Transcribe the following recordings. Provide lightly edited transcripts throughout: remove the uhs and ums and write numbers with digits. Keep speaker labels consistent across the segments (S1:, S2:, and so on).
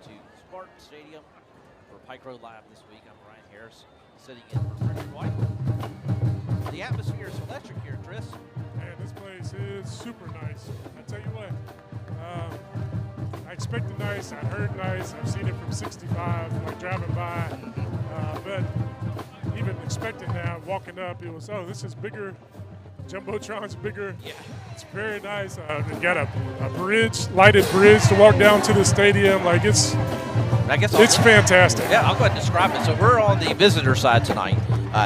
S1: to Spartan Stadium for Pike Road Live this week. I'm Ryan Harris, sitting in for Richard White. The atmosphere is electric here, Tris.
S2: Man, this place is super nice. I tell you what, I expected nice, I heard nice, I've seen it from 65, like driving by, but even expecting that, walking up, it was, oh, this is bigger. Jumbotron's bigger.
S1: Yeah.
S2: It's very nice. They got a bridge, lighted bridge to walk down to the stadium. Like it's fantastic.
S1: Yeah, I'll go ahead and describe it. So we're on the visitor side tonight.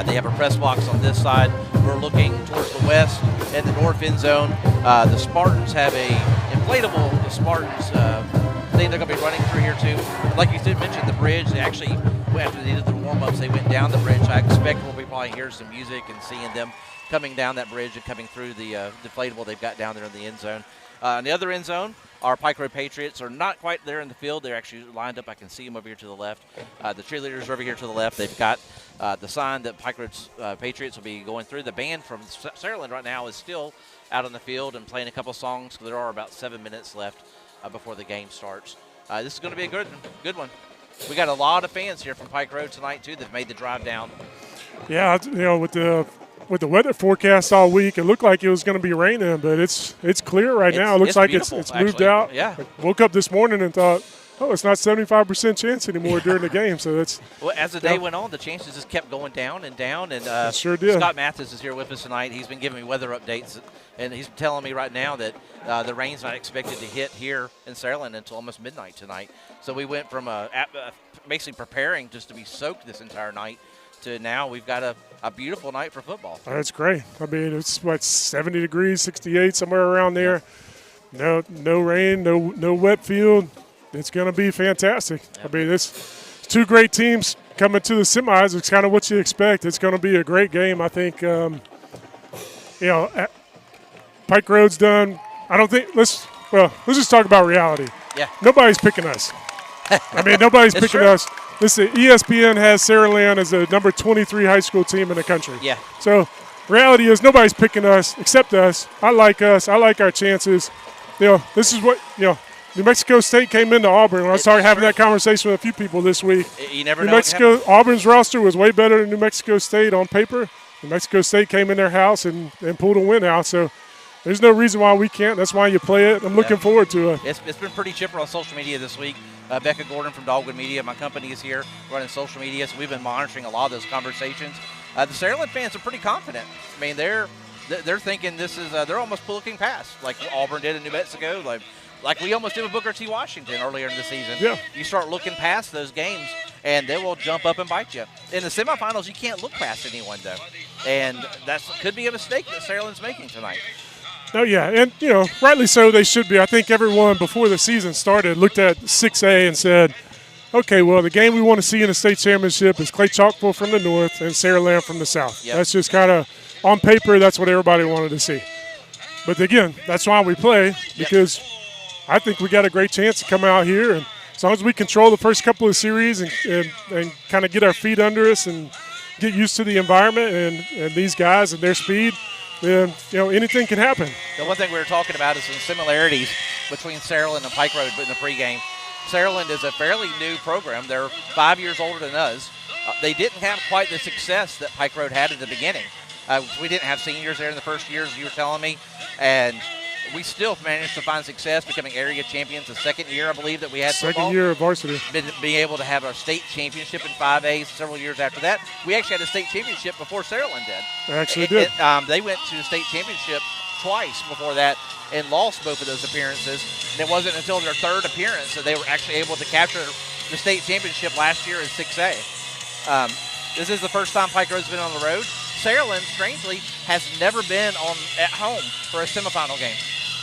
S1: They have a press box on this side. We're looking towards the west and the north end zone. The Spartans have a inflatable Spartans thing they're going to be running through here too. Like you did mention, the bridge. They actually, after they did the warm-ups, they went down the bridge. I expect we'll be probably hearing some music and seeing them coming down that bridge and coming through the deflatable they've got down there in the end zone. In the other end zone, our Pike Road Patriots are not quite there in the field. They're actually lined up. I can see them over here to the left. The cheerleaders are over here to the left. They've got the sign that Pike Road's Patriots will be going through. The band from Saraland right now is still out on the field and playing a couple songs. There are about 7 minutes left before the game starts. This is going to be a good one. We got a lot of fans here from Pike Road tonight, too, that made the drive down.
S2: Yeah, with the weather forecast all week, it looked like it was going to be raining, but it's clear right now. It looks like it's moved out.
S1: Yeah.
S2: I woke up this morning and thought, oh, it's not 75% chance anymore during the game. So that's
S1: well, as the day went on, the chances just kept going down and down. And
S2: it sure did.
S1: Scott Mathis is here with us tonight. He's been giving me weather updates, and he's telling me right now that the rain's not expected to hit here in Saraland until almost midnight tonight. So we went from basically preparing just to be soaked this entire night to now we've got a beautiful night for football.
S2: That's great. I mean, it's 70 degrees, 68, somewhere around there. Yeah. No rain, no wet field. It's going to be fantastic. Yeah. I mean, it's two great teams coming to the semis. It's kind of what you expect. It's going to be a great game. I think, Pike Road's done. I don't think let's just talk about reality.
S1: Yeah.
S2: Nobody's picking us. I mean, nobody's picking us. Listen, ESPN has Saraland as the number 23 high school team in the country.
S1: Yeah.
S2: So reality is nobody's picking us except us. I like us. I like our chances. This is what, New Mexico State came into Auburn. I was having that conversation with a few people this week.
S1: You never know.
S2: New Mexico, Auburn's roster was way better than New Mexico State on paper. New Mexico State came in their house and pulled a win out. So there's no reason why we can't. That's why you play it. I'm looking forward to it.
S1: It's been pretty chipper on social media this week. Becca Gordon from Dogwood Media, my company, is here running social media, so we've been monitoring a lot of those conversations. The Saraland fans are pretty confident. I mean, they're thinking this is they're almost looking past like Auburn did in New Mexico, like we almost did with Booker T. Washington earlier in the season.
S2: Yeah.
S1: You start looking past those games, and they will jump up and bite you. In the semifinals, you can't look past anyone, though, and that could be a mistake that Saraland's making tonight.
S2: Oh, yeah, and, rightly so they should be. I think everyone before the season started looked at 6A and said, okay, well, the game we want to see in the state championship is Clay Chalkville from the north and Saraland from the south.
S1: Yep.
S2: That's just kind of, on paper, that's what everybody wanted to see. But, again, that's why we play, because I think we got a great chance to come out here, and as long as we control the first couple of series and kind of get our feet under us and get used to the environment and these guys and their speed, then, anything can happen.
S1: The one thing we were talking about is some similarities between Saraland and Pike Road in the pregame. Saraland is a fairly new program. They're 5 years older than us. They didn't have quite the success that Pike Road had at the beginning. We didn't have seniors there in the first years, as you were telling me, and we still managed to find success becoming area champions the second year, I believe, that we had football.
S2: Second year of varsity.
S1: Being able to have our state championship in 5A several years after that. We actually had a state championship before Saraland did.
S2: They actually did.
S1: They went to the state championship twice before that and lost both of those appearances. And it wasn't until their third appearance that they were actually able to capture the state championship last year in 6A. This is the first time Pike Road's been on the road. Saraland, strangely, has never been at home for a semifinal game.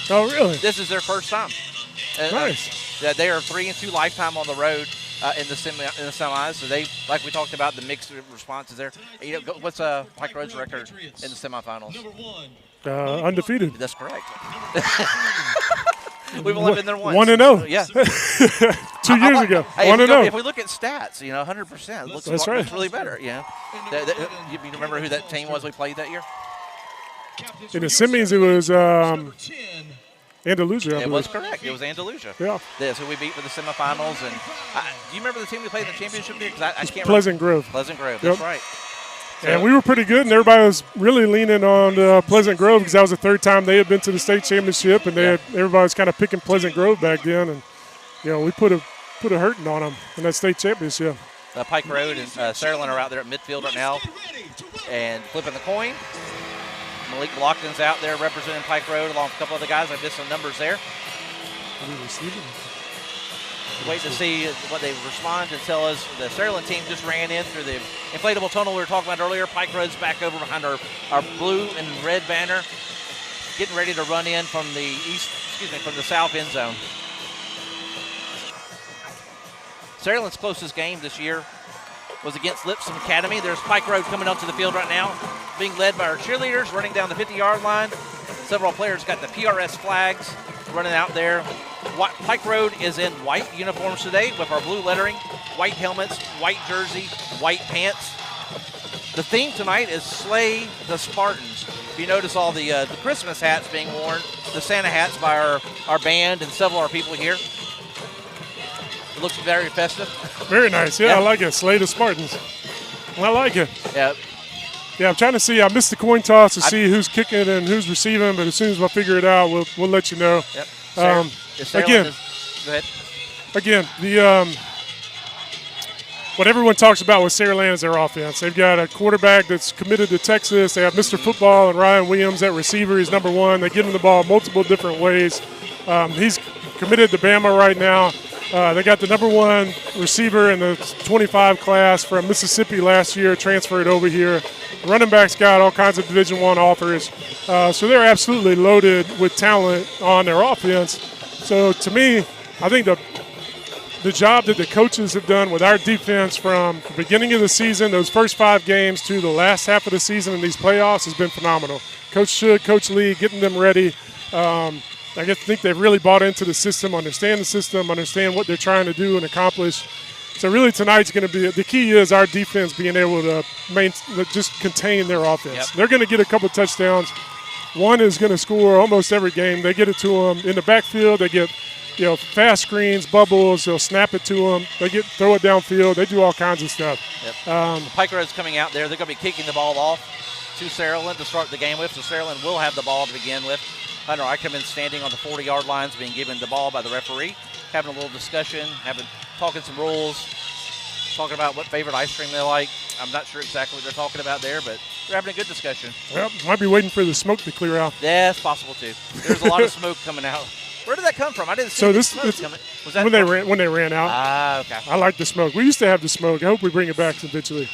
S2: Oh, really?
S1: This is their first time.
S2: Nice.
S1: They are 3-2 lifetime on the road in the semis. So they, like we talked about, the mixed responses there. What's Pike Road's record in the semifinals?
S2: Undefeated.
S1: That's correct. We've only been there once.
S2: 1-0.
S1: Yeah.
S2: 2 years ago. 1-0.
S1: If we look at stats, 100%. Looks really better. You remember who that team was we played that year?
S2: In the semis, it was Andalusia.
S1: It was correct. It was Andalusia.
S2: Yeah.
S1: That's who we beat for the semifinals. And do you remember the team we played in the championship game? Because I can't
S2: Pleasant Grove.
S1: Pleasant Grove. That's right. So,
S2: and we were pretty good, and everybody was really leaning on Pleasant Grove because that was the third time they had been to the state championship, and everybody was kind of picking Pleasant Grove back then. And we put a hurting on them in that state championship.
S1: Pike Road and Saraland are out there at midfield right now and flipping the coin. Malik Blockton's out there representing Pike Road along with a couple other guys. I missed some numbers there. Wait to see what they respond and tell us. The Saraland team just ran in through the inflatable tunnel we were talking about earlier. Pike Road's back over behind our blue and red banner, getting ready to run in from the from the south end zone. Saraland's closest game this year was against Lipscomb Academy. There's Pike Road coming onto the field right now, being led by our cheerleaders, running down the 50-yard line. Several players got the PRS flags running out there. Pike Road is in white uniforms today with our blue lettering, white helmets, white jersey, white pants. The theme tonight is Slay the Spartans. If you notice all the Christmas hats being worn, the Santa hats by our band and several of our people here. It looks very festive.
S2: Very nice. Yeah, I like it. Slay the Spartans. I like it.
S1: Yeah.
S2: Yeah, I'm trying to see. I missed the coin toss to see who's kicking and who's receiving, but as soon as I figure it out, we'll let you know.
S1: Yep.
S2: Again,
S1: go ahead.
S2: Again, what everyone talks about with Saraland is their offense. They've got a quarterback that's committed to Texas. They have Mr. Football and Ryan Williams at receiver. He's number one. They give him the ball multiple different ways. He's committed to Bama right now. They got the number one receiver in the 25 class from Mississippi last year, transferred over here. Running backs got all kinds of Division I offers. So they're absolutely loaded with talent on their offense. So to me, I think the job that the coaches have done with our defense from the beginning of the season, those first 5 games, to the last half of the season in these playoffs has been phenomenal. Coach Shook, Coach Lee, getting them ready. I think they've really bought into the system, understand what they're trying to do and accomplish. So really tonight's going to be – the key is our defense being able to just contain their offense.
S1: Yep.
S2: They're going to get a couple touchdowns. One is going to score almost every game. They get it to them in the backfield. They get fast screens, bubbles. They'll snap it to them. They throw it downfield. They do all kinds of stuff.
S1: Yep. Pike Road's coming out there. They're going to be kicking the ball off to Saraland to start the game with. So Saraland will have the ball to begin with. Hunter Eicherman standing on the 40-yard lines, being given the ball by the referee, having a little discussion, talking some rules, talking about what favorite ice cream they like. I'm not sure exactly what they're talking about there, but they're having a good discussion.
S2: Well, might be waiting for the smoke to clear out.
S1: Yeah, it's possible too. There's a lot of smoke coming out. Where did that come from? I didn't see the smoke coming. Was that
S2: when they ran out?
S1: Ah, okay.
S2: I like the smoke. We used to have the smoke. I hope we bring it back eventually.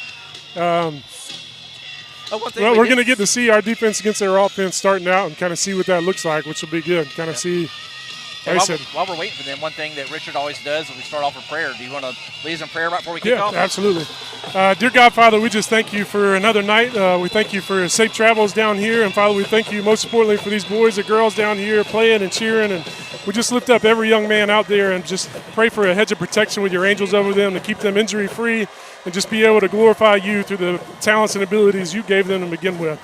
S2: Well, we're going to get to see our defense against their offense starting out and kind of see what that looks like, which will be good. Kind of see.
S1: While we're waiting for them, one thing that Richard always does is we start off with prayer. Do you want to lead us in prayer right before we kick off?
S2: Yeah, absolutely. Dear God, Father, we just thank you for another night. We thank you for safe travels down here. And, Father, we thank you most importantly for these boys and girls down here playing and cheering. And we just lift up every young man out there and just pray for a hedge of protection with your angels over them to keep them injury-free and just be able to glorify you through the talents and abilities you gave them to begin with.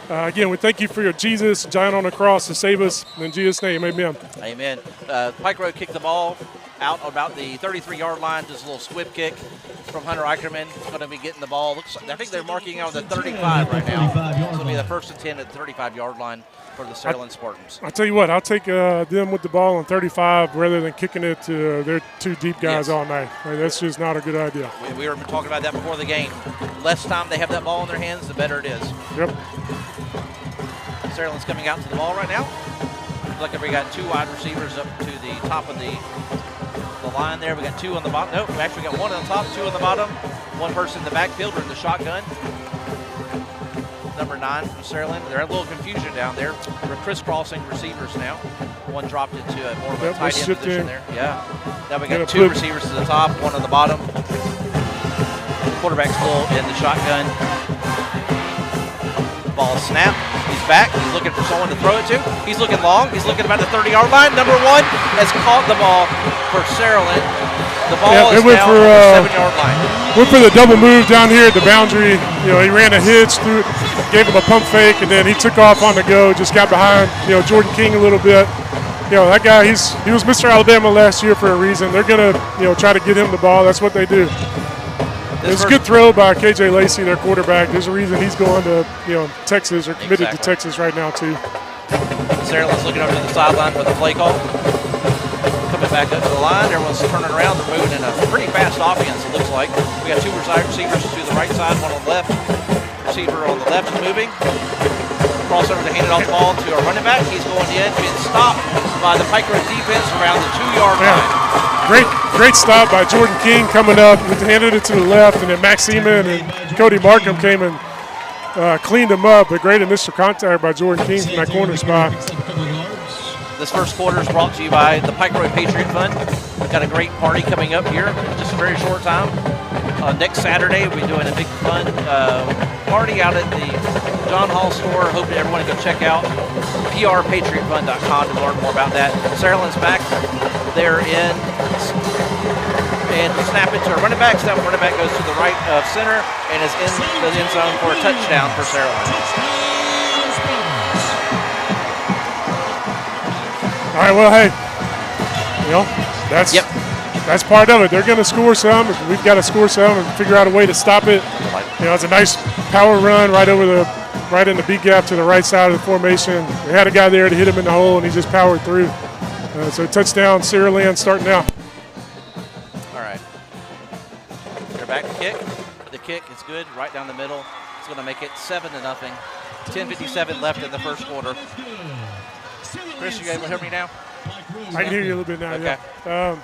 S2: Again, we thank you for your Jesus dying on the cross to save us. In Jesus' name, amen.
S1: Amen. Pike Road kicked the ball out about the 33-yard line, just a little squib kick from Hunter Eicherman. Going to be getting the ball. I think they're marking on the 35 right now. This will be the first and 10 at the 35-yard line for the Saraland Spartans.
S2: I'll tell you what, I'll take them with the ball on 35 rather than kicking it to their 2 deep guys all night. That's just not a good idea.
S1: We were talking about that before the game. The less time they have that ball in their hands, the better it is.
S2: Yep.
S1: Saraland's coming out to the ball right now. Looks like we got 2 wide receivers up to the top of the line there. We got 2 on the bottom. Nope, we actually got 1 on the top, 2 on the bottom. 1 person in the backfield or in the shotgun. Number 9 from Saraland. There's a little confusion down there. We're crisscrossing receivers now. 1 dropped into more of a tight end position there. Yeah. Now we got 2 receivers to the top, 1 on the bottom. Quarterback's still in the shotgun. Ball snap. He's back. He's looking for someone to throw it to. He's looking long. He's looking about the 30-yard line. Number 1 has caught the ball for Saraland. The ball is now on the 7-yard line.
S2: Went for the double move down here at the boundary. He ran a hitch, gave him a pump fake, and then he took off on the go. Just got behind, Jordan King a little bit. that guy, he was Mr. Alabama last year for a reason. They're going to, try to get him the ball. That's what they do. It's a good throw by KJ Lacey, their quarterback. There's a reason he's going to, Texas or committed to Texas right now too.
S1: Saraland's looking over to the sideline for the play call. Coming back up to the line. Everyone's turning around. They're moving in a pretty fast offense, it looks like. We got 2 receivers to the right side, 1 on the left. Receiver on the left is moving. Crossover to hand it off the ball to our running back. He's going in, being stopped by the Pike Road defense around the 2-yard line.
S2: Great stop by Jordan King coming up. Handed it to the left, and then Max Seaman and Cody Markham came and cleaned him up. But great initial contact by Jordan King from that corner spot.
S1: This first quarter is brought to you by the Pike Road Patriot Fund. We've got a great party coming up here in just a very short time. Next Saturday, we'll be doing a big fun party out at the John Hall store. Hope that everyone can go check out prpatriotfund.com to learn more about that. Saraland's back. They're in and snap it to a running back. So that running back goes to the right of center and is in the end zone for a touchdown for Saraland.
S2: All right, well, hey, that's part of it. They're going to score some. We've got to score some and figure out a way to stop it. It's a nice power run right in the B gap to the right side of the formation. They had a guy there to hit him in the hole, and he just powered through. So touchdown, Saraland starting now.
S1: All right. They're back to kick. The kick is good, right down the middle. It's going to make it 7-0. 10:57 left in the first quarter. Chris, you able to hear me now?
S2: I can hear you a little bit now.
S1: Okay.
S2: Yeah.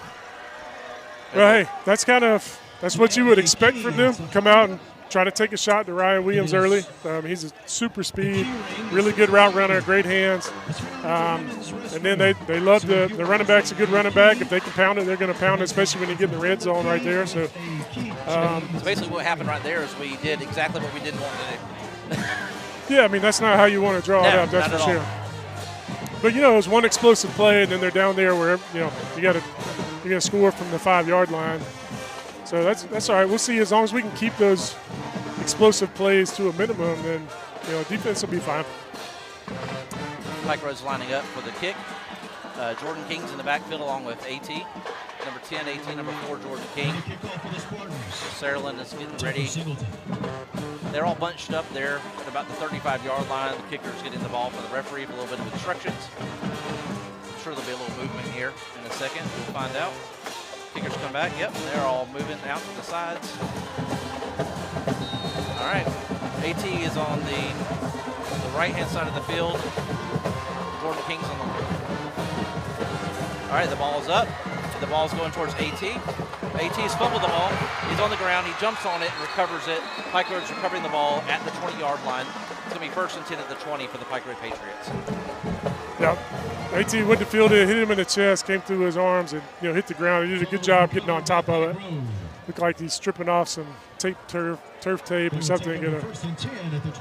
S2: Well, hey, that's what you would expect from them. Come out and try to take a shot to Ryan Williams early. He's a super speed, really good route runner, great hands. And then they love the running back's a good running back. If they can pound it, they're going to pound it, especially when you get in the red zone right there. So
S1: basically what happened right there is we did exactly what we didn't want to do.
S2: Yeah, that's not how you want to draw it up, that's for sure. But, it was one explosive play, and then they're down there where, you got to score from the 5-yard line. So that's all right. We'll see. As long as we can keep those explosive plays to a minimum, then, defense will be fine.
S1: Pike Road's lining up for the kick. Jordan King's in the backfield along with AT. Number 10, AT, number 4, Jordan King. Saraland is getting ready. They're all bunched up there at about the 35-yard line. The kicker's getting the ball for the referee for a little bit of instructions. I'm sure there'll be a little movement here in a second. We'll find out. Kickers come back. Yep, they're all moving out to the sides. All right. AT is on the right-hand side of the field. Jordan King's on the left. All right, the ball's up. The ball's going towards AT. AT's fumbled the ball. He's on the ground. He jumps on it and recovers it. Pike Road's recovering the ball at the 20-yard line. It's going to be 1st and 10 at the 20 for the Pike Road Patriots.
S2: Yeah. AT went to field it, hit him in the chest, came through his arms, and hit the ground. He did a good job getting on top of it. Looked like he's stripping off some turf tape or something.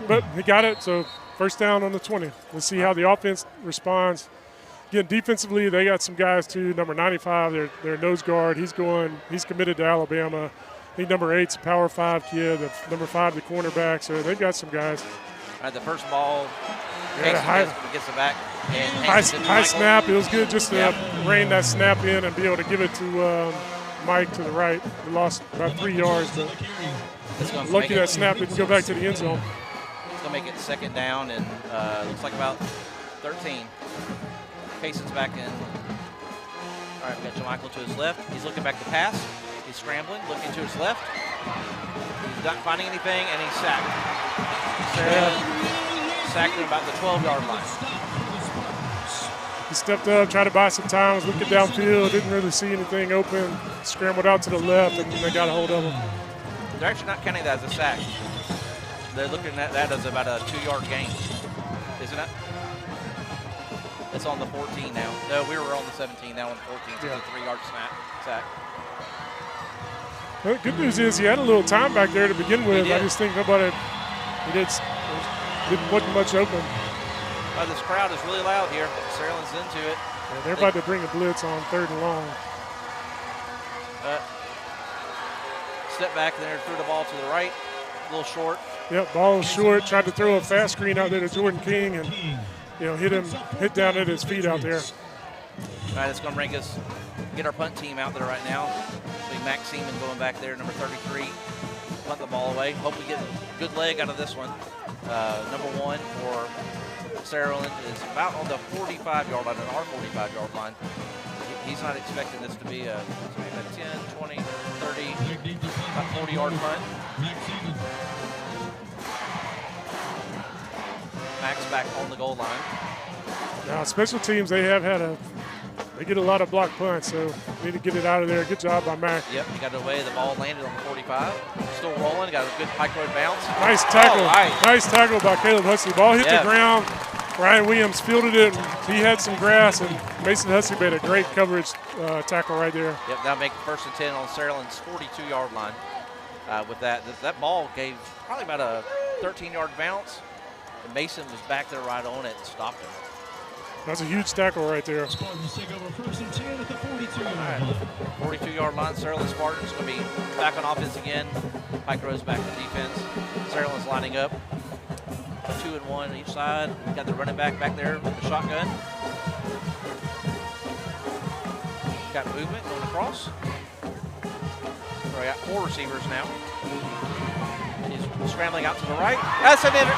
S2: But he got it, so 1st down on the 20. Let's see how the offense responds. Again, defensively, they got some guys too. Number 95, their nose guard. He's committed to Alabama. I think number 8's a Power 5 kid. Number 5, the cornerback. So they've got some guys.
S1: All right, the first ball, gets it back. And
S2: high snap. It was good just to rein that snap in and be able to give it to Mike to the right. We lost about 3 yards, but lucky that snap didn't go back to the end zone.
S1: It's going to make it 2nd down and looks like about 13. Cason's back in. All right, we got Jamichael to his left. He's looking back to pass. He's scrambling, looking to his left. He's not finding anything, and he's sacked. Sacked him about the 12-yard line.
S2: He stepped up, tried to buy some time, was looking downfield, didn't really see anything open, scrambled out to the left, and they got a hold of him.
S1: They're actually not counting that as a sack. They're looking at that as about a 2-yard gain, isn't it? It's on the 14 now. No, we were on the 17, now on the 14. So it's a 3-yard sack.
S2: Well, the good news is he had a little time back there to begin with. I just think wasn't much open.
S1: This crowd is really loud here. Saraland's into it.
S2: Yeah, they're about to bring a blitz on 3rd and long.
S1: Step back there, threw the ball to the right. A little short.
S2: Yep, ball was short. Tried to throw a fast screen out there to Jordan King and hit down at his feet out there.
S1: All right, it's going to bring us, get our punt team out there right now. Max Seaman going back there, number 33. Punt the ball away. Hope we get a good leg out of this one. Number 1 for Saraland is about on the 45-yard line, on our 45-yard line. He's not expecting this to be a 10, 20, 30, about 40-yard punt. Max back on the goal line.
S2: Now, special teams, they get a lot of block punts, so need to get it out of there. Good job by Mac.
S1: Yep, he got it away. The ball landed on the 45. Still rolling. Got a good Pike Road bounce.
S2: Nice tackle.
S1: Oh, right.
S2: Nice tackle by Caleb Hussey. Ball hit the ground. Ryan Williams fielded it. He had some grass, and Mason Hussey made a great coverage tackle right there.
S1: Yep, now make first and 10 on Saraland's 42-yard line. With that ball gave probably about a 13-yard bounce, and Mason was back there right on it and stopped him.
S2: That's a huge tackle right there.
S3: Spartans take over first and 10 at the 42-yard line.
S1: 42-yard line. Saraland Spartans going to be back on offense again. Pike Road's back to defense. Saraland's lining up. 2 and 1 on each side. We've got the running back there with the shotgun. Got movement going across. So we got 4 receivers now. He's scrambling out to the right. That's an it's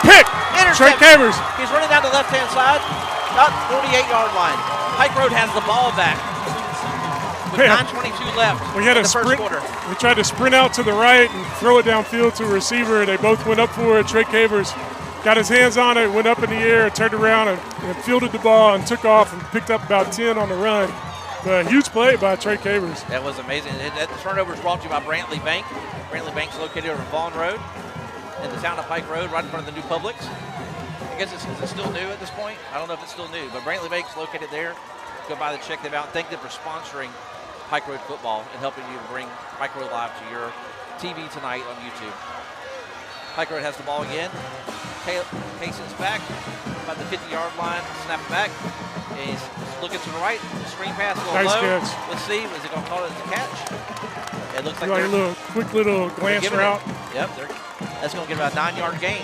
S2: pick!
S1: Intercept.
S2: Trey Cavers.
S1: He's running down the left-hand side. About 48-yard line. Pike Road has the ball back. With 9:22 left in the first quarter.
S2: We tried to sprint out to the right and throw it downfield to a receiver. They both went up for it. Trey Cavers got his hands on it, went up in the air, turned around and fielded the ball and took off and picked up about 10 on the run. But a huge play by Trey Cavers.
S1: That was amazing. That turnover is brought to you by Brantley Bank. Brantley Bank's located over Vaughn Road in the town of Pike Road, right in front of the new Publix. I guess is it still new at this point? I don't know if it's still new, but Brantley Bank's located there. Go by and check them out. Thank them for sponsoring Pike Road football and helping you bring Pike Road live to your TV tonight on YouTube. Pike Road has the ball again. Cason's back, about the 50-yard line, snap it back. And he's looking to the right, screen pass a little low.
S2: Catch.
S1: Let's see, is he going to call it as a catch? It looks like
S2: a quick little glance route.
S1: Yep, that's going to get about a 9-yard gain.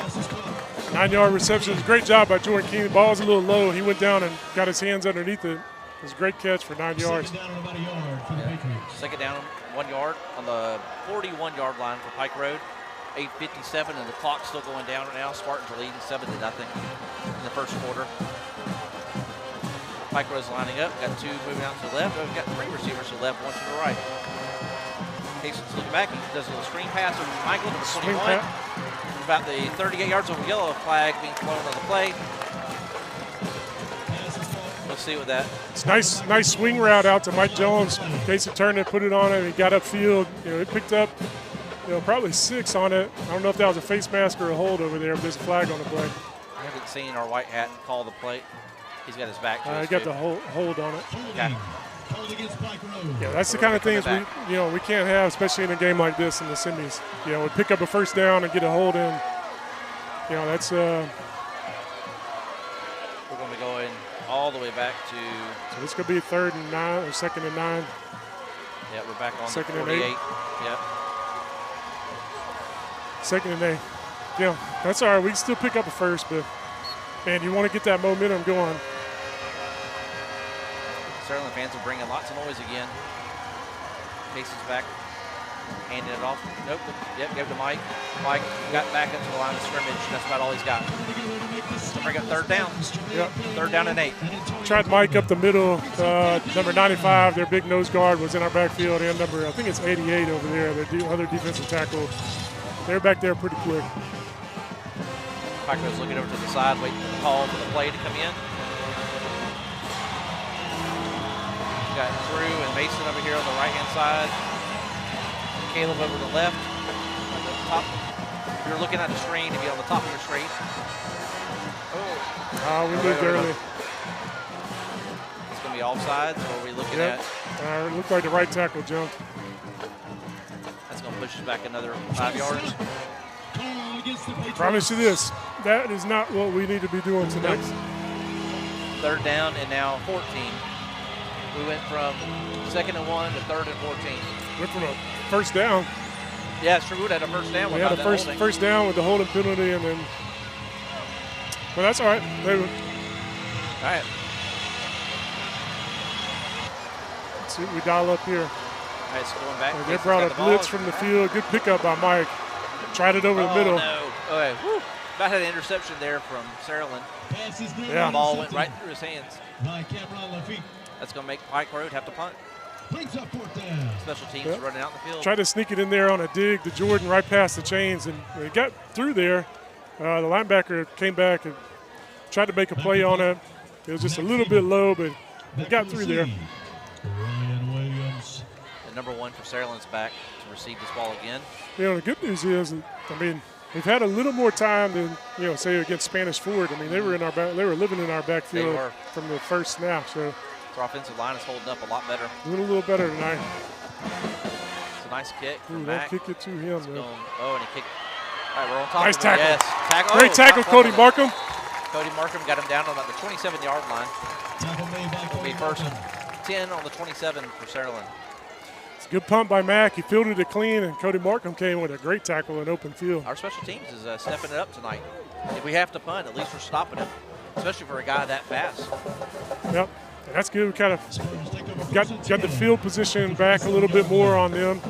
S2: 9-yard reception. Great job by Jordan King. The ball's a little low. He went down and got his hands underneath it. It was a great catch for 9 yards.
S3: Second down on about a yard for the Patriots.
S1: Second down 1 yard on the 41-yard line for Pike Road. 8:57 and the clock's still going down right now. Spartans are leading 7-0 in the first quarter. Pike Road's lining up. Got 2 moving out to the left. We've got 3 receivers to the left, 1 to the right. Cason's looking back. He does a little screen pass over to Michael, number 21. About the 38 yards over yellow flag being thrown on the play. Let's see what that.
S2: It's nice swing route out to Mike Jones. Casey turned it, put it on it. He got upfield. It picked up, probably 6 on it. I don't know if that was a face mask or a hold over there, but there's a flag on the play.
S1: I haven't seen our white hat call the play. He's got his back to
S2: He got the hold on it.
S1: Okay.
S2: Yeah, that's the kind of things we can't have, especially in a game like this in the semis. We pick up a first down and get a hold in. That's.
S1: We're going to be going all the way back to.
S2: So this could be 3rd and 9 or 2nd and 9.
S1: Yeah, we're back on
S2: 2nd
S1: the 48.
S2: And 8.
S1: Yep.
S2: 2nd and 8. Yeah, that's all right. We can still pick up a first, but man, you want to get that momentum going.
S1: Saraland fans are bringing lots of noise again. Casey's back, handing it off. Nope. Yep, gave it to Mike. Mike got back into the line of scrimmage. That's about all he's got. Bring up 3rd down.
S2: Yep.
S1: 3rd down and 8.
S2: Tried Mike up the middle. Number 95, their big nose guard, was in our backfield, and number, I think it's 88 over there, their other defensive tackle. They're back there pretty quick.
S1: Pike Road's looking over to the side, waiting for the call for the play to come in. Got Drew and Mason over here on the right-hand side. Caleb over the left. On the top. If you're looking at the screen, to be on the top of your screen.
S2: We moved early.
S1: It's going to be offsides, or are we looking at?
S2: It looked like the right tackle jumped.
S1: That's going to push us back another 5 yards.
S2: Promise you this, that is not what we need to be doing tonight.
S1: 3rd down and now 14. We went from 2nd and 1 to 3rd and 14.
S2: Went from a first down.
S1: Yeah, it's true. We had a first down.
S2: We had a first down with the holding penalty, and then. Well, that's all right.
S1: All right.
S2: see what we dial up here.
S1: Nice going back.
S2: They brought a blitz from the field. Good pickup by Mike. Tried it over the middle.
S1: No. Okay. Woo. About had an interception there from Saraland.
S2: Yeah.
S1: The ball went right through his hands.
S3: By Cameron Lafitte.
S1: That's going to make Pike Road have to punt.
S3: Brings up 4th down.
S1: Special teams running out in the field.
S2: Tried to sneak it in there on a dig to Jordan right past the chains, and it got through there. The linebacker came back and tried to make a play on it. It was just a little bit low, but it got through there.
S3: Ryan Williams.
S1: And number 1 for Saraland's back to receive this ball again.
S2: You know, the good news is, I mean, we've had a little more time than, you know, say against Spanish Ford. I mean, they were in our back, they were living in our backfield from the first snap. So
S1: our offensive line is holding up a lot better.
S2: Doing a little better tonight.
S1: It's a nice kick from
S2: Ooh,
S1: Mac.
S2: don't kick it to him, though.
S1: Oh, and he kicked. All right, we're on top
S2: Nice
S1: of it.
S2: tackle.
S1: Yes. Tackle.
S2: Great tackle, Cody Markham.
S1: Cody Markham got him down on about the 27-yard line.
S3: Tackle made by
S1: It'll be
S3: Cody
S1: first
S3: Markham.
S1: 10 on the 27 for Saraland.
S2: It's a good punt by Mac. He fielded it clean, and Cody Markham came with a great tackle in open field.
S1: Our special teams is stepping it up tonight. If we have to punt, at least we're stopping him, especially for a guy that fast.
S2: Yep, and that's good. We kind of
S3: Spurs take over
S2: got
S3: 1st and
S2: the
S3: 10.
S2: field position back a little bit more on them.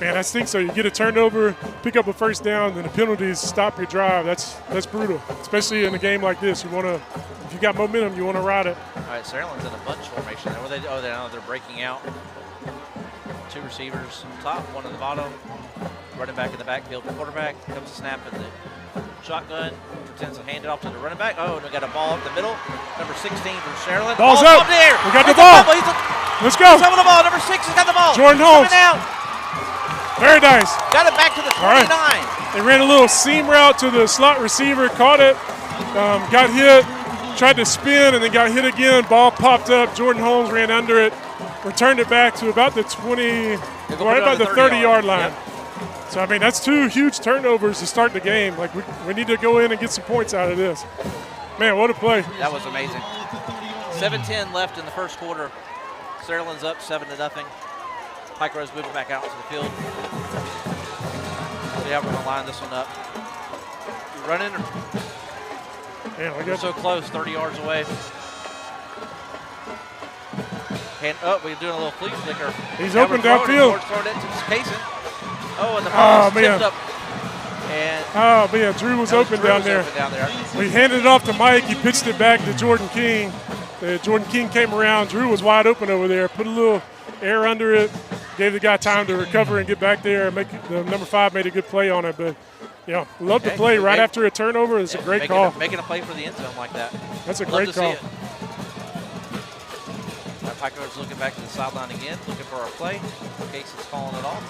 S2: Man, I think so. You get a turnover, pick up a first down, then the penalties stop your drive. That's brutal, especially in a game like this. You want to, if you got momentum, you want to ride it.
S1: All right, Saraland's in a bunch formation. They're breaking out. 2 receivers on top, 1 on the bottom. Running back in the backfield. Quarterback comes to snap in the shotgun. Pretends to hand it off to the running back. Oh, and we got a ball up the middle. Number 16 from Saraland.
S2: Ball's up.
S1: Up there.
S2: We got the ball. Let's go.
S1: He's over the ball. Number 6 has got the ball.
S2: Jordan Holmes.
S1: Coming out.
S2: Very nice.
S1: Got it back to the 29.
S2: They ran a little seam route to the slot receiver, caught it, got hit, tried to spin, and then got hit again. Ball popped up. Jordan Holmes ran under it, returned it back to about the 20, right about the 30-yard line.
S1: Yep.
S2: So, I mean, that's 2 huge turnovers to start the game. Like, we need to go in and get some points out of this. Man, what a play.
S1: That was amazing. 7:10 left in the first quarter. Saraland's up 7-0. Pike Road's moving back out to the field. See how we're going to line this one up. You running?
S2: Man, we
S1: We're
S2: got
S1: so close, 30 yards away. We're doing a little flea flicker.
S2: He's
S1: Now
S2: open
S1: we're throwing it.
S2: downfield.
S1: Throwing it to Kaysen. Oh, and the ball is tipped up. And
S2: oh, man, Drew was open down there. We handed it off to Mike. He pitched it back to Jordan King. Jordan King came around. Drew was wide open over there. Put a little air under it. Gave the guy time to recover and get back there. The number 5 made a good play on it. But, you know, love to play right after a turnover. It's a great call.
S1: Making a play for the end zone like that.
S2: That's a great call.
S1: Pike Road's looking back to the sideline again, looking for a play. Casey's calling it off.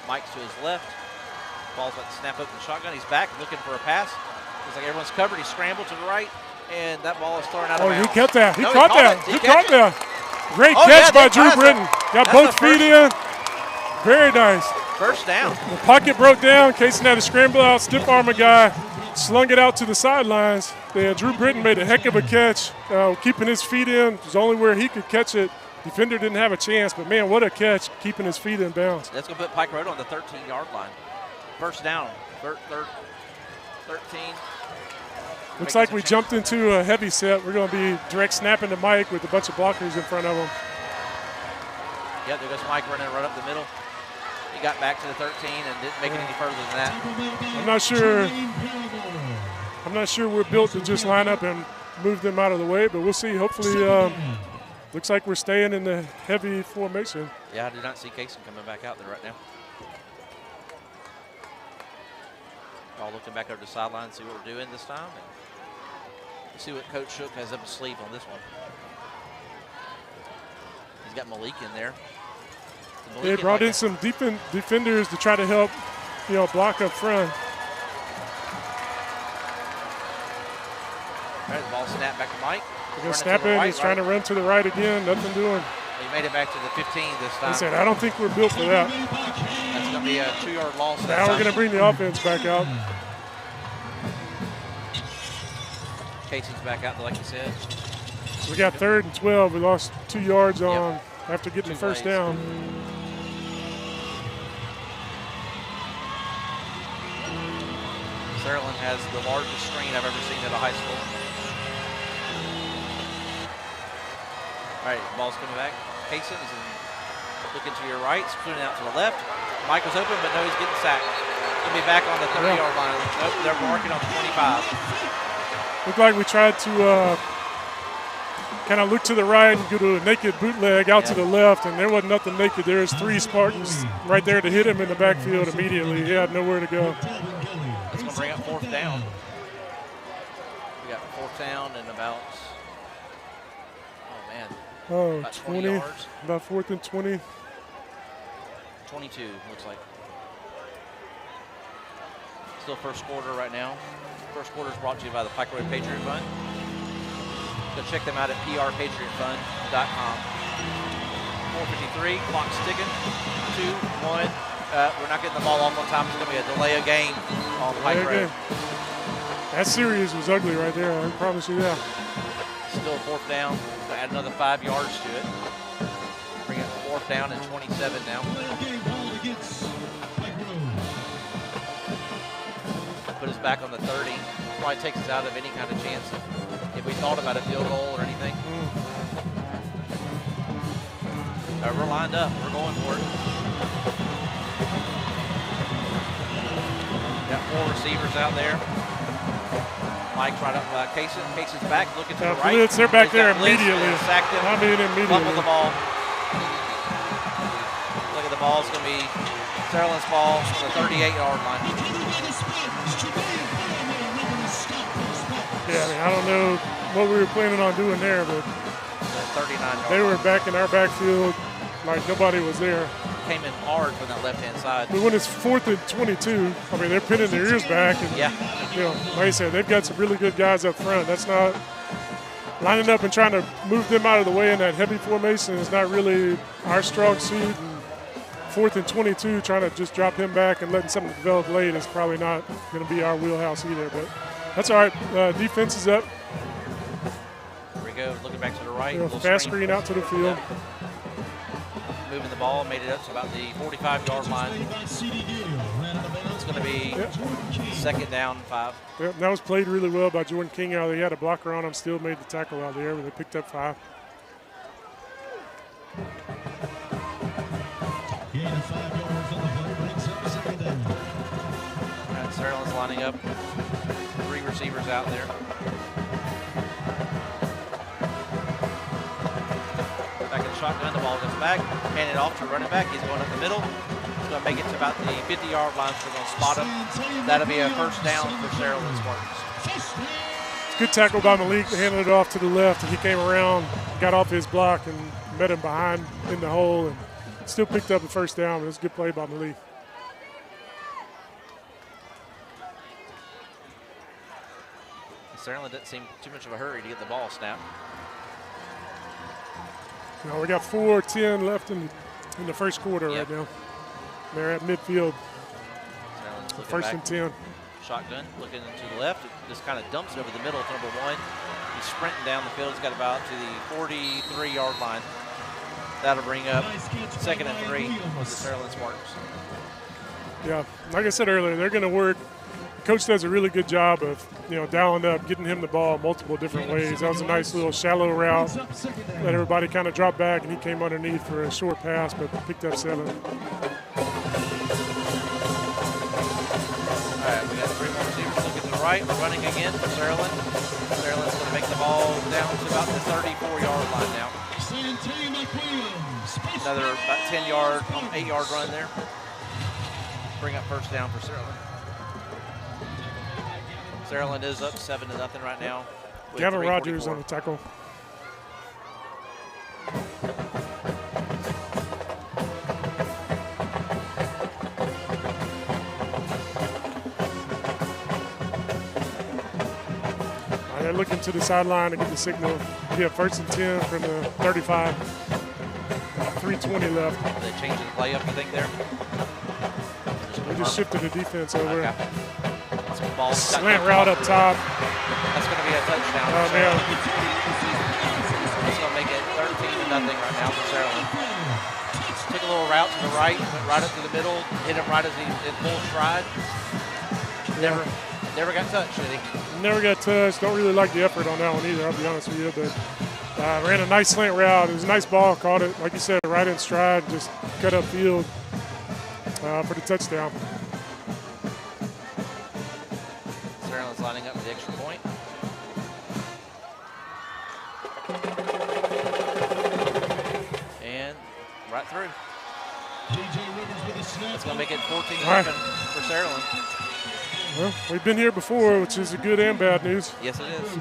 S1: Mike's to his left. Ball's about to snap open the shotgun. He's back looking for a pass. Looks like everyone's covered. He scrambled to the right, and that ball is thrown out of bounds.
S2: He caught that. He
S1: No,
S2: caught that.
S1: Did he
S2: He caught
S1: catch it?
S2: that. Great catch by Drew Britton. Got both feet in. Very nice.
S1: First down.
S2: The pocket broke down. Casey had to scramble out, stiff arm a guy, slung it out to the sidelines. Drew Britton made a heck of a catch, keeping his feet in. It was only where he could catch it. Defender didn't have a chance, but man, what a catch, keeping his feet in bounds.
S1: That's going to put Pike Road on the 13-yard line. First down, 13.
S2: Looks like we jumped into a heavy set. We're going to be direct snapping to Mike with a bunch of blockers in front of him.
S1: Yeah, there goes Mike running right up the middle. He got back to the 13 and didn't make it any further than that.
S2: I'm not sure we're built to just line up and move them out of the way, but we'll see. Hopefully, looks like we're staying in the heavy formation.
S1: Yeah, I do not see Kaysen coming back out there right now. All looking back over the sideline and see what we're doing this time. And see what Coach Shook has up his sleeve on this one. He's got Malik in there.
S2: They brought in some defenders to try to help, block up front.
S1: All right, the ball snapped back to Mike.
S2: They're going to snap it. He's trying to run to the right again. Nothing doing.
S1: He made it back to the 15 this time.
S2: He said, I don't think we're built for that.
S1: That's going to be a 2-yard loss.
S2: Now we're going to bring the offense back out.
S1: Casey's back out, like you said.
S2: We got 3rd and 12. We lost 2 yards on after getting the first down.
S1: Saraland has the largest screen I've ever seen at a high school. All right, ball's coming back. Kaysen is looking to your right, spooning out to the left. Mike was open, but no, he's getting sacked. He'll be back on the 30-yard line. Nope, they're marking on the 25.
S2: Looked like we tried to kind of look to the right and go to a naked bootleg out to the left, and there wasn't nothing naked. There's 3 Spartans right there to hit him in the backfield immediately. He had nowhere to go.
S1: That's going to bring up 4th down. We got 4th down and about, oh man, about 20 yards.
S2: About 4th and 20.
S1: 22, looks like. Still first quarter right now. First quarter is brought to you by the Pike Road Patriot Fund. Go check them out at prpatriotfund.com. 4:53, clock's ticking. 2, 1. We're not getting the ball off on time. It's going to be a delay of game on Pike Road.
S2: That series was ugly right there. I promise you that.
S1: Still 4th down. So add another 5 yards to it. Bring it 4th down and 27 now. Put us back on the 30. Probably takes us out of any kind of chance if we thought about a field goal or anything. We're lined up. We're going for it. Got 4 receivers out there. Mike right up Kaysen. Kaysen's back, looking to the right.
S2: Blitz, they're back there immediately.
S1: Sacked him.
S2: Immediately.
S1: Fumbled the ball. Look at the ball. It's going to be Saraland's ball on the 38-yard line.
S2: Yeah, I mean, I don't know what we were planning on doing there, but
S1: 39
S2: they were back in our backfield like nobody was there.
S1: Came in hard from that left-hand side.
S2: But when it's 4th and 22, I mean, they're pinning their ears back. And, you know, like I said, they've got some really good guys up front. That's not lining up and trying to move them out of the way in that heavy formation is not really our strong suit. And 4th and 22, trying to just drop him back and letting something develop late is probably not going to be our wheelhouse either. But that's all right. Defense is up.
S1: Here we go. Looking back to the right.
S2: Fast screen out to the field.
S1: Yeah. Moving the ball, made it up to about the 45-yard line. It's going to be 2nd down, 5.
S2: Yep, that was played really well by Jordan King. He had a blocker on him, still made the tackle out there, but they picked up 5.
S1: And Saraland's lining up. 3 receivers out there. Back in the shotgun, the ball goes back, handed off to running back. He's going up the middle. He's going to make it to about the 50-yard line, so we're going to spot him. That'll be a 1st down for Saraland Spartans.
S2: Good tackle by Malik, handed it off to the left, and he came around, got off his block, and met him behind in the hole, and still picked up the 1st down. It was a good play by Malik.
S1: Saraland didn't seem too much of a hurry to get the ball snapped.
S2: Now we got 4:10 left in the first quarter right now. They're at midfield. 1st and 10.
S1: Shotgun, looking to the left. Just kind of dumps it over the middle to number 1. He's sprinting down the field. He's got about to the 43-yard line. That'll bring up 2nd and 3 for the Saraland Spartans.
S2: Yeah, like I said earlier, they're going to work. The coach does a really good job of, dialing up, getting him the ball multiple different ways. That was a nice little shallow route. Let everybody kind of drop back, and he came underneath for a short pass, but picked up 7.
S1: All right, we got 3 more receivers looking to the right. We're running again for Saraland. Saraland's going to make the ball down to about the 34-yard line now. Another about 10-yard, 8-yard run there. Bring up 1st down for Saraland. Saraland is up 7-0 right now.
S2: Gavin Rogers on the tackle. They're looking to the sideline to get the signal. We have 1st and 10 from the 35. 3:20 left.
S1: Are they changing the play up, you think, there?
S2: They just shifted the defense over.
S1: Okay. Ball
S2: slant route up top.
S1: That's going to be a touchdown.
S2: Oh, man.
S1: It's going to make it 13-0 right now for Saraland. Took a little route to the right, went right up to the middle, hit him right as he in full stride. Never got touched, did he?
S2: Never got touched. Don't really like the effort on that one either, I'll be honest with you. But ran a nice slant route. It was a nice ball. Caught it, like you said, right in stride. Just cut up field for the touchdown.
S1: Saraland's lining up for the extra point. And right through. That's going to make it 14-11 for Saraland.
S2: Well, we've been here before, which is a good and bad news.
S1: Yes, it is.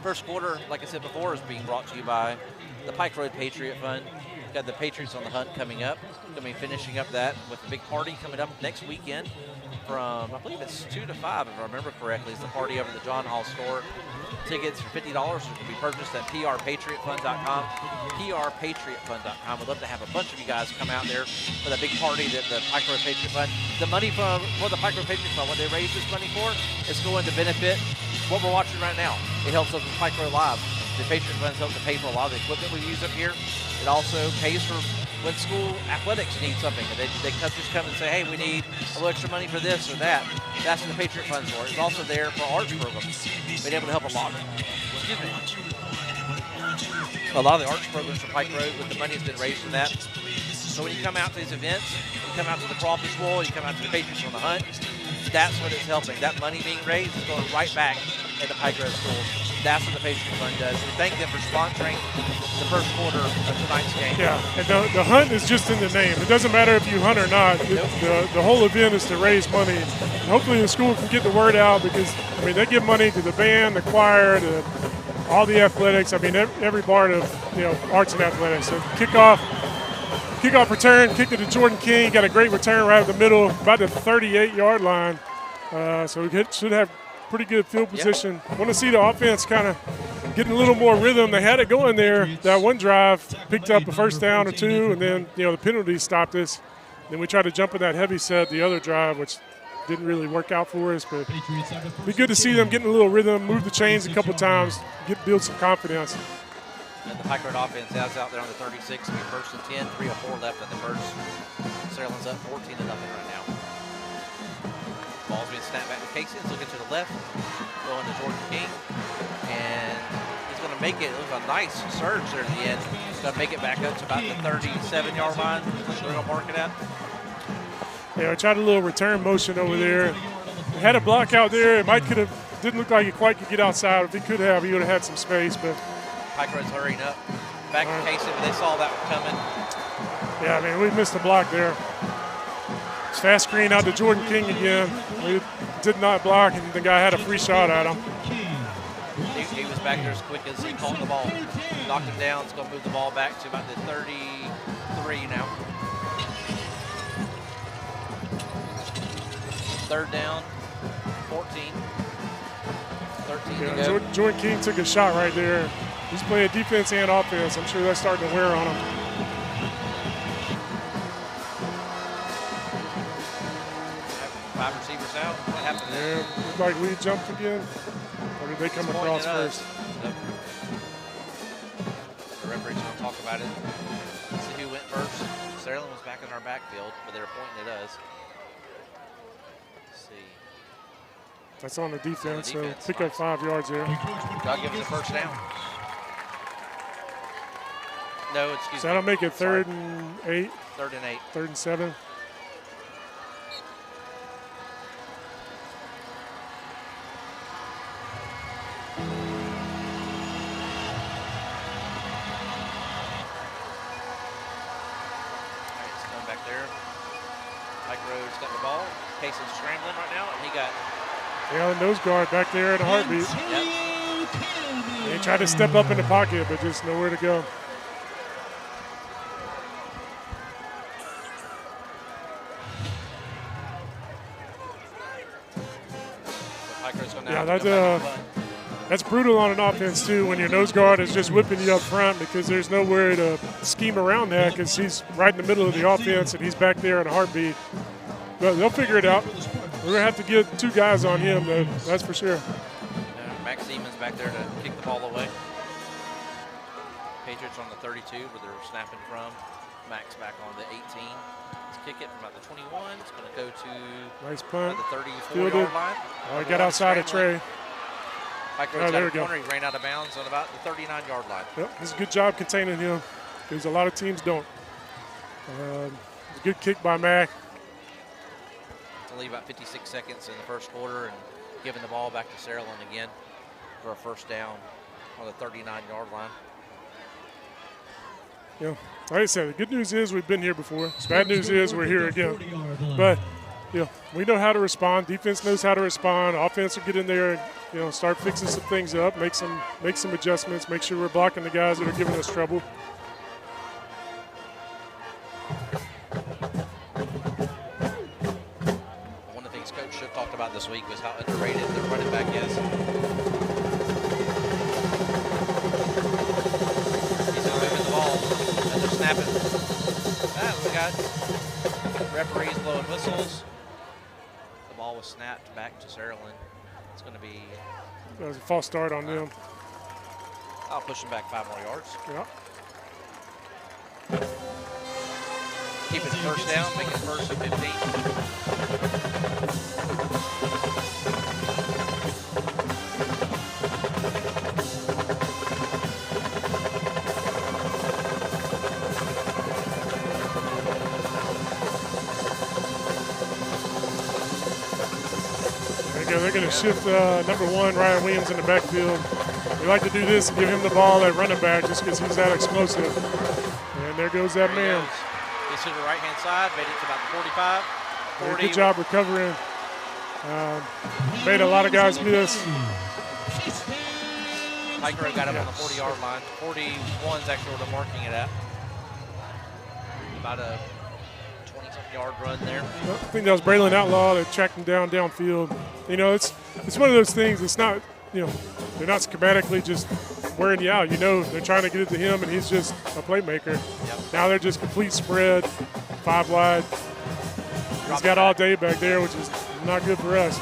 S1: First quarter, like I said before, is being brought to you by the Pike Road Patriot Fund. We've got the Patriots on the Hunt coming up. Going to be finishing up that with a big party coming up next weekend from, I believe it's 2 to 5, if I remember correctly. It's the party over at the John Hall store. Tickets for $50 can be purchased at prpatriotfund.com. prpatriotfund.com. We'd love to have a bunch of you guys come out there for that big party that the Pike Road Patriot Fund. The money for the Pike Road Patriot Fund, what they raise this money for, is going to benefit what we're watching right now. It helps us with Pike Road Live. The Patriot Funds help to pay for a lot of the equipment we use up here. It also pays for when school athletics need something. They just come and say, hey, we need a little extra money for this or that. That's what the Patriot Fund's for. It's also there for arts programs. Been able to help a lot of the arts programs for Pike Road with the money that's been raised from that. So when you come out to these events, you come out to the Crawfish Bowl, you come out to the Patriots on the Hunt, that's what it's helping. That money being raised is going right back into Pike Road schools. That's what the Patriot Fund does. We thank them for sponsoring the first quarter of tonight's game.
S2: Yeah, and the hunt is just in the name. It doesn't matter if you hunt or not.
S1: Nope.
S2: The whole event is to raise money. And hopefully the school can get the word out because, I mean, they give money to the band, the choir, to all the athletics. I mean, every part of, arts and athletics. So kickoff return, kicked it to Jordan King. Got a great return right up the middle, about the 38-yard line. So we should have pretty good field position. Want to see the offense kind of getting a little more rhythm. They had it going there. That one drive picked up a first down or two, and then the penalty stopped us. Then we tried to jump in that heavy set the other drive, which didn't really work out for us. But it'd be good to see them getting a little rhythm, move the chains a couple times, build some confidence.
S1: And the Pike Road offense has out there on the 36. It'll be first and 10, 3:04 left in the first. Saraland's up 14-0 right now. Ball's being snapped back to Casey. He's looking to the left, going to Jordan King. And he's going to make it. It was a nice surge there at the end. He's going to make it back up to about the 37-yard line. That's where we're going to mark it at.
S2: Yeah, we tried a little return motion over there. We had a block out there. It didn't look like he quite could get outside. If he could have, he would have had some space. But
S1: Pike Road's hurrying up. Back to Casey, but they saw that one coming.
S2: Yeah, I mean, we missed a block there. It's fast screen out to Jordan King again. We did not block, and the guy had a free shot at him.
S1: He was back there as quick as he caught the ball. Knocked him down. It's going to move the ball back to about the 33 now. Third down, 14. 13 to go.
S2: Jordan King took a shot right there. He's playing defense and offense. I'm sure that's starting to wear on him.
S1: Five receivers out. What happened there?
S2: Yeah, looked like we jumped again. Or did they come across first?
S1: Nope. The referee's going to talk about it. Let's see who went first. Saraland was back in our backfield, but they were pointing at us. Let's see.
S2: That's on the defense,
S1: defense.
S2: So pick up 5 yards there.
S1: I'll give us a first down. No, excuse me.
S2: So that'll make it third and 8.
S1: Third and 8.
S2: Third and 7.
S1: Casey's scrambling right now, and he got...
S2: Yeah, nose guard back there in a heartbeat.
S1: Yep.
S2: He tried to step up in the pocket, but just nowhere to go. Yeah, that's brutal on an offense, too, when your nose guard is just whipping you up front because there's nowhere to scheme around that because he's right in the middle of the offense and he's back there in a heartbeat. But they'll figure it out. We're going to have to get 2 guys on him, though. That's for sure.
S1: Max Siemens back there to kick the ball away. Patriots on the 32 where they're snapping from. Max back on the 18. Let's kick it from about the 21. It's going to go to
S2: nice punt.
S1: the 34-yard line.
S2: Oh, he got outside of Trey.
S1: Pike Road's got a corner. He ran out of bounds on about the 39-yard line.
S2: Yep, this is a good job containing him because a lot of teams don't. It's a good kick by Mac.
S1: It's only about 56 seconds in the first quarter and giving the ball back to Saraland again for a first down on the 39-yard line.
S2: Yeah, like I said, the good news is we've been here before. Bad news is we're here again. But, we know how to respond. Defense knows how to respond. Offense will get in there and, start fixing some things up, make some adjustments, make sure we're blocking the guys that are giving us trouble.
S1: One of the things Coach Shook talked about this week was how underrated the running back is. He's going to move the ball and they're snapping. We got referees blowing whistles. The ball was snapped back to Saraland. It's going to be...
S2: That was a false start on them.
S1: I'll push them back 5 more yards.
S2: Yeah.
S1: Keep it first down, make it first and 15.
S2: They're going to shift number 1, Ryan Williams, in the backfield. We like to do this and give him the ball at running back just because he's that explosive. And there goes that man.
S1: He's to the right-hand side, made it to about the 45. 40.
S2: Good job recovering. Made a lot of guys miss.
S1: Pike Road got him on the 40-yard line. 41's actually where they're marking it at. About a 20-something-yard run there.
S2: I think that was Braylon Outlaw that tracked him downfield. It's one of those things. It's not, they're not schematically just wearing you out. They're trying to get it to him, and he's just a playmaker.
S1: Yep.
S2: Now they're just complete spread, 5 wide. He's got all day back there, which is not good for us.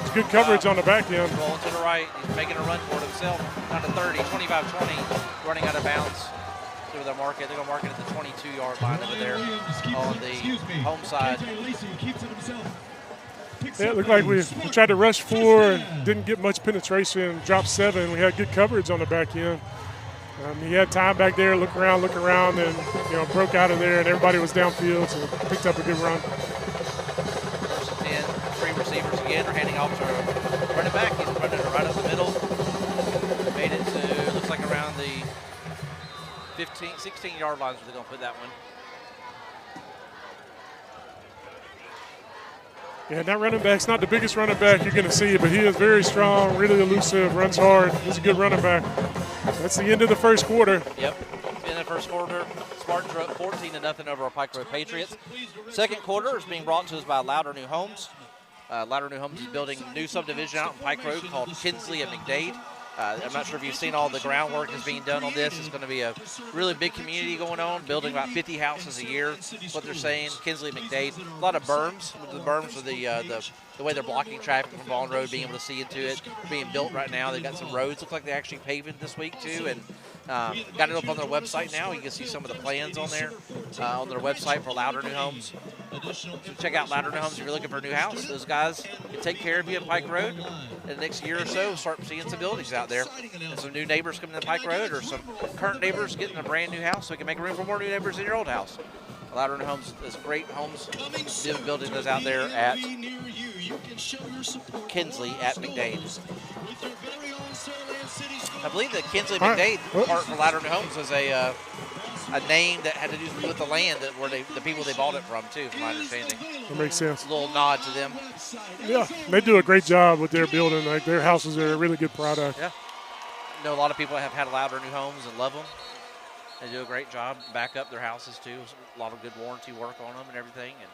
S2: It's good coverage on the back end.
S1: Rolling to the right. He's making a run for it himself. Down to 30, 25-20, running out of bounds. See where they're marking. They're going to mark it at the 22-yard line over there on the home side.
S2: Yeah, it looked like we tried to rush 4 and didn't get much penetration. Dropped 7. We had good coverage on the back end. He had time back there, look around, and broke out of there, and everybody was downfield, so picked up a good run.
S1: First and 10, 3 receivers again are handing off to a running back. He's running it right up the middle. Made it to, looks like around the 15, 16-yard lines where they're going to put that one.
S2: Yeah, that running back's not the biggest running back you're going to see, but he is very strong, really elusive, runs hard. He's a good running back. That's the end of the first quarter.
S1: Yep, end of the first quarter. Spartans are up 14-0 over our Pike Road Patriots. Second quarter is being brought to us by Louder New Homes. Louder New Homes is building a new subdivision out in Pike Road called Kinsley and McDade. I'm not sure if you've seen all the groundwork that's being done on this. It's going to be a really big community going on, building about 50 houses a year. That's what they're saying. Kinsley, McDade, a lot of berms. The berms are the way they're blocking traffic from Vaughn Road, being able to see into it. Being built right now. They've got some roads. Looks like they actually paved it this week too, and got it up on their website now. You can see some of the plans on there on their website for Louder New Homes. So check out Louder New Homes if you're looking for a new house. Those guys can take care of you at Pike Road. In the next year or so, start seeing some buildings out there. And some new neighbors coming to Pike Road, or some current neighbors getting a brand new house so we can make room for more new neighbors in your old house. Louder New Homes is great homes. Building those out there at Kinsley at McDade. I believe the Kinsley McDade part for Louder New Homes is a name that had to do with the land that where the people they bought it from too, from my understanding.
S2: That makes sense.
S1: A little nod to them.
S2: Yeah, they do a great job with their building. Like, their houses are a really good product.
S1: Yeah. I know a lot of people have had Louder New Homes and love them. They do a great job, back up their houses too. A lot of good warranty work on them and everything, and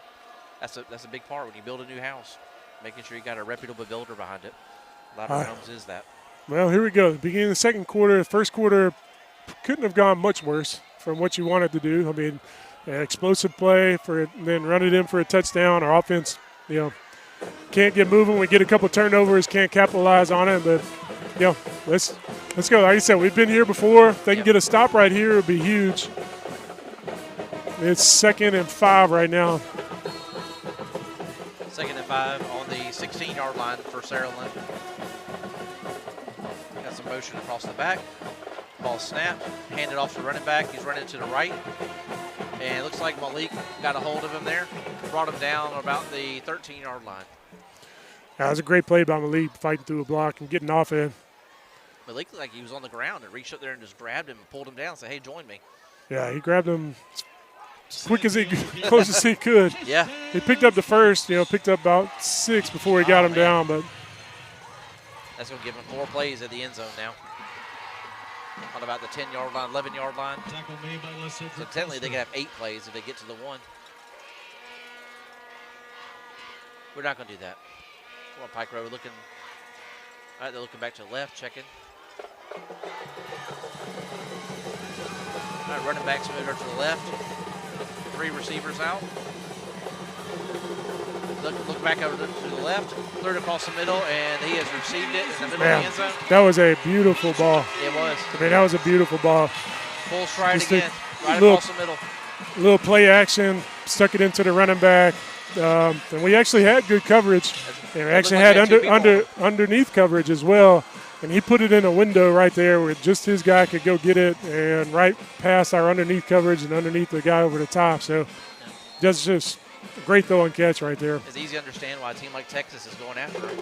S1: that's a big part when you build a new house, making sure you got a reputable builder behind it. Louder New Homes is that.
S2: Well, here we go. Beginning of the second quarter. The first quarter couldn't have gone much worse from what you wanted to do. I mean, explosive play then run it in for a touchdown. Our offense, can't get moving. We get a couple turnovers, can't capitalize on it. But let's go. Like I said, we've been here before. If they can get a stop right here, it would be huge. It's 2nd and 5 right now.
S1: 2nd and 5 on the 16-yard line for Saraland. Got some motion across the back. Ball snapped, handed off to running back. He's running to the right. And it looks like Malik got a hold of him there. Brought him down about the 13-yard line.
S2: That was a great play by Malik, fighting through a block and getting off it.
S1: Malik looked like he was on the ground and reached up there and just grabbed him and pulled him down and said, hey, join me.
S2: Yeah, he grabbed him as quick as he, close as he could.
S1: Yeah.
S2: He picked up the first, picked up about 6 before he got him down. But
S1: that's going to give him 4 plays at the end zone now. On about the 10-yard line, 11-yard line. So technically they could have 8 plays if they get to the 1. We're not going to do that. Come on, Pike Road looking. All right, they're looking back to the left, checking. All right, running backs moving to the left. 3 receivers out. Look back over to the left. Third across the middle, and he has received it in the middle of the end zone.
S2: That was a beautiful ball.
S1: It was.
S2: That was a beautiful ball.
S1: Full stride
S2: Just
S1: again, right across the middle.
S2: Little play action, stuck it into the running back. And we actually had good coverage. And we actually had underneath coverage as well. And he put it in a window right there where just his guy could go get it and right past our underneath coverage and underneath the guy over the top. So that's just a great throw and catch right there.
S1: It's easy to understand why a team like Texas is going after him.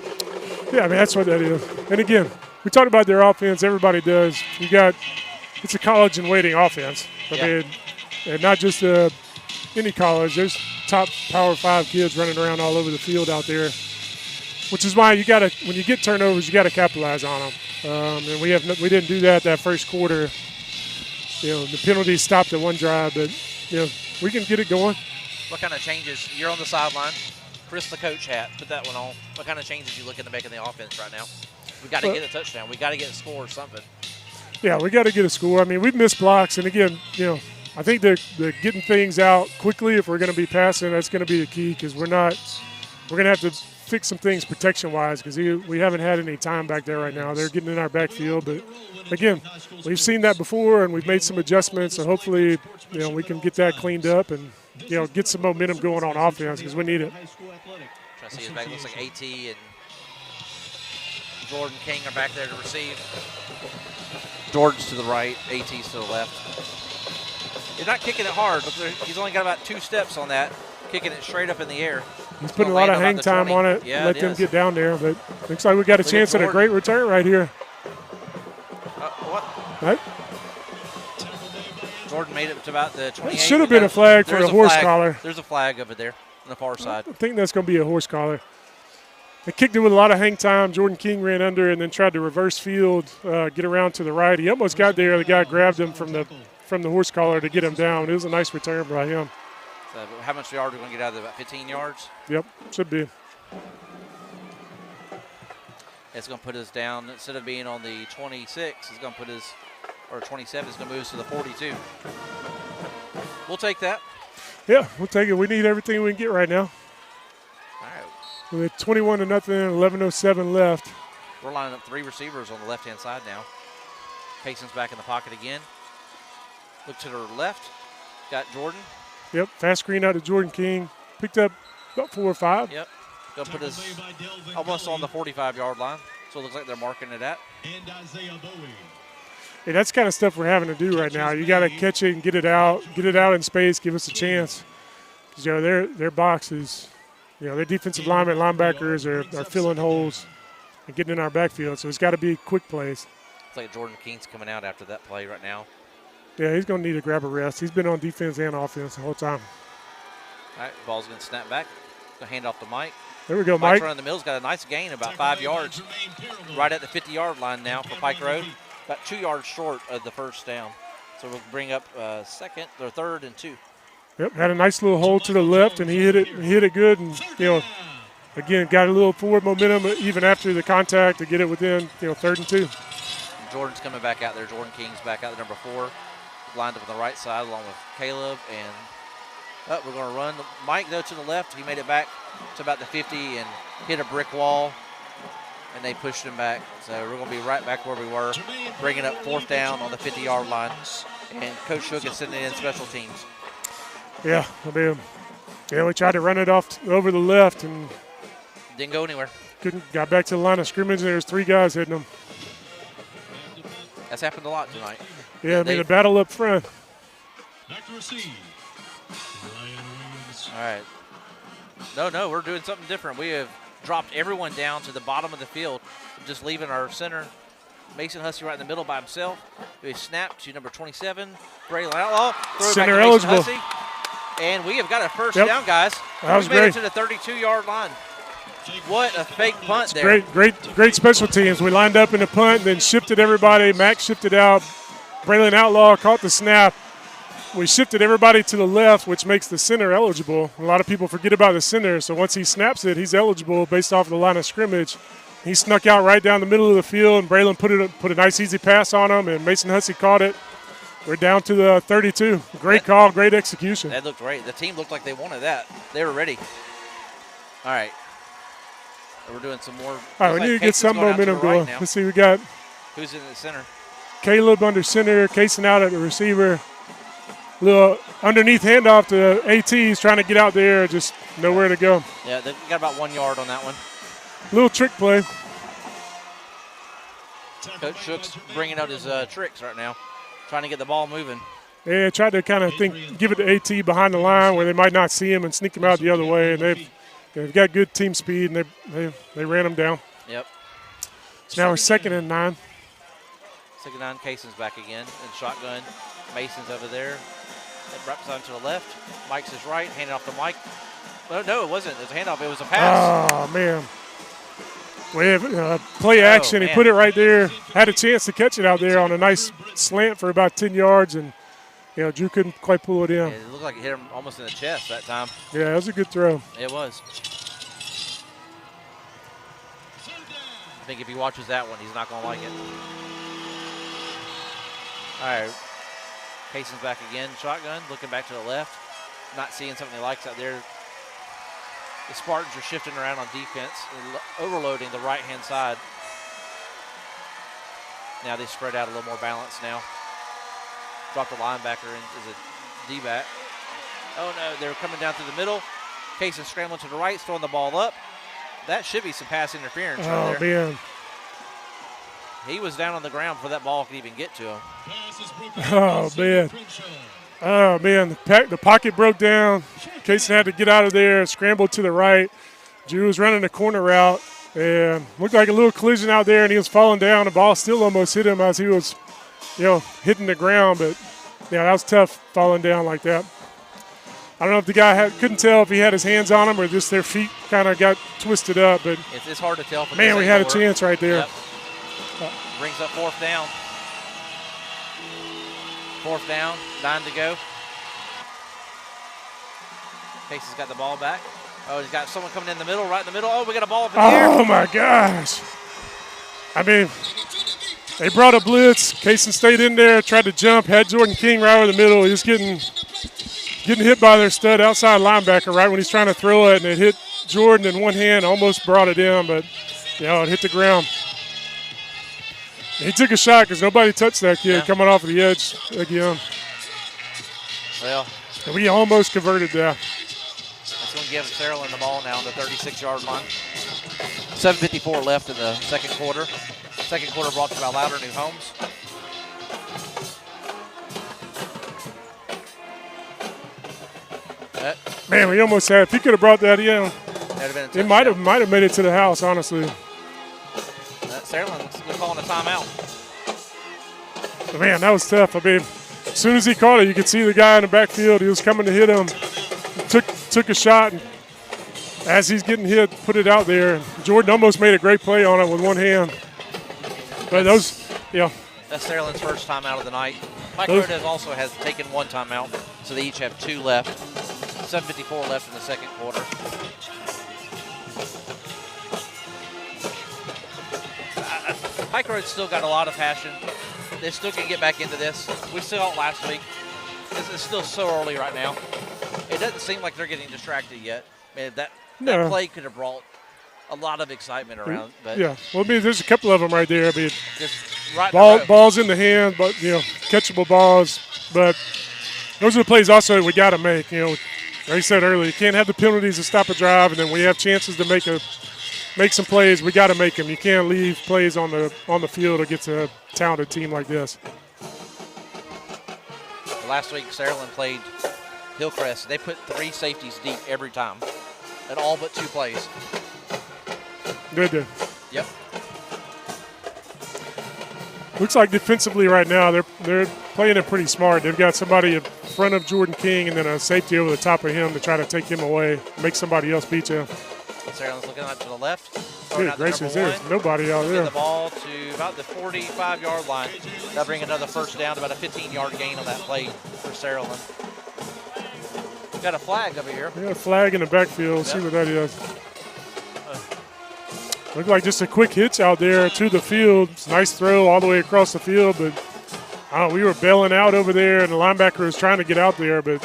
S2: Yeah, that's what that is. And again, we talked about their offense. Everybody does. It's a college and waiting offense. And not just any college. There's top Power 5 kids running around all over the field out there, which is why when you get turnovers, you got to capitalize on them. And we didn't do that first quarter. The penalties stopped at one drive, but we can get it going.
S1: What kind of changes? You're on the sideline. Chris, the coach hat, put that one on. What kind of changes you looking to make in the offense right now? We got to get a touchdown. We got to get a score or something.
S2: Yeah, we got to get a score. I mean, we've missed blocks, and again, I think they're getting things out quickly. If we're going to be passing, that's going to be the key because we're going to have to fix some things protection-wise because we haven't had any time back there right now. They're getting in our backfield, but again, we've seen that before, and we've made some adjustments, and hopefully, we can get that cleaned up and get some momentum going on offense because we need it.
S1: Trying to see his back. Looks like AT and Jordan King are back there to receive. Jordan's to the right, AT's to the left. He's not kicking it hard, but he's only got about 2 steps on that, kicking it straight up in the air.
S2: He's putting a lot of hang time on it, let them get down there, but looks like we got a chance at a great return right here.
S1: What?
S2: Right?
S1: Jordan made it to about the 28.
S2: It should have been a flag for a horse collar.
S1: There's a flag over there on the far side.
S2: I think that's going to be a horse collar. They kicked it with a lot of hang time. Jordan King ran under and then tried to reverse field, get around to the right. He almost got there. The guy grabbed him from the horse collar to get him down. It was a nice return by him.
S1: So how much yard are we going to get out of it? About 15 yards?
S2: Yep, should be.
S1: It's going to put us down. Instead of being on the 26, it's going to put us, or 27, it's going to move us to the 42. We'll take that.
S2: Yeah, we'll take it. We need everything we can get right now.
S1: All right.
S2: With 21-0, 11:07 left.
S1: We're lining up 3 receivers on the left-hand side now. Payson's back in the pocket again. Look to the left. Got Jordan.
S2: Yep, fast screen out to Jordan King. Picked up about 4 or 5.
S1: Yep. Going to put us almost on the 45-yard line. So it looks like they're marking it at.
S2: Hey, that's the kind of stuff we're having to do right now. You got to catch it and get it out in space, give us a chance. Because their boxes, their defensive linebackers are filling holes and getting in our backfield. So it's got to be quick plays.
S1: It's like Jordan King's coming out after that play right now.
S2: Yeah, he's going to need to grab a rest. He's been on defense and offense the whole time.
S1: All right, ball's going to snap back. Going to hand off to Mike.
S2: There we go,
S1: Mike's
S2: Mike.
S1: running the middle. He's got a nice gain, about 5 yards. Right at the 50-yard line now for Pike Road. About 2 yards short of the first down. So we'll bring up third and 2.
S2: Yep, had a nice little hole to the left, and he hit it good. And, again, got a little forward momentum even after the contact to get it within, 3rd and 2.
S1: Jordan's coming back out there. Jordan King's back out there, number 4. Lined up on the right side along with Caleb. And we're going to run. Mike, though, to the left. He made it back to about the 50 and hit a brick wall. And they pushed him back. So we're going to be right back where we were, bringing up 4th down on the 50-yard line. And Coach Shook is sending in special teams.
S2: Yeah, I mean, we tried to run it off over the left and
S1: Didn't go anywhere.
S2: got back to the line of scrimmage, and there's 3 guys hitting them.
S1: That's happened a lot tonight.
S2: Yeah, I mean, a battle up front.
S3: Back to receive. Ryan Williams.
S1: All right. No, we're doing something different. We have dropped everyone down to the bottom of the field, just leaving our center, Mason Hussey, right in the middle by himself. We snap to number 27, Braylon Outlaw. Throw it
S2: Center
S1: back to Mason
S2: eligible.
S1: Hussey. And we have got a first
S2: Yep.
S1: down, guys.
S2: That was
S1: we made
S2: great.
S1: it to the 32-yard line. What a fake punt there.
S2: Great special teams. We lined up in the punt, then shifted everybody. Max shifted out. Braylon Outlaw caught the snap. We shifted everybody to the left, which makes the center eligible. A lot of people forget about the center, so once he snaps it, he's eligible based off of the line of scrimmage. He snuck out right down the middle of the field, and Braylon put a nice, easy pass on him, and Mason Hussey caught it. We're down to the 32. Great call, great execution.
S1: That looked great. The team looked like they wanted that. They were ready. All right. We're doing some more.
S2: All right, we need to get some
S1: Cason's going out to
S2: momentum
S1: the right
S2: going.
S1: now.
S2: Let's see, we got
S1: Who's in the center?
S2: Caleb under center, Kason out at the receiver. Little underneath handoff to AT. He's trying to get out there, just nowhere to go.
S1: Yeah, they got about 1 yard on that one.
S2: Little trick play.
S1: Coach Shook's bringing out his tricks right now, trying to get the ball moving.
S2: Yeah, tried to kind of give it to AT behind the line where they might not see him and sneak him out the other way. And they've got good team speed, and they ran him down.
S1: Yep.
S2: So now we're 2nd and 9.
S1: 2nd and 9, Cason's back again in shotgun. Mason's over there. That wraps on to the left. Mike's his right, handing off to Mike. No, it wasn't. It was a handoff. It was a pass.
S2: Oh, man. We have play action. He
S1: man.
S2: put it right there. Had a chance to catch it out there on a nice slant for about 10 yards, and Drew couldn't quite pull it in.
S1: Yeah, it looked like it hit him almost in the chest that time.
S2: Yeah, that was a good throw.
S1: It was. I think if he watches that one, he's not going to like it. All right. Cason's back again. Shotgun, looking back to the left. Not seeing something he likes out there. The Spartans are shifting around on defense, overloading the right-hand side. Now they spread out a little more balance now. Drop the linebacker in as a D-back. Oh, no, they're coming down through the middle. Cason scrambling to the right, throwing the ball up. That should be some pass interference right there.
S2: Man.
S1: He was down on the ground before that ball could even get to him.
S2: Oh, man. Oh, man. The pocket broke down. Cason had to get out of there, scrambled to the right. Drew was running a corner route, and looked like a little collision out there, and he was falling down. The ball still almost hit him as he was, hitting the ground. But, that was tough falling down like that. I don't know if the guy couldn't tell if he had his hands on him or just their feet kind of got twisted up. But
S1: it's hard to tell.
S2: Man, we had a chance right there.
S1: Yep. Brings up 4th down. 4th down, 9 to go. Casey's got the ball back. Oh, he's got someone coming in the middle, right in the middle. Oh, we got a ball up in the air.
S2: Oh, my gosh. I mean, they brought a blitz. Cason stayed in there, tried to jump, had Jordan King right over the middle. He was getting hit by their stud outside linebacker right when he's trying to throw it, and it hit Jordan in one hand, almost brought it in, but, it hit the ground. He took a shot because nobody touched that kid coming off of the edge again.
S1: Well,
S2: and we almost converted that.
S1: That's going to give Saraland the ball now on the 36-yard line. 7:54 left in the second quarter. Second quarter brought to you by Louder New Homes.
S2: Man, we almost had. If he could have brought that in,
S1: it
S2: might have made it to the house, honestly.
S1: Saraland looks like calling a timeout.
S2: Man, that was tough. I mean, as soon as he caught it, you could see the guy in the backfield. He was coming to hit him. Took a shot, and as he's getting hit, put it out there. Jordan almost made a great play on it with one hand. But That's
S1: Saraland's first timeout of the night. Pike Road has taken one timeout, so they each have 2 left. 7:54 left in the second quarter. Pike Road's still got a lot of passion. They still can get back into this. We saw it last week. It's still so early right now. It doesn't seem like they're getting distracted yet. Man, that play could have brought a lot of excitement around. But
S2: well, I mean, there's a couple of them right there. I mean,
S1: just right
S2: balls in the hand, but catchable balls. But those are the plays also we got to make. You know, like I said earlier, you can't have the penalties to stop a drive, and then when you have chances to make some plays, we got to make them. You can't leave plays on the field against a talented team like this.
S1: Last week, Saraland played Hillcrest. They put 3 safeties deep every time, and all but 2 plays.
S2: Good.
S1: Yep.
S2: Looks like defensively right now they're playing it pretty smart. They've got somebody in front of Jordan King and then a safety over the top of him to try to take him away, make somebody else beat you.
S1: Saraland's looking out to the left.
S2: Good gracious, there's nobody out there.
S1: The ball to about the 45-yard line. That'll bring another first down, about a 15-yard gain on that play for Saraland. Got a flag over here.
S2: We got a flag in the backfield. Yep. See what that is. Looked like just a quick hitch out there to the field. It's a nice throw all the way across the field, but we were bailing out over there, and the linebacker was trying to get out there, but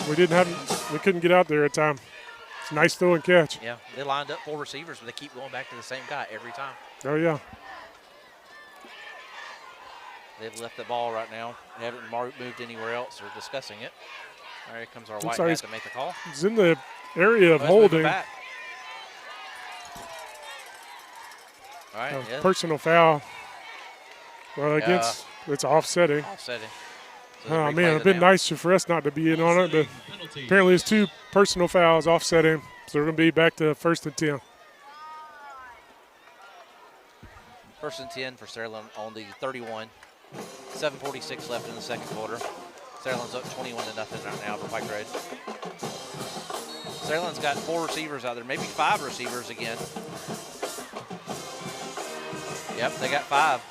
S2: we couldn't get out there at time. It's a nice throw and catch.
S1: Yeah, they lined up 4 receivers, but they keep going back to the same guy every time.
S2: Oh, yeah.
S1: They've left the ball right now. They haven't moved anywhere else. They're discussing it. All right, here comes our white hat to make the call.
S2: He's in the area of holding.
S1: All right, yeah.
S2: Personal foul. Well, against it's offsetting.
S1: Offsetting. So
S2: oh, man, it'd been nicer for us not to be in on it, but apparently it's 2 personal fouls offsetting, so we're going to be back to 1st and 10.
S1: 1st and 10 for Saraland on the 31. 7:46 left in the second quarter. Saraland's up 21-0 right now for Pike Road. Saraland's got 4 receivers out there, maybe 5 receivers again. Yep, they got 5.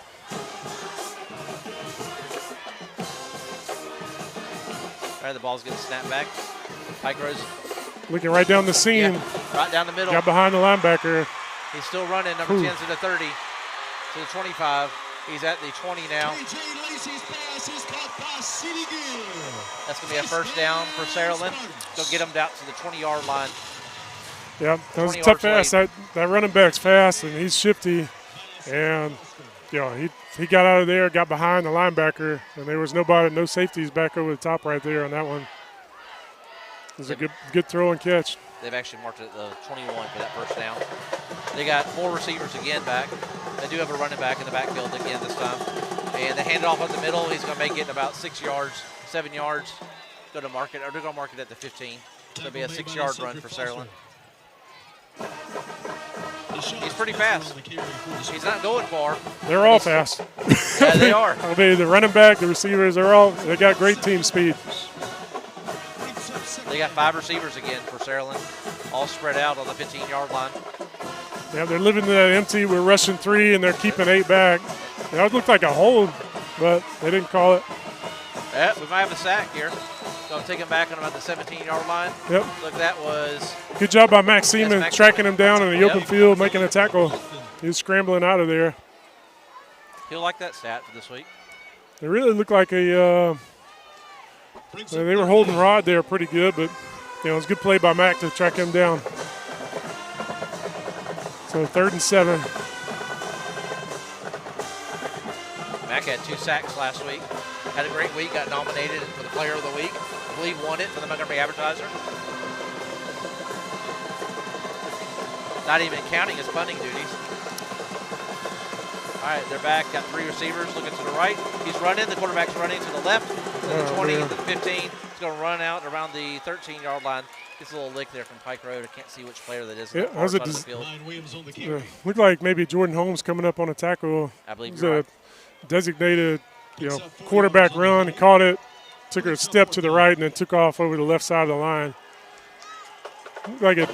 S1: All right, the ball's getting snapped back. Pike Road's
S2: looking right down the seam.
S1: Yeah, right down the middle.
S2: Got behind the linebacker.
S1: He's still running. Number 10's to the 30, to the 25. He's at the 20 now. That's going to be a first down for Saraland. Go get him down to the 20-yard line.
S2: Yeah, that was a tough pass. That running back's fast, and he's shifty. And, you know, he got out of there, got behind the linebacker, and there was no safeties back over the top right there on that one. It was a good throw and catch.
S1: They've actually marked it at the 21 for that first down. They got 4 receivers again back. They do have a running back in the backfield again this time. And they hand it off up the middle. He's going to make it in about 6 yards, 7 yards. Go to market, or they're going to mark it at the 15. It'll be a 6-yard run for Saraland. He's pretty fast. He's not going far.
S2: They're all fast.
S1: Yeah, they are.
S2: I mean, the running back, the receivers, they got great team speed.
S1: They got 5 receivers again for Saraland, all spread out on the 15-yard line.
S2: Yeah, they're living that empty. We're rushing 3, and they're keeping 8 back. That looked like a hold, but they didn't call it.
S1: Yeah, we might have a sack here. Going to take him back on about the 17-yard line.
S2: Yep.
S1: Look, that was.
S2: Good job by Max Seaman tracking him down in the open field, making a tackle. He was scrambling out of there.
S1: He'll like that stat for this week.
S2: It really looked like they were holding Rod there pretty good, but it was a good play by Mac to track him down. So 3rd and 7.
S1: Mac had 2 sacks last week. Had a great week, got nominated for the Player of the Week. I believe won it for the Montgomery Advertiser. Not even counting his punting duties. All right, they're back, got 3 receivers looking to the right. He's running, the quarterback's running to the left, to the 20, to the 15. He's going to run out around the 13-yard line. Gets a little lick there from Pike Road. I can't see which player that is.
S2: Yeah, that was looked like maybe Jordan Holmes coming up on a tackle.
S1: I believe
S2: it was
S1: you're right.
S2: Designated, quarterback run. He caught it, took a step to the right, and then took off over the left side of the line. Looked like a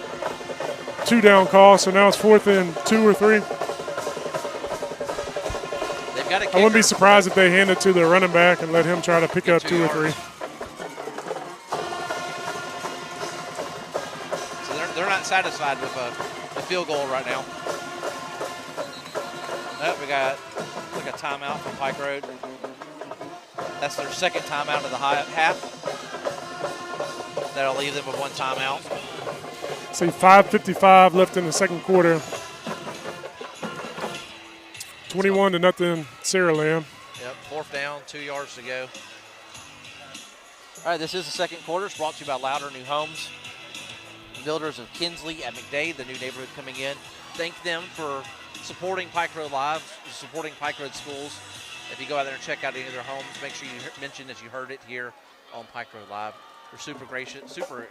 S2: 2-down call, so now it's 4th and 2 or 3.
S1: They've got a kicker.
S2: I wouldn't be surprised if they hand it to the running back and let him try to pick up 2 or 3.
S1: So they're not satisfied with a field goal right now. Oh, we got like a timeout from Pike Road. That's their 2nd timeout of the half. That'll leave them with 1 timeout.
S2: See, 5:55 left in the second quarter. 21-0 Saraland.
S1: Yep, 4th down, 2 yards to go. All right, this is the second quarter. It's brought to you by Louder New Homes, builders of Kinsley at McDade, the new neighborhood coming in. Thank them for supporting Pike Road Live, supporting Pike Road Schools. If you go out there and check out any of their homes, make sure you mention that you heard it here on Pike Road Live. We're super gracious, super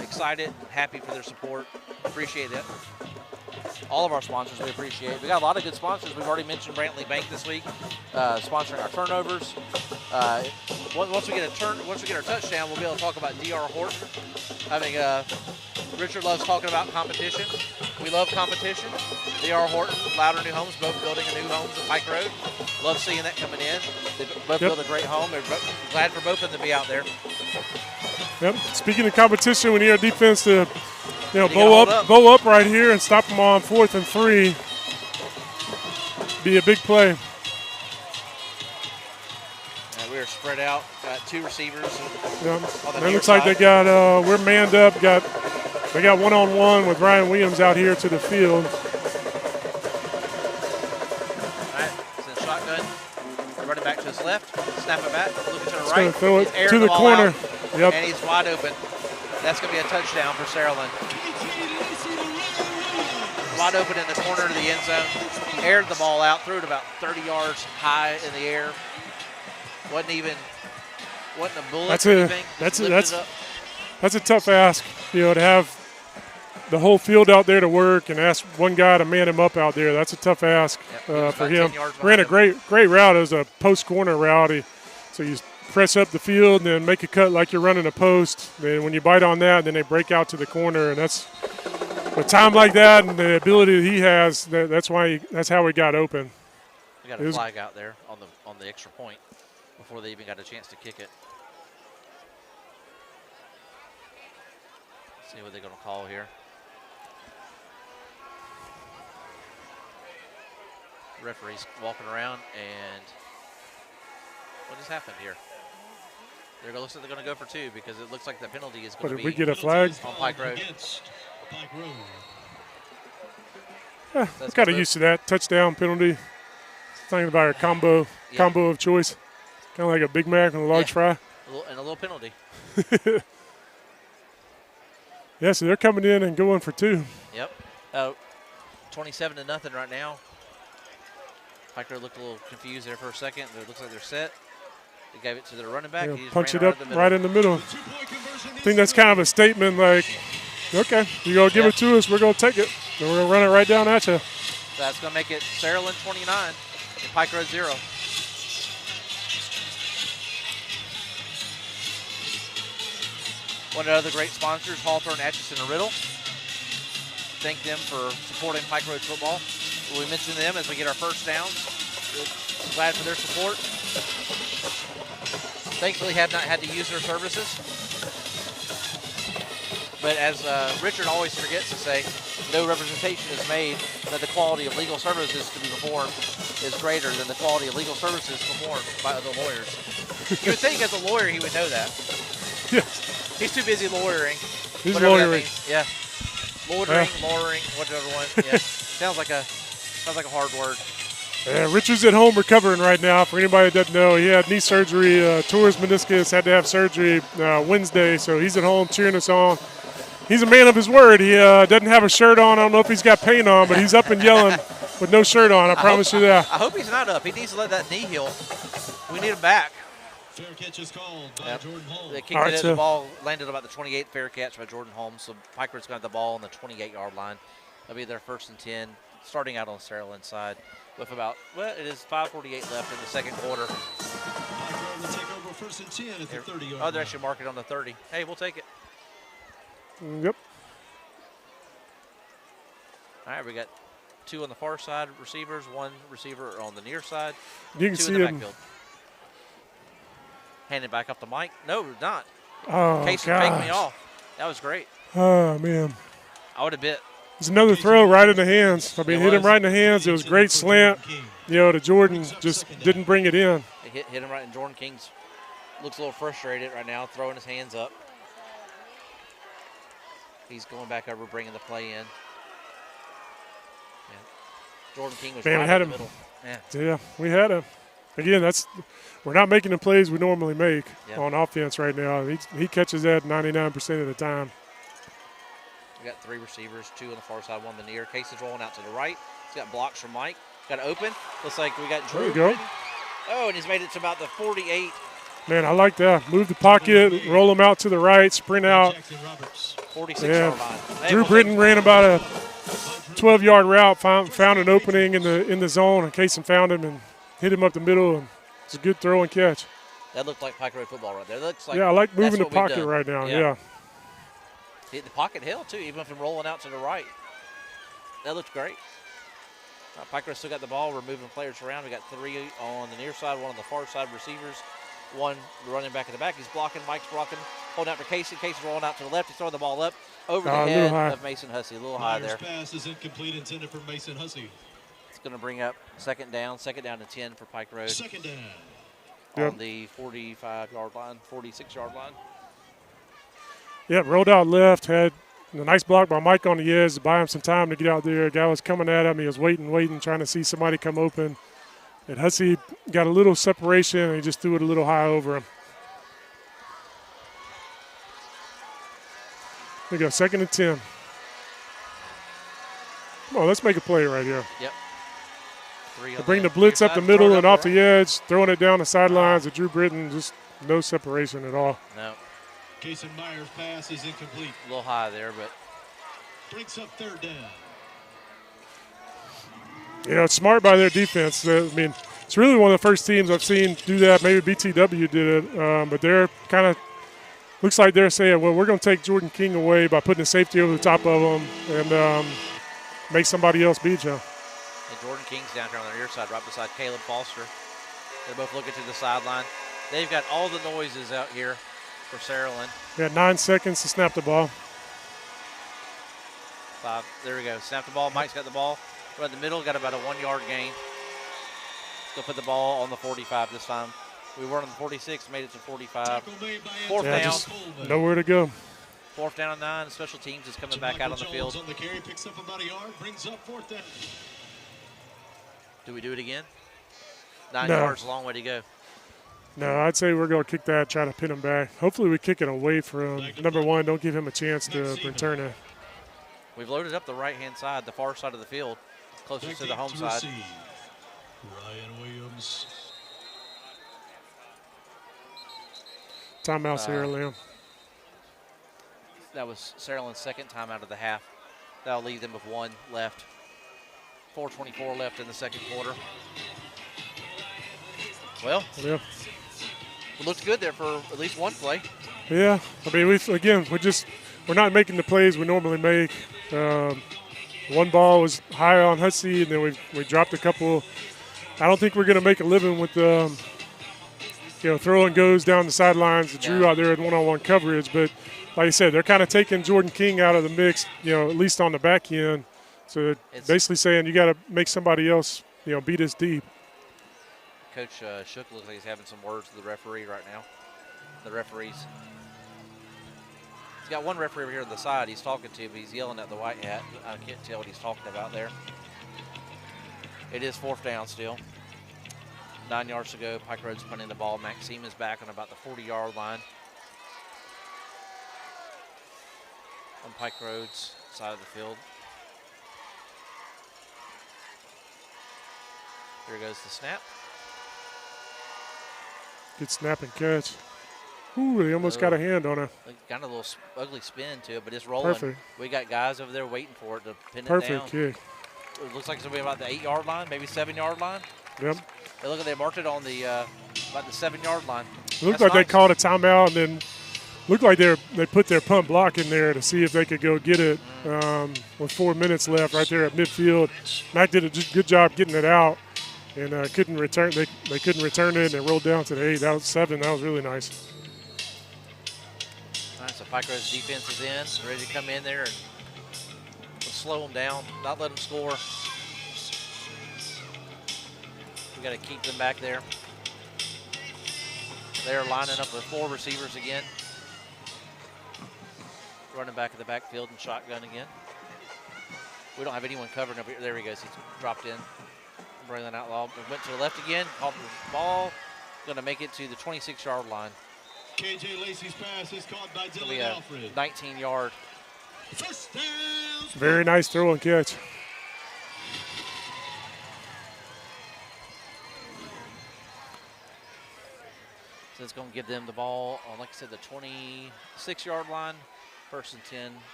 S1: excited, happy for their support. Appreciate it. All of our sponsors, we appreciate. We got a lot of good sponsors. We've already mentioned Brantley Bank this week, sponsoring our turnovers. Once we get our touchdown, we'll be able to talk about Dr. Horton. Richard loves talking about competition. We love competition. Dr. Horton, Louder New Homes, both building a new homes at Pike Road. Love seeing that coming in. They both build a great home. We're glad for both of them to be out there.
S2: Yep. Speaking of competition, we need our defense to, bow up right here and stop them on 4th and 3. Be a big play.
S1: We are spread out. Got 2 receivers.
S2: Yep. It looks like they got. We're manned up. They got one-on-one with Ryan Williams out here to the field.
S1: All right, it's in shotgun. They're running back to his left. Snap it back. Looking to the right.
S2: Going to throw it
S1: He's
S2: to the corner.
S1: Yep. And he's wide open. That's going to be a touchdown for Saraland. Wide open in the corner of the end zone. Aired the ball out. Threw it about 30 yards high in the air. Wasn't a bullet.
S2: That's a tough ask, to have the whole field out there to work and ask one guy to man him up out there. That's a tough ask for him. Ran a great route as a post corner route. So you press up the field and then make a cut like you're running a post. Then when you bite on that, then they break out to the corner, and that's with time like that and the ability that he has. That's how he got open.
S1: We got a flag out there on the extra point before they even got a chance to kick it. See what they're going to call here. The referee's walking around, and what just happened here? Looks like they're going to go for 2 because it looks like the penalty is going to be.
S2: Did we get a flag
S1: on Pike Road?
S2: Yeah, got used to that touchdown penalty. Thinking about our combo of choice, kind of like a Big Mac and a large fry.
S1: And a little penalty.
S2: Yeah, so they're coming in and going for 2.
S1: Yep. 27-0 right now. Pike Road looked a little confused there for a second. It looks like they're set. They gave it to their running back.
S2: Yeah, punch it up right in the middle. I think that's kind of a statement like, okay, you're going to give it to us, we're going to take it. And we're going to run it right down at you.
S1: That's going to make it Saraland 29 and Pike Road 0. One of the other great sponsors, Hawthorne, Atchison, and Riddle. Thank them for supporting Pike Road football. We mention them as we get our first downs. We're glad for their support. Thankfully, have not had to use their services. But as Richard always forgets to say, no representation is made that the quality of legal services to be performed is greater than the quality of legal services performed by other lawyers. You would think as a lawyer he would know that.
S2: Yes.
S1: He's too busy lawyering.
S2: He's lawyering.
S1: Yeah. Lawyering, whatever one. Yeah. Sounds like a hard word.
S2: Yeah, Richard's at home recovering right now. For anybody that doesn't know, he had knee surgery, tore his meniscus, had to have surgery Wednesday, so he's at home cheering us on. He's a man of his word. He doesn't have a shirt on. I don't know if he's got paint on, but he's up and yelling with no shirt on. I promise you that.
S1: I hope he's not up. He needs to let that knee heal. We need him back.
S3: Fair catch is called by Jordan Holmes.
S1: They kicked it in, the ball landed about the 28th, fair catch by Jordan Holmes. So Pike Road's got the ball on the 28-yard line. That'll be their 1st and 10, starting out on the Saraland side with about, it is 5:48 left in the second quarter.
S3: Pike Road will take over 1st and 10 at the 30-yard
S1: line. They're actually marking on the 30. Hey, we'll take it.
S2: Yep.
S1: All right, we got 2 on the far side receivers, 1 receiver on the near side.
S2: You can
S1: 2
S2: see
S1: in the
S2: him.
S1: backfield. Handed back up to Mike. No, not.
S2: Oh,
S1: Casey faked me off. That was great.
S2: Oh, man.
S1: I would have bit.
S2: It's another throw right in the hands. I mean, hit him right in the hands. It was great slant. To Jordan, just didn't bring it in.
S1: It hit him right, and Jordan Kings looks a little frustrated right now, throwing his hands up. He's going back over, bringing the play in. Yeah. Jordan King was right in the middle.
S2: Yeah, we had him. again, we're not making the plays we normally make
S1: Yep.
S2: on offense right now. He catches that 99% of the time.
S1: We got 3 receivers, 2 on the far side, 1 in the near. Casey's rolling out to the right. He's got blocks from Mike. Got it open. Looks like we got Drew.
S2: There you go.
S1: Oh, and he's made it to about the 48.
S2: Man, I like that. Move the pocket, roll him out to the right, sprint out.
S1: 46-yard line.
S2: Drew Britton ran about a 12-yard route, found an opening in the zone, and Casey found him and hit him up the middle, and it's a good throw and catch.
S1: That looked like Pike Road football right there. That looks like
S2: I like moving
S1: that's
S2: the
S1: what we've
S2: pocket
S1: done.
S2: right now, yeah.
S1: The pocket held, too, even from rolling out to the right. That looked great. Pike Road still got the ball. We're moving players around. We got 3 on the near side, 1 on the far side receivers, 1 running back in the back. He's blocking. Mike's blocking. Holding out for Casey. Casey's rolling out to the left. He's throwing the ball up over the head of Mason Hussey. A little high there.
S3: Pass is incomplete, intended for Mason Hussey.
S1: It's going to bring up second down to 10 for Pike Road.
S3: Second down.
S1: On the 45-yard line, 46-yard line.
S2: Yeah, rolled out left, had a nice block by Mike on the edge to buy him some time to get out there. Guy was coming at him. He was waiting, trying to see somebody come open. And Hussey got a little separation, and he just threw it a little high over him. There you go, 2nd and 10. Come on, let's make a play right here.
S1: Yep.
S2: Bring the blitz up the middle and off the edge, throwing it down the sidelines to Drew Britton, just no separation at all.
S1: No.
S3: Jason Myers' pass is incomplete.
S1: A little high there, but.
S3: Brings up 3rd down.
S2: Yeah, it's smart by their defense. I mean, it's really one of the first teams I've seen do that. Maybe BTW did it, but they're kind of looks like they're saying, well, we're going to take Jordan King away by putting a safety over the top of him and make somebody else beat you.
S1: And Jordan King's down here on the near side, right beside Caleb Foster. They're both looking to the sideline. They've got all the noises out here for Saraland.
S2: Yeah, 9 seconds to snap the ball.
S1: 5. There we go. Snap the ball. Mike's got the ball. Right in the middle. Got about a 1-yard gain. Still put the ball on the 45 this time. We were on the 46, made it to 45. 4th down.
S2: Just nowhere to go.
S1: 4th down and 9. Special teams is coming back out on the field.
S3: On the carry, picks up about a yard, brings up 4th down.
S1: Do we do it again? 9
S2: No.
S1: yards, a long way to go.
S2: No, I'd say we're going to kick that, try to pin him back. Hopefully we kick it away from him. Number 1, don't give him a chance to return it.
S1: We've loaded up the right-hand side, the far side of the field, closest to the home side.
S3: Ryan Williams.
S2: Timeout, Saraland.
S1: That was Saraland's 2nd time out of the half. That'll leave them with 1 left. 4:24 left in the 2nd quarter. Well,
S2: Yeah.
S1: it looks good there for at least 1 play.
S2: Yeah, I mean, we're not making the plays we normally make. 1 ball was high on Hussey, and then we dropped a couple. I don't think we're going to make a living with throwing goes down the sidelines to Drew out there in one-on-one coverage. But like I said, they're kind of taking Jordan King out of the mix, at least on the back end. So it's basically saying you got to make somebody else, beat us deep.
S1: Coach Shook looks like he's having some words with the referee right now. The referees. He's got one referee over here on the side he's talking to, but he's yelling at the white hat. I can't tell what he's talking about there. It is 4th down still. 9 yards to go. Pike Road's punting the ball. Maxime is back on about the 40-yard line. On Pike Road's side of the field. Here goes the snap.
S2: Good snap and catch. Ooh, they almost got a hand on her.
S1: Got a little ugly spin to it, but it's rolling.
S2: Perfect.
S1: We got guys over there waiting for it to pin it down.
S2: Perfect kick.
S1: It looks like it's going to be about the 8-yard line, maybe 7-yard line.
S2: Yep.
S1: They look like they marked it on the about the 7-yard line.
S2: It looked like they called a timeout, and then looked like they put their punt block in there to see if they could go get it with 4 minutes left right there at midfield. Mac did a good job getting it out, and couldn't return. They couldn't return it, and it rolled down to the 8. That was 7. That was really nice.
S1: All right, so Pike Road's defense is in, ready to come in there and slow them down, not let them score. We got to keep them back there. They're lining up with 4 receivers again. Running back in the backfield and shotgun again. We don't have anyone covering up here. There he goes. He's dropped in. Braylon Outlaw went to the left again, caught the ball, going to make it to the 26-yard line.
S3: KJ Lacey's pass is caught by
S1: It's going to
S3: Dylan
S1: be a
S3: Alfred.
S1: 19-yard.
S3: First down.
S2: Very nice throw and catch.
S1: So it's going to give them the ball on, like I said, the 26-yard line. First and 10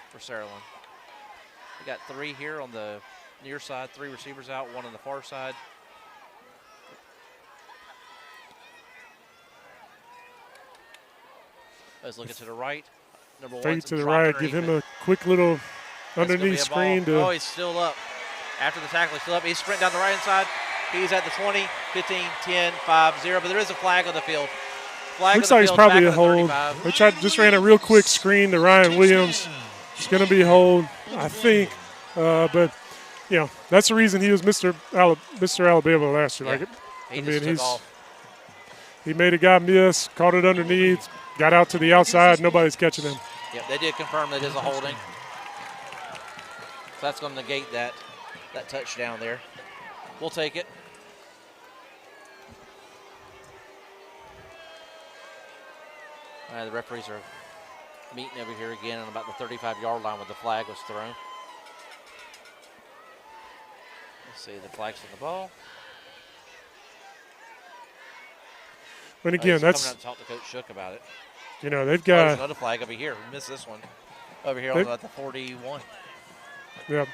S1: for Saraland. We got 3 here on the near side, 3 receivers out, 1 on the far side. Let's look to the right. Number 1
S2: Fade to the right. Give him a quick little underneath screen.
S1: Oh, he's still up. After the tackle, he's still up. He's sprinting down the right-hand side. He's at the 20, 15, 10, 5, 0. But there is a flag on the field.
S2: Looks like it's probably a hold. They just ran a real quick screen to Ryan Williams. It's going to be a hold, I think. But, you know, that's the reason he was Mr. Alabama last year.
S1: Yeah.
S2: He made a guy miss, caught it underneath, got out to the outside. Nobody's catching him.
S1: Yep, they did confirm that it is a holding. So that's going to negate that touchdown there. We'll take it. All right, the referees are meeting over here again on about the 35-yard line where the flag was thrown. Let's see, the flag's on the ball.
S2: And again, that's
S1: coming out to talk to Coach Shook about it.
S2: You know, they've
S1: There's
S2: got
S1: another flag over here. We missed this one. Over here on about the 41.
S2: Yeah.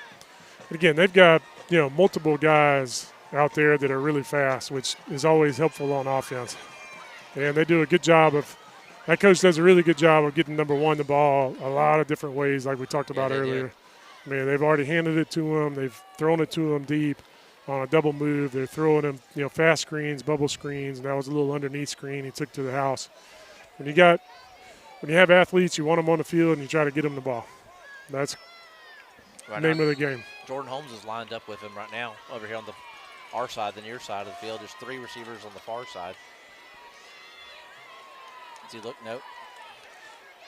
S2: Again, they've got, you know, multiple guys out there that are really fast, which is always helpful on offense. And they do a good job of – that coach does a really good job of getting number 1 the ball a lot of different ways like we talked about earlier. I mean, they've already handed it to him. They've thrown it to him deep on a double move. They're throwing him, you know, fast screens, bubble screens, and that was a little underneath screen he took to the house. When you have athletes, you want them on the field and you try to get them the ball. That's the name of the game.
S1: Jordan Holmes is lined up with him right now over here on our side, the near side of the field. There's 3 receivers on the far side. Does he look? Nope.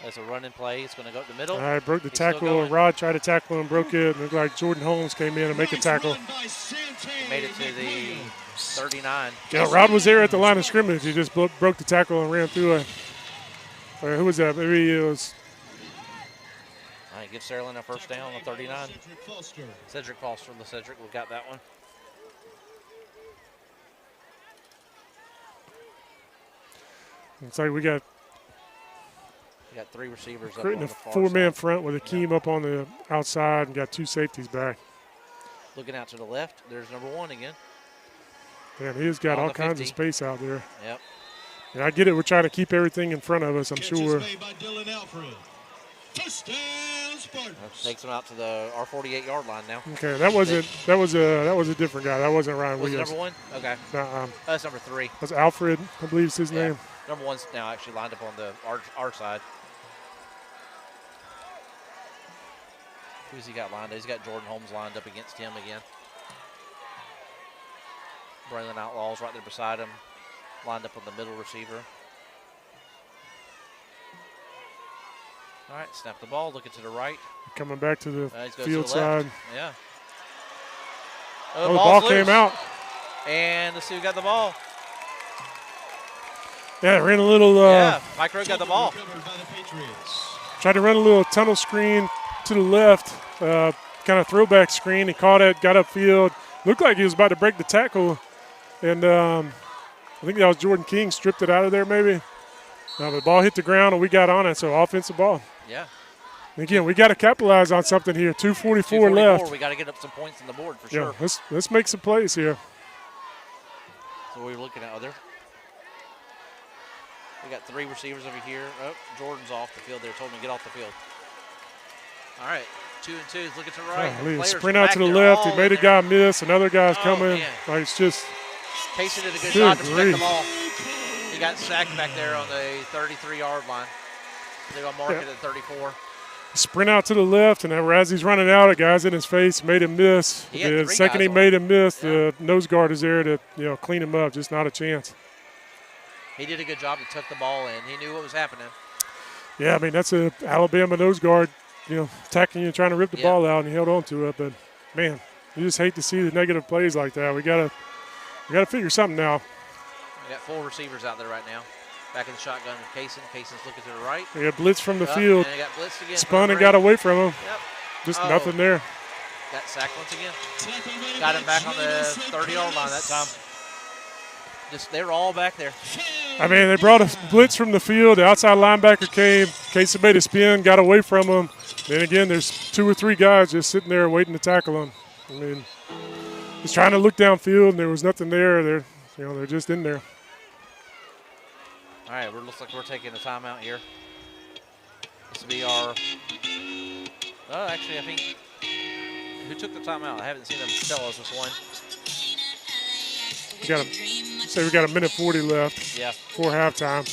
S1: That's a running play. It's going to go up the middle.
S2: All right, broke the tackle. Rod tried to tackle him, broke it. Looked like Jordan Holmes came in and make a tackle.
S1: He made it to the 39.
S2: Yeah, Rod was there at the line of scrimmage. He just broke the tackle and ran through it. Who was that? Maybe it was.
S1: All right, give Saraland a first down on 39. Cedric Foster. Cedric, we got that one.
S2: It's like we got
S1: 3 receivers up
S2: creating
S1: on
S2: a
S1: the far
S2: 4-man
S1: side.
S2: front with Akeem up on the outside and got 2 safeties back.
S1: Looking out to the left, there's number 1 again.
S2: Man, he's got
S1: On
S2: all
S1: the
S2: kinds
S1: 50.
S2: of space out there.
S1: Yep.
S2: And I get it. We're trying to keep everything in front of us, I'm sure.
S3: Made by Dylan Alfred. Touchdown, Spartans.
S1: Takes him out to our 48-yard line now.
S2: Okay, that was a different guy. That wasn't Ryan
S1: Was it
S2: Williams.
S1: number 1? Okay. That's number 3.
S2: That's Alfred, I believe is his
S1: Yeah.
S2: name.
S1: Number 1's now actually lined up on the our side. Who's he got lined up? He's got Jordan Holmes lined up against him again. Braylon Outlaw's right there beside him, lined up on the middle receiver. All right, snap the ball, looking to the right.
S2: Coming back to the
S1: He's goes
S2: field
S1: to the left.
S2: side.
S1: Yeah.
S2: Oh, the ball
S1: loose.
S2: came out.
S1: And let's see who got the ball.
S2: Yeah, ran a little.
S1: Yeah, Pike Road got the ball.
S3: Recovered by the Patriots.
S2: Tried to run a little tunnel screen to the left, kind of throwback screen. He caught it, got upfield. Looked like he was about to break the tackle. And I think that was Jordan King, stripped it out of there maybe. The ball hit the ground and we got on it, so offensive ball.
S1: Yeah.
S2: And again, we got to capitalize on something here. 2:44 left.
S1: We got to get up some points on the board for
S2: Yeah,
S1: sure.
S2: let's make some plays here.
S1: So we're looking at other. We got 3 receivers over here. Oh, Jordan's off the field there. Told him to get off the field. All right, 2 and 2. Looking to the right.
S2: Players sprint out to the left. He made a guy miss. Another guy's coming.
S1: Man.
S2: Like it's just.
S1: Payson did a good
S2: Good
S1: job to protect
S2: grief.
S1: the ball. He got sacked back there on the 33-yard line. They're going to mark it at 34.
S2: Sprint out to the left, and as he's running out, a guy's in his face, made him miss.
S1: He had
S2: The
S1: 3
S2: second
S1: guys
S2: he
S1: on
S2: made
S1: him.
S2: him miss,
S1: Yeah.
S2: the nose guard is there to clean him up. Just not a chance.
S1: He did a good job to tuck the ball in. He knew what was happening.
S2: Yeah, I mean, that's a Alabama nose guard, attacking you and trying to rip the
S1: Yeah.
S2: ball out, and he held on to it. But, man, You just hate to see the negative plays like that. We gotta figure something out.
S1: We got 4 receivers out there right now. Back in the shotgun with Kaysen. Kaysen's looking to the right.
S2: They got blitz from the field.
S1: And they got blitzed again.
S2: Spun and got away from him.
S1: Yep.
S2: Just nothing there.
S1: Got sacked once again. Got him back on the 30-yard line that time. They're all back there.
S2: I mean, they brought a blitz from the field. The outside linebacker came. Kaysen made a spin, got away from him. Then again, there's 2 or 3 guys just sitting there waiting to tackle him. I mean, he's trying to look downfield, and there was nothing there. They're just in there.
S1: All right, looks like we're taking a timeout here. This will be our. Oh, actually, I think. Who took the timeout? I haven't seen them tell us this one.
S2: We got a minute 40 left.
S1: Yeah.
S2: Before halftime.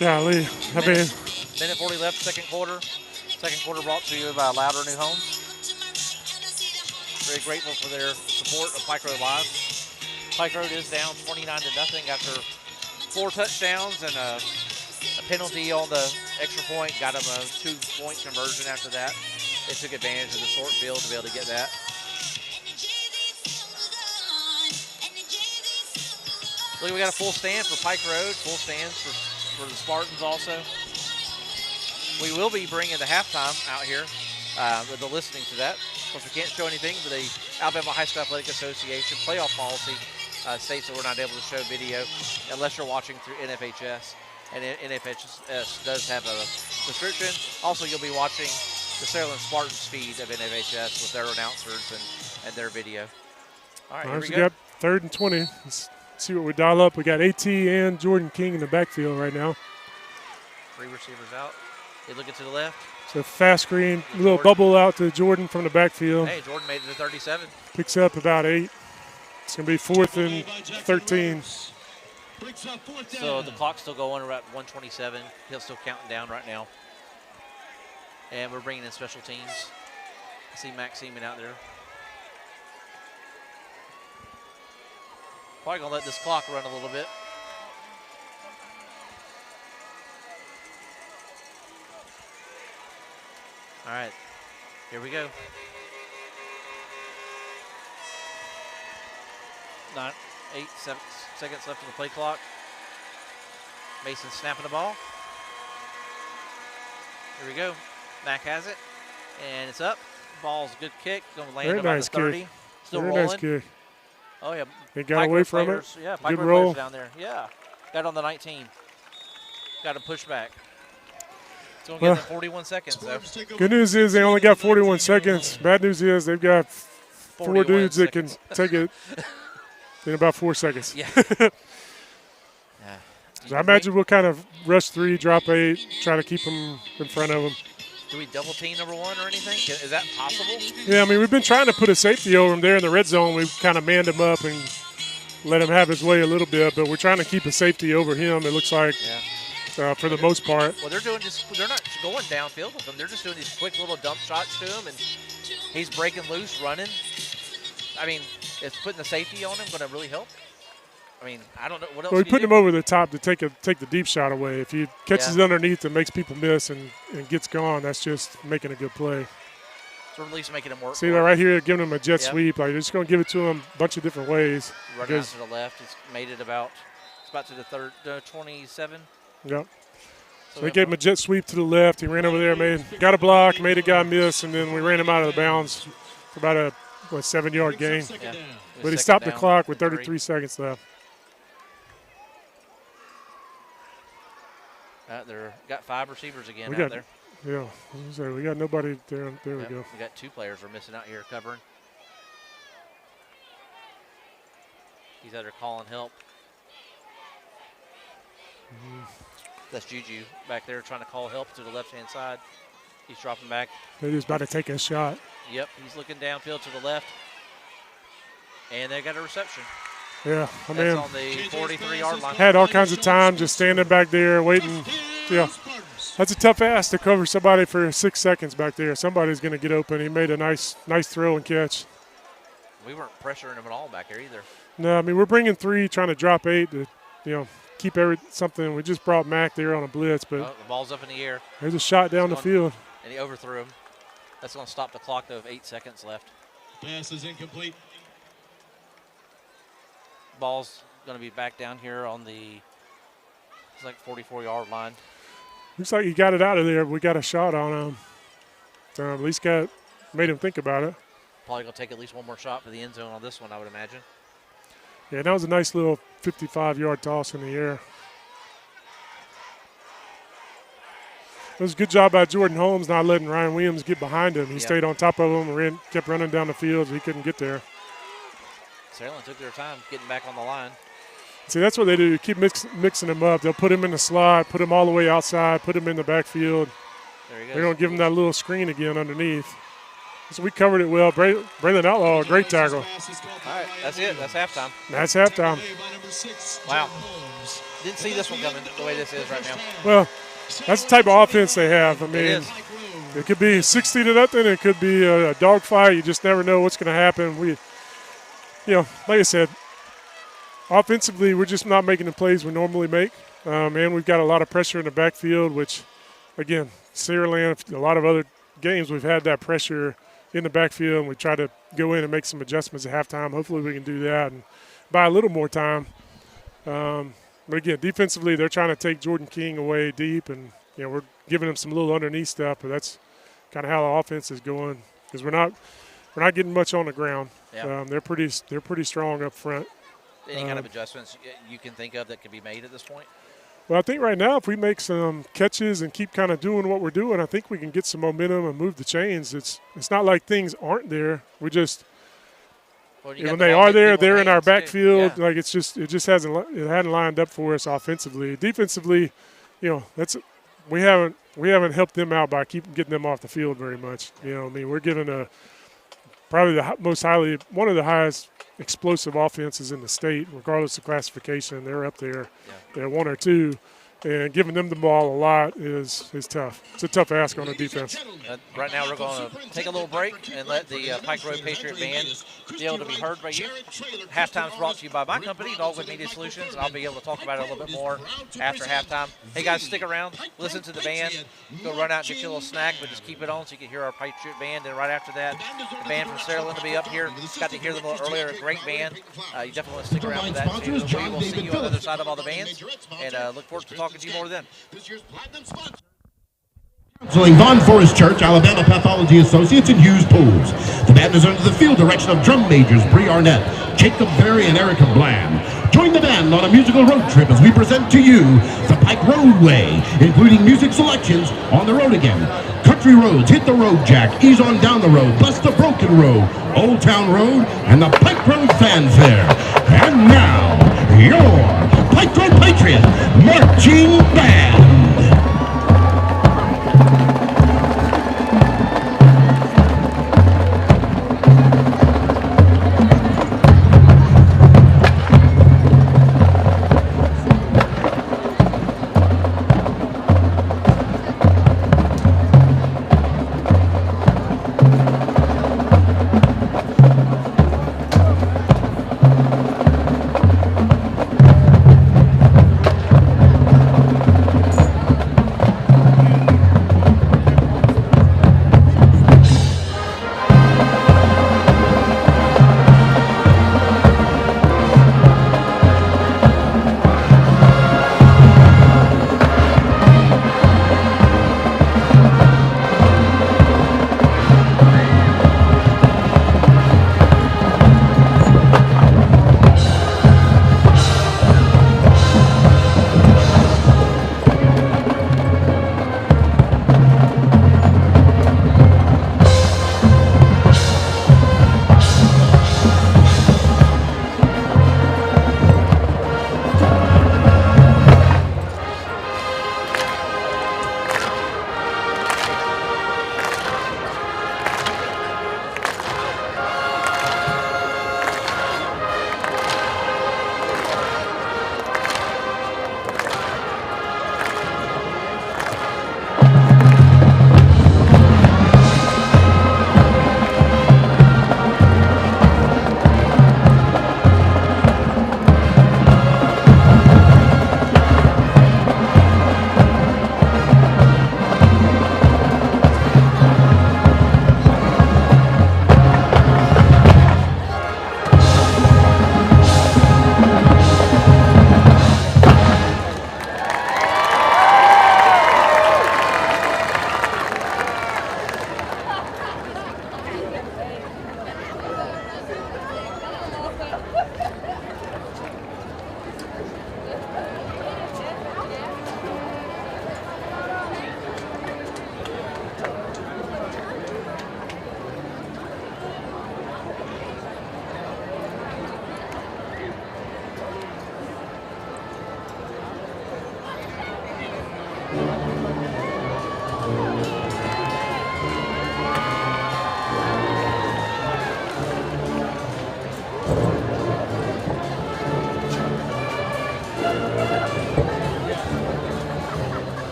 S2: Golly, I mean.
S1: Minute 40 left, second quarter. Second quarter brought to you by Louder New Homes. Very grateful for their support of Pike Road Live. Pike Road is down 29-0 after 4 touchdowns and a penalty on the extra point. Got them a 2-point conversion after that. They took advantage of the short field to be able to get that. Look, we got a full stand for Pike Road, full stands for the Spartans also. We will be bringing the halftime out here, with the listening to that. Of course, we can't show anything, but the Alabama High School Athletic Association playoff policy states that we're not able to show video unless you're watching through NFHS. And NFHS does have a subscription. Also, you'll be watching the Saraland Spartans feed of NFHS with their announcers and their video. All right, here we go.
S2: Got 3rd and 20. Let's see what we dial up. We got AT and Jordan King in the backfield right now.
S1: 3 receivers out. They looking to the left.
S2: So fast screen, little bubble out to Jordan from the backfield.
S1: Hey, Jordan made it to 37.
S2: Picks up about 8. It's going to be 4th and 13.
S1: So the clock's still going around 127. He'll still counting down right now. And we're bringing in special teams. I see Max Seaman out there. Probably going to let this clock run a little bit. All right, here we go. 8 seconds left on the play clock. Mason snapping the ball. Here we go. Mac has it, and it's up. Ball's a good kick. Going to land about the 30.
S2: Kick.
S1: Still
S2: Very
S1: rolling.
S2: Nice kick.
S1: Oh, yeah.
S2: They got away from it.
S1: Yeah, Pike
S2: Good
S1: Road
S2: roll.
S1: players down there. Yeah. Got on the 19. Got to push back. It's going to get them 41 seconds, though.
S2: Good news is they only got 41 seconds. Bad news is they've got 4 dudes that can take it in about 4 seconds.
S1: Yeah.
S2: So I imagine we'll kind of rush 3, drop 8, try to keep them in front of them.
S1: Do we double team number 1 or anything? Is that possible?
S2: Yeah, I mean, we've been trying to put a safety over him there in the red zone. We've kind of manned him up and let him have his way a little bit, but we're trying to keep a safety over him, it looks like, for the most part.
S1: Well, they're not going downfield with him. They're just doing these quick little dump shots to him, and he's breaking loose, running. I mean, is putting the safety on him going to really help? I mean, I don't know. What else
S2: Well, we
S1: do
S2: put
S1: you
S2: him
S1: do?
S2: over the top to take the deep shot away. If he catches it underneath and makes people miss and gets gone, that's just making a good play.
S1: So at least making him work.
S2: See that right here, giving him a jet sweep. Like, they're just going to give it to him a bunch of different ways.
S1: Running out to the left. It's made it about to the 27.
S2: Yep. So we gave him a jet sweep to the left. He ran over there, got a block, made a guy miss, and then we ran him out of the bounds for about a 7-yard gain.
S1: Yeah.
S2: But he stopped the clock with 33 seconds left.
S1: They're got 5 receivers again out there.
S2: Yeah, so we got nobody there. There we go.
S1: We got 2 players we're missing out here covering. He's out there calling help. That's Juju back there trying to call help to the left-hand side. He's dropping back.
S2: They're just about to take a shot.
S1: Yep, he's looking downfield to the left. And they got a reception.
S2: Yeah, I mean,
S1: that's on the 43-yard line.
S2: Had all kinds of time just standing back there waiting. Yeah, that's a tough ask to cover somebody for 6 seconds back there. Somebody's going to get open. He made a nice throw and catch.
S1: We weren't pressuring him at all back there either.
S2: No, I mean, we're bringing 3, trying to drop 8 to, keep something. We just brought Mac there on a blitz, but
S1: the ball's up in the air.
S2: There's a shot down the field.
S1: And he overthrew him. That's going to stop the clock, though, of 8 seconds left.
S3: Pass is incomplete.
S1: Ball's going to be back down here on the, it's like 44-yard line.
S2: Looks like he got it out of there. We got a shot on him. At least made him think about it.
S1: Probably going to take at least one more shot for the end zone on this one, I would imagine.
S2: Yeah, that was a nice little 55-yard toss in the air. It was a good job by Jordan Holmes not letting Ryan Williams get behind him. He stayed on top of him and kept running down the field. He couldn't get there.
S1: Saraland took their time getting back on the line.
S2: See, that's what they do. Keep mixing them up. They'll put him in the slot, put him all the way outside, put him in the backfield.
S1: There he goes.
S2: They're going to give him that little screen again underneath. So we covered it well. Braylon Outlaw, a great tackle.
S1: All right, that's it. That's halftime.
S2: That's halftime.
S1: Wow. Didn't see this one coming the way this is right now.
S2: Well, that's the type of offense they have. I mean, it could be 60-0. It could be a dogfight. You just never know what's going to happen. Like I said, offensively, we're just not making the plays we normally make. And we've got a lot of pressure in the backfield, which, again, Saraland, a lot of other games, we've had that pressure in the backfield, and we try to go in and make some adjustments at halftime. Hopefully we can do that and buy a little more time. But, again, defensively, they're trying to take Jordan King away deep, and, we're giving them some little underneath stuff, but that's kind of how the offense is going because we're not getting much on the ground.
S1: Yeah.
S2: They're pretty strong up front.
S1: Any kind of adjustments you can think of that could be made at this point?
S2: Well, I think right now if we make some catches and keep kind of doing what we're doing, I think we can get some momentum and move the chains. It's not like things aren't there. We just when they are there, they're in our backfield.
S1: Yeah.
S2: Like it just hadn't lined up for us offensively. Defensively, we haven't helped them out by getting them off the field very much. We're giving probably one of the highest explosive offenses in the state, regardless of classification. They're up there.
S1: Yeah.
S2: They're 1 or 2, and giving them the ball a lot is tough. It's a tough ask on a defense.
S1: Right now we're going to take a little break and let the Pike Road Patriot Band be able to be heard by you. Halftime's brought to you by my company, Dogwood Media Solutions, and I'll be able to talk about it a little bit more after halftime. Hey, guys, stick around. Listen to the band. Go run out and get you a little snack, but just keep it on so you can hear our Patriot Band. And right after that, the band from Saraland will be up here. Got to hear them a little earlier. A great band. You definitely want to stick around for that, too. We will see you on the other side of all the bands, and look forward to talking to you more then.
S4: Counseling, Von Forest Church, Alabama Pathology Associates, and Hughes Pools. The band is under the field direction of drum majors Bree Arnett, Jacob Berry, and Erica Bland. Join the band on a musical road trip as we present to you the Pike Roadway, including music selections On the Road Again, Country Roads, Hit the Road Jack, Ease on Down the Road, Bust the Broken Road, Old Town Road, and the Pike Road Fanfare. And now, your Pike Road Patriot Marching Band.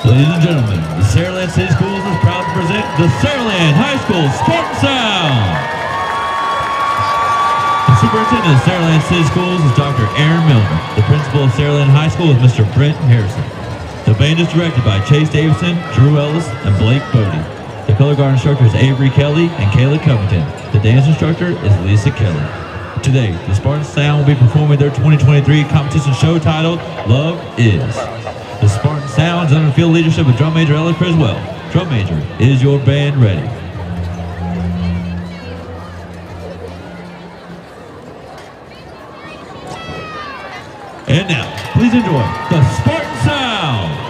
S5: Ladies and gentlemen, the Saraland City Schools is proud to present the Saraland High School Spartan Sound. The superintendent of Saraland City Schools is Dr. Aaron Milner. The principal of Saraland High School is Mr. Brent Harrison. The band is directed by Chase Davidson, Drew Ellis, and Blake Bodie. The color guard instructor is Avery Kelly and Kayla Covington. The dance instructor is Lisa Kelly. Today, the Spartan Sound will be performing their 2023 competition show titled Love Is. The Spartan Sound is under the field leadership of drum major Ella Criswell. Drum major, is your band ready? And now, please enjoy the Spartan Sound.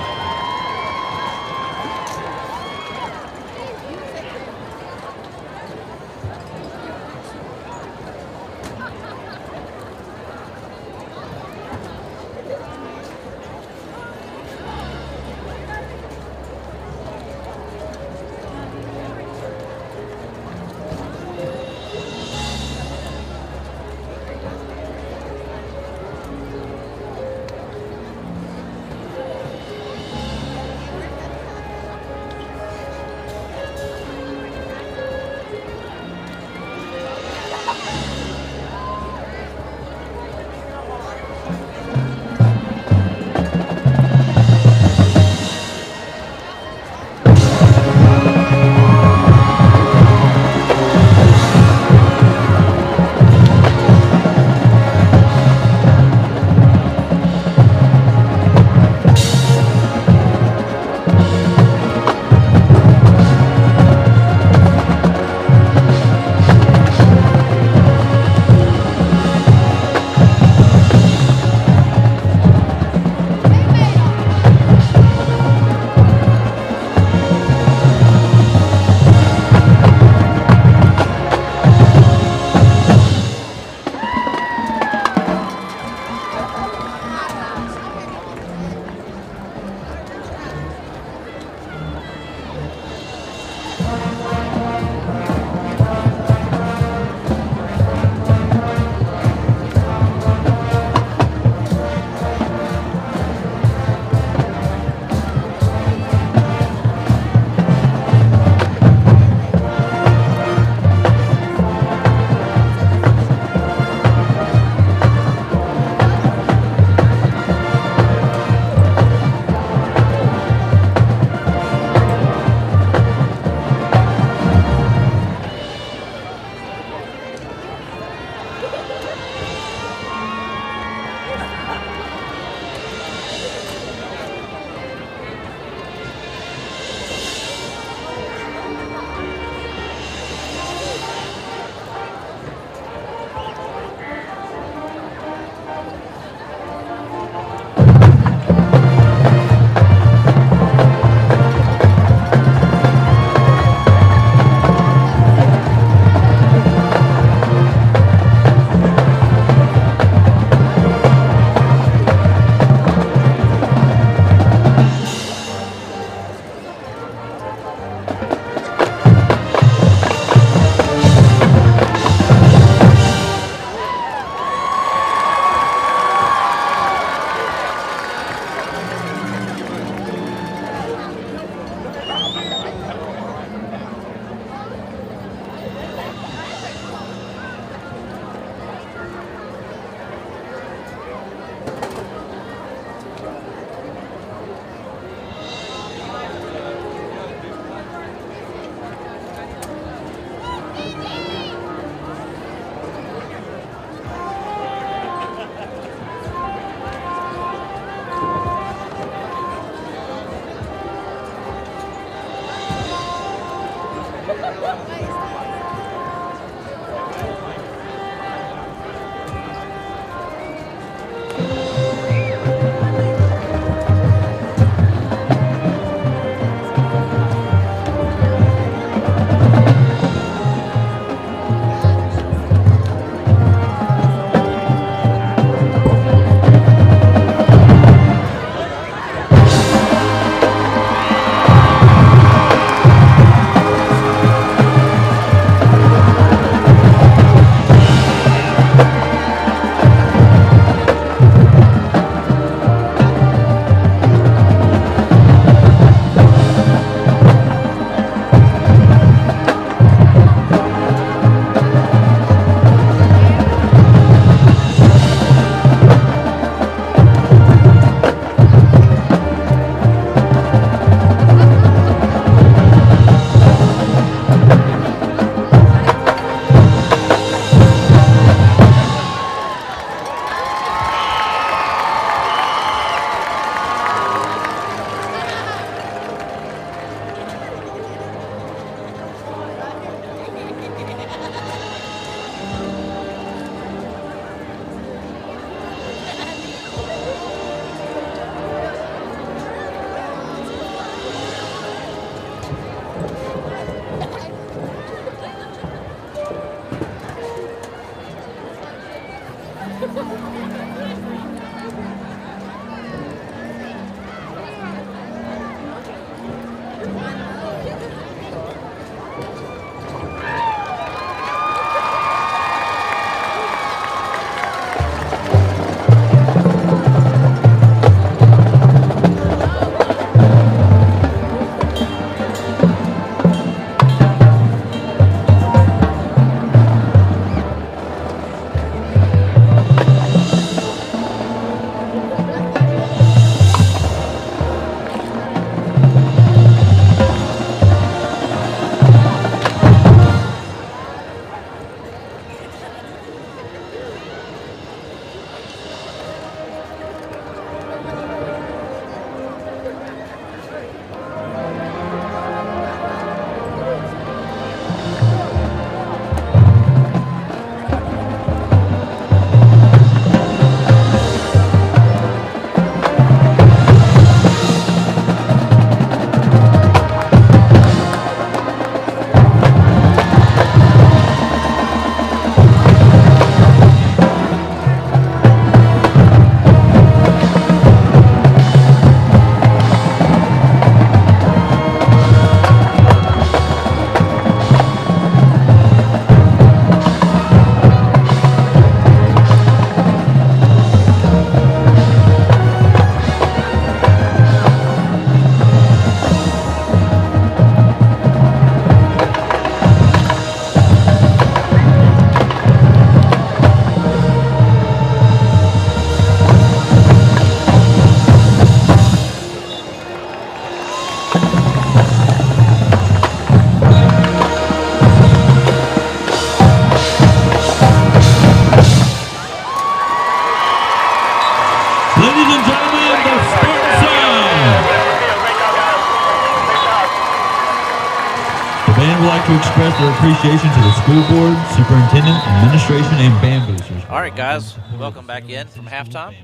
S5: to express their appreciation to the school board, superintendent, administration, and band boosters.
S1: All right, guys, welcome back in from halftime.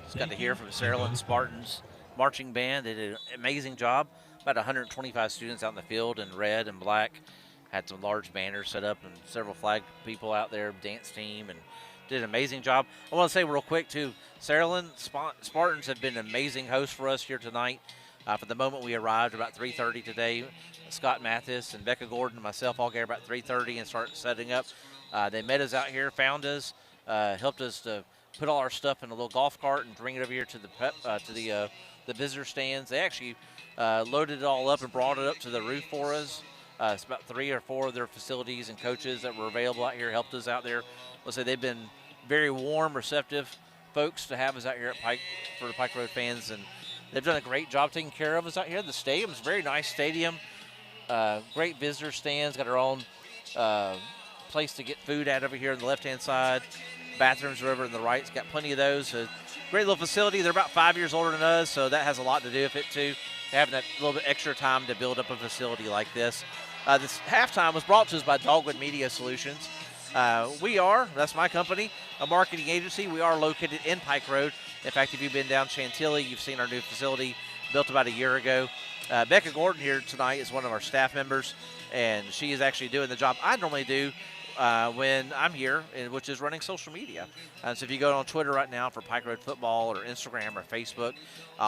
S1: Just got to hear from Saraland Spartans marching band. They did an amazing job. About 125 students out in the field in red and black. Had some large banners set up and several flag people out there, dance team, and did an amazing job. I want to say real quick, too, Saraland Spartans have been an amazing host for us here tonight. From the moment we arrived about 3:30 today, Scott Mathis and Becca Gordon and myself all got here about 3:30 and started setting up. They met us out here, found us, helped us to put all our stuff in a little golf cart and bring it over here to the visitor stands. They actually loaded it all up and brought it up to the roof for us. It's about 3 or 4 of their facilities and coaches that were available out here helped us out there. Let's say they've been very warm, receptive folks to have us out here at Pike for the Pike Road fans, and they've done a great job taking care of us out here. The stadium's a very nice stadium. Great visitor stands. Got our own place to get food at over here on the left-hand side. Bathrooms are over on the right. It's got plenty of those. So great little facility. They're about 5 years older than us, so that has a lot to do with it too. Having that little bit extra time to build up a facility like this. This halftime was brought to us by Dogwood Media Solutions. That's my company, a marketing agency. We are located in Pike Road. In fact, if you've been down Chantilly, you've seen our new facility built about a year ago. Becca Gordon here tonight is one of our staff members, and she is actually doing the job I normally do when I'm here, which is running social media. So if you go on Twitter right now for Pike Road Football or Instagram or Facebook,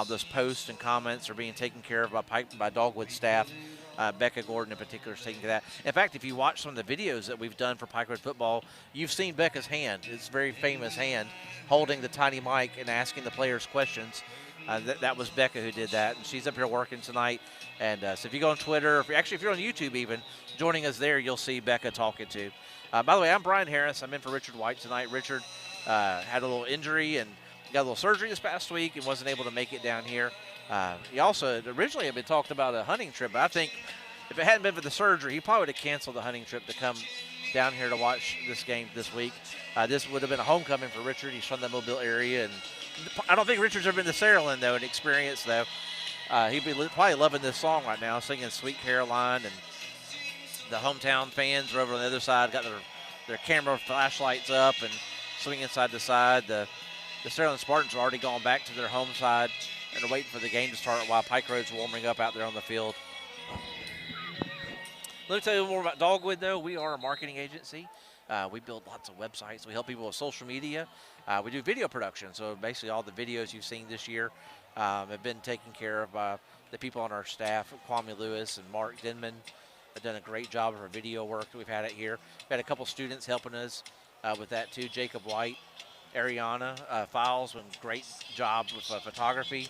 S1: those posts and comments are being taken care of by Dogwood staff. Becca Gordon in particular is taking care of that. In fact, if you watch some of the videos that we've done for Pike Road Football, you've seen Becca's hand. It's a very famous hand holding the tiny mic and asking the players questions. That was Becca who did that, and she's up here working tonight. And so if you go on Twitter, if you're on YouTube even, joining us there, you'll see Becca talking to. By the way, I'm Brian Harris. I'm in for Richard White tonight. Richard had a little injury and got a little surgery this past week and wasn't able to make it down here. He also originally had been talked about a hunting trip, but I think if it hadn't been for the surgery, he probably would have canceled the hunting trip to come down here to watch this game this week. This would have been a homecoming for Richard. He's from the Mobile area, and I don't think Richard's ever been to Saraland, though, an experience, though. He'd be probably loving this song right now, singing Sweet Caroline, and the hometown fans are over on the other side, got their camera flashlights up and swinging side to side. The Saraland Spartans are already gone back to their home side and are waiting for the game to start while Pike Road's warming up out there on the field. Let me tell you more about Dogwood, though. We are a marketing agency. We build lots of websites. We help people with social media. We do video production, so basically all the videos you've seen this year have been taken care of by the people on our staff, Kwame Lewis and Mark Denman. Have done a great job of our video work that we've had it here. We've had a couple students helping us with that, too. Jacob White, Ariana Files, with a great job with photography.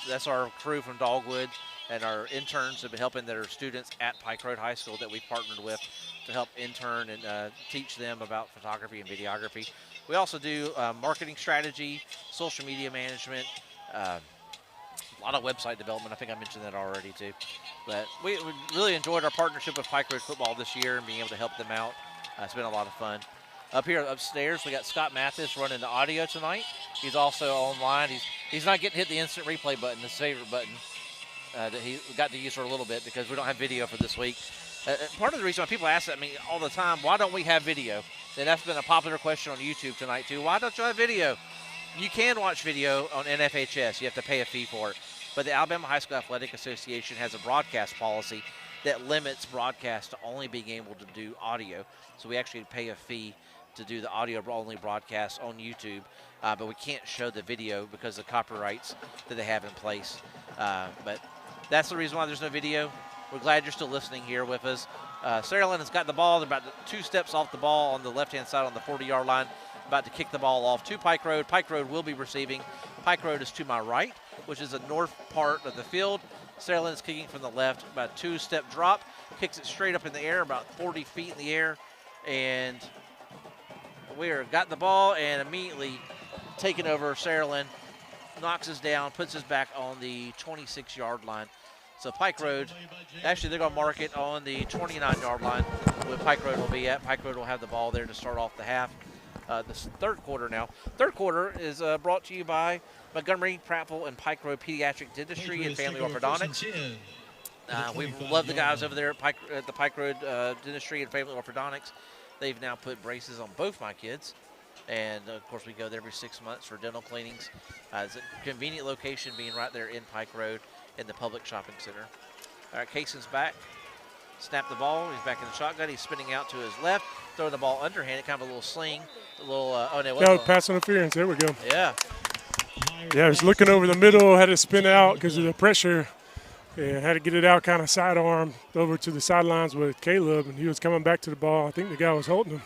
S1: That's our crew from Dogwood. And our interns have been helping their students at Pike Road High School that we partnered with to help intern and teach them about photography and videography. We also do marketing strategy, social media management, a lot of website development. I think I mentioned that already too. But we really enjoyed our partnership with Pike Road Football this year and being able to help them out. It's been a lot of fun. Up here upstairs, we got Scott Mathis running the audio tonight. He's also online. He's not getting hit the instant replay button, his favorite button. That he got to use for a little bit because we don't have video for this week. Part of the reason why people ask that me all the time, why don't we have video? And that's been a popular question on YouTube tonight too. Why don't you have video? You can watch video on NFHS. You have to pay a fee for it. But the Alabama High School Athletic Association has a broadcast policy that limits broadcast to only being able to do audio. So we actually pay a fee to do the audio-only broadcast on YouTube. But we can't show the video because of the copyrights that they have in place. But that's the reason why there's no video. We're glad you're still listening here with us. Saraland has got the ball. They're about 2 steps off the ball on the left-hand side on the 40-yard line, about to kick the ball off to Pike Road. Pike Road will be receiving. Pike Road is to my right, which is the north part of the field. Saraland is kicking from the left, about a 2-step drop, kicks it straight up in the air, about 40 feet in the air, and we got the ball and immediately taking over. Saraland knocks us down, puts us back on the 26-yard line. So Pike Road, actually they're going to mark it on the 29-yard line where Pike Road will be at. Pike Road will have the ball there to start off the half. This third quarter now. Third quarter is brought to you by Montgomery, Prattville, and Pike Road Pediatric Dentistry and Family Orthodontics. We love the guys over there at the Pike Road Dentistry and Family Orthodontics. They've now put braces on both my kids. And, of course, we go there every 6 months for dental cleanings. It's a convenient location being right there in Pike Road in the public shopping center. All right, Cason's back. Snap the ball. He's back in the shotgun. He's spinning out to his left, throwing the ball underhanded, kind of a little sling. A little,
S2: pass interference. There we go.
S1: Yeah.
S2: Yeah, he was looking over the middle, had to spin out because of the pressure, and had to get it out kind of sidearm over to the sidelines with Caleb, and he was coming back to the ball. I think the guy was holding him.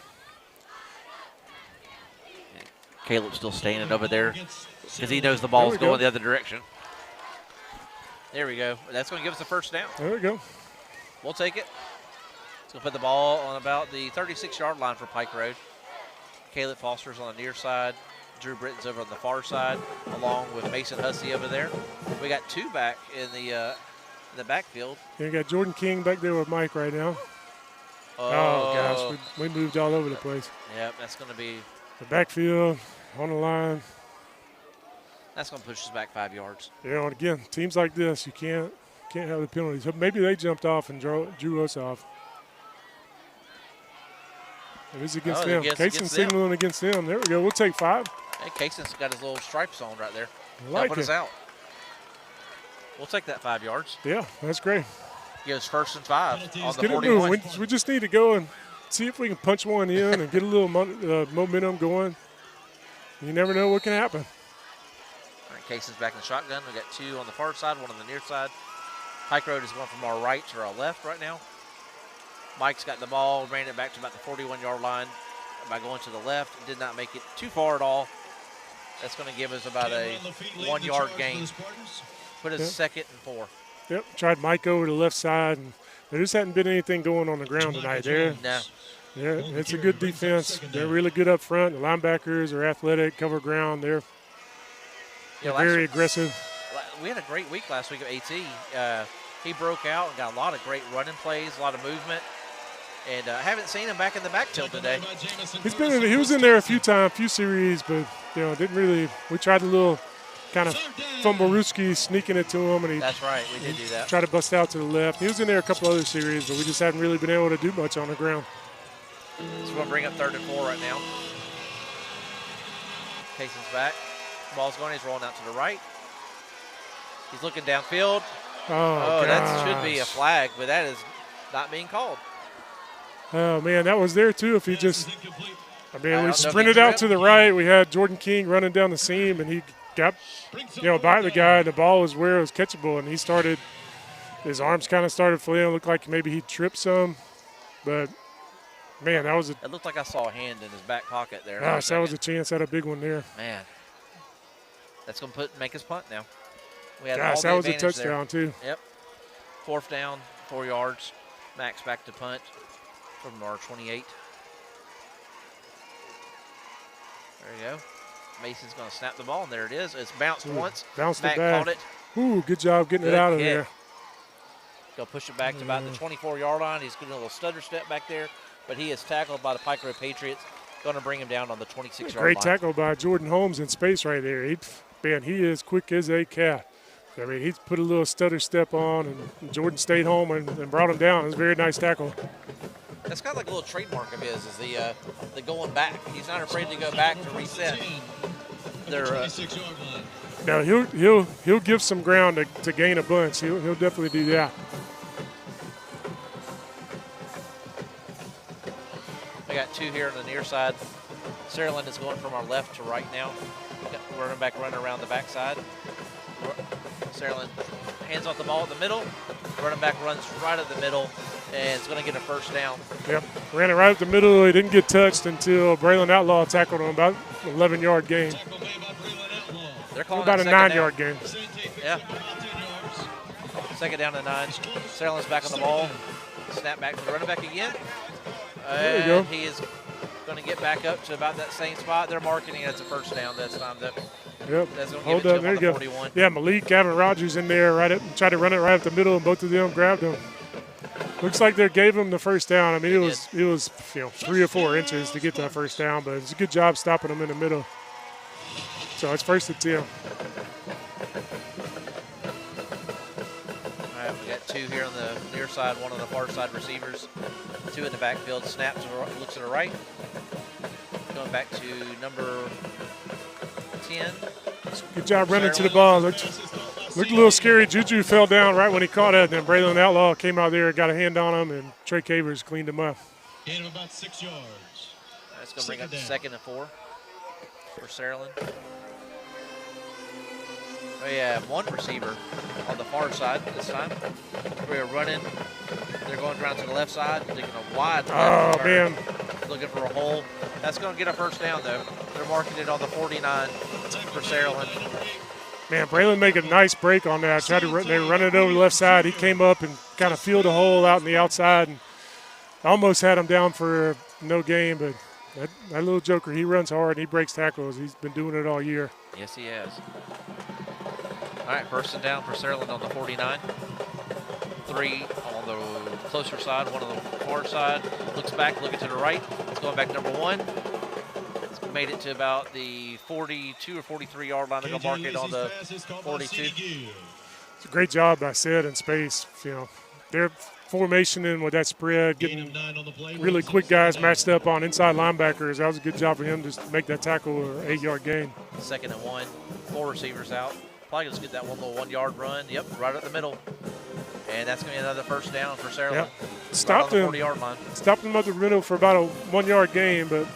S1: Caleb's still standing over there because he knows the ball's going the other direction. There we go. That's going to give us a first down.
S2: There we go.
S1: We'll take it. It's going to put the ball on about the 36-yard line for Pike Road. Caleb Foster's on the near side. Drew Britton's over on the far side, along with Mason Hussey over there. We got two back in the backfield.
S2: Yeah, we got Jordan King back there with Mike right now. Oh gosh, we moved all over the place.
S1: Yep, that's going to be
S2: the backfield on the line.
S1: That's going to push us back 5 yards.
S2: Yeah, and again, teams like this, you can't have the penalties. Maybe they jumped off and drew us off. It is against them. Cason's signaling against them. There we go. We'll take 5.
S1: Hey, Cason's got his little stripes on right there.
S2: Helping
S1: us out. We'll take that 5 yards.
S2: Yeah, that's great.
S1: Gives 1st and 5 on the 41.
S2: We just need to go and see if we can punch one in and get a little momentum going. You never know what can happen.
S1: All right, Cason's back in the shotgun. We got 2 on the far side, 1 on the near side. Pike Road is going from our right to our left right now. Mike's got the ball, ran it back to about the 41-yard line by going to the left. Did not make it too far at all. That's going to give us about a 1-yard gain. Put us 2nd and 4.
S2: Yep, tried Mike over to the left side, and there just hadn't been anything going on the ground tonight there.
S1: No.
S2: Yeah, it's a good defense. They're really good up front. The linebackers are athletic, cover ground. They're very aggressive.
S1: We had a great week last week of AT. He broke out and got a lot of great running plays, a lot of movement. And I haven't seen him back in the backfield today.
S2: He was in there a few series, but didn't really. We tried a little kind of fumble-rooski, sneaking it to him, and
S1: that's right, we did do that.
S2: Tried to bust out to the left. He was in there a couple other series, but we just hadn't really been able to do much on the ground.
S1: So we're going to bring up 3rd and 4 right now. Cason's back. Ball's going. He's rolling out to the right. He's looking downfield.
S2: Oh,
S1: that should be a flag, but that is not being called.
S2: Oh, man, that was there, too. If he just – we sprinted out to the right. We had Jordan King running down the seam, and he got, by the guy, and the ball was where it was catchable, and he started – his arms kind of started flailing. It looked like maybe he tripped some, but, man, that was a –
S1: It looked like I saw a hand in his back pocket there.
S2: Gosh, that was a chance at a big one there.
S1: Man, that's going to make us punt now. We had
S2: that was a touchdown, too.
S1: Yep. 4th down, 4 yards. Max back to punt from our 28. There you go. Mason's going to snap the ball, and there it is. It's bounced once.
S2: Bounced
S1: Mac
S2: it back.
S1: caught it.
S2: Ooh, good job getting it out of there.
S1: Go push it back to about the 24-yard line. He's getting a little stutter step back there, but he is tackled by the Pike Road Patriots. Going to bring him down on the 26-yard line.
S2: Great tackle by Jordan Holmes in space right there. He is quick as a cat. He put a little stutter step on, and Jordan stayed home and brought him down. It was a very nice tackle.
S1: That's kind of like a little trademark of his, is the going back. He's not afraid to go back to reset.
S2: No, he'll give some ground to gain a bunch. He'll definitely do that.
S1: We got 2 here on the near side. Saraland is going from our left to right now. We got running back running around the backside. Saraland hands off the ball at the middle. Running back runs right at the middle, and it's going to get a 1st down.
S2: Yep, ran it right at the middle. He didn't get touched until Braylon Outlaw tackled him, about an 11-yard gain.
S1: They're calling
S2: about a 9-yard gain.
S1: Yeah. 2nd down to 9. Saraland's back on the ball. Snap back to the running back again.
S2: There you go.
S1: He is going to get back up to about that same spot. They're marking it as a 1st down this time.
S2: Yep.
S1: Hold up. There you go. 41.
S2: Yeah, Malik, Gavin Rogers in there, tried to run it right up the middle, and both of them grabbed him. Looks like they gave him the 1st down. I mean, it was 3 or 4 inches to get that 1st down, but it's a good job stopping them in the middle. So it's 1st and 10.
S1: All right, we got two here on the near side, one on the far side receivers, two in the backfield. Snap to the right, looks to the right. Going back to number 10.
S2: Good job running to the ball. Looked a little scary. Juju fell down right when he caught it, and then Braylon Outlaw came out there, got a hand on him, and Trey Cavers cleaned him up.
S3: Gain of about 6 yards.
S1: That's going to bring up to 2nd and 4 for Saraland. We have one receiver on the far side this time. We are running. They're going around to the left side, taking a wide left turn, looking for a hole. That's going to get a first down, though. They're marking it on the 49 for Saraland.
S2: Man, Braylon made a nice break on that. They were running it over the left side. He came up and kind of filled a hole out in the outside and almost had him down for no gain, but that little joker, he runs hard and he breaks tackles. He's been doing it all year.
S1: Yes, he has. All right, first and down for Saraland on the 49. 3 on the closer side, 1 on the far side. Looks back, looking to the right. It's going back number 1. It's made it to about the 42 or 43 yard line. They're going to mark it on the 42.
S2: It's a great job by Sid in space. You know, their formation in with that spread, getting really quick guys matched up on inside linebackers. That was a good job for him just to make that tackle or 8-yard gain.
S1: 2nd and 1, 4 receivers out. Probably just get that one little 1-yard run. Yep, right up the middle. And that's going to be another first down for Saraland.
S2: Yep.
S1: Stopped him. 40-yard line.
S2: Stopped him up the middle for about a 1-yard gain, but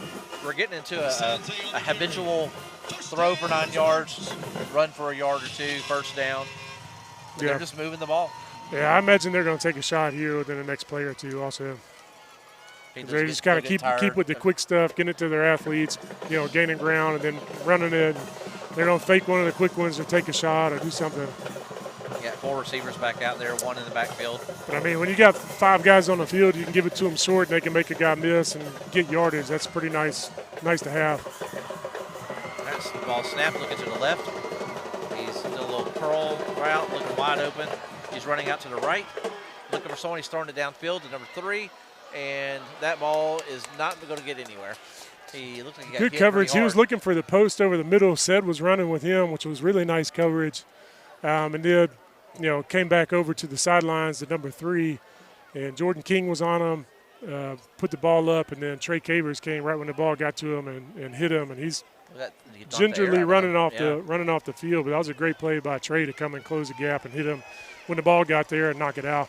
S1: we're getting into a habitual throw for 9 yards, run for a yard or 2, first down. They're just moving the ball.
S2: Yeah, I imagine they're going to take a shot here within the next play or two also. They just kind of keep with the quick stuff, getting it to their athletes, you know, gaining ground and then running it. They're going to fake one of the quick ones or take a shot or do something.
S1: You got 4 receivers back out there, 1 in the backfield.
S2: But, I mean, when you got 5 guys on the field, you can give it to them short and they can make a guy miss and get yardage. That's pretty nice to have.
S1: That's the ball snap, looking to the left. He's in a little curl route, looking wide open. He's running out to the right, looking for someone. He's throwing it downfield to number 3, and that ball is not going to get anywhere. He looked like he got
S2: good
S1: hit
S2: coverage.
S1: pretty
S2: He was looking for the post over the middle. Sed was running with him, which was really nice coverage. And then, you know, came back over to the sidelines to number 3, and Jordan King was on him, put the ball up, and then Trey Cavers came right when the ball got to him and hit him, and he's gingerly running off the field. But that was a great play by Trey to come and close the gap and hit him when the ball got there and knock it out.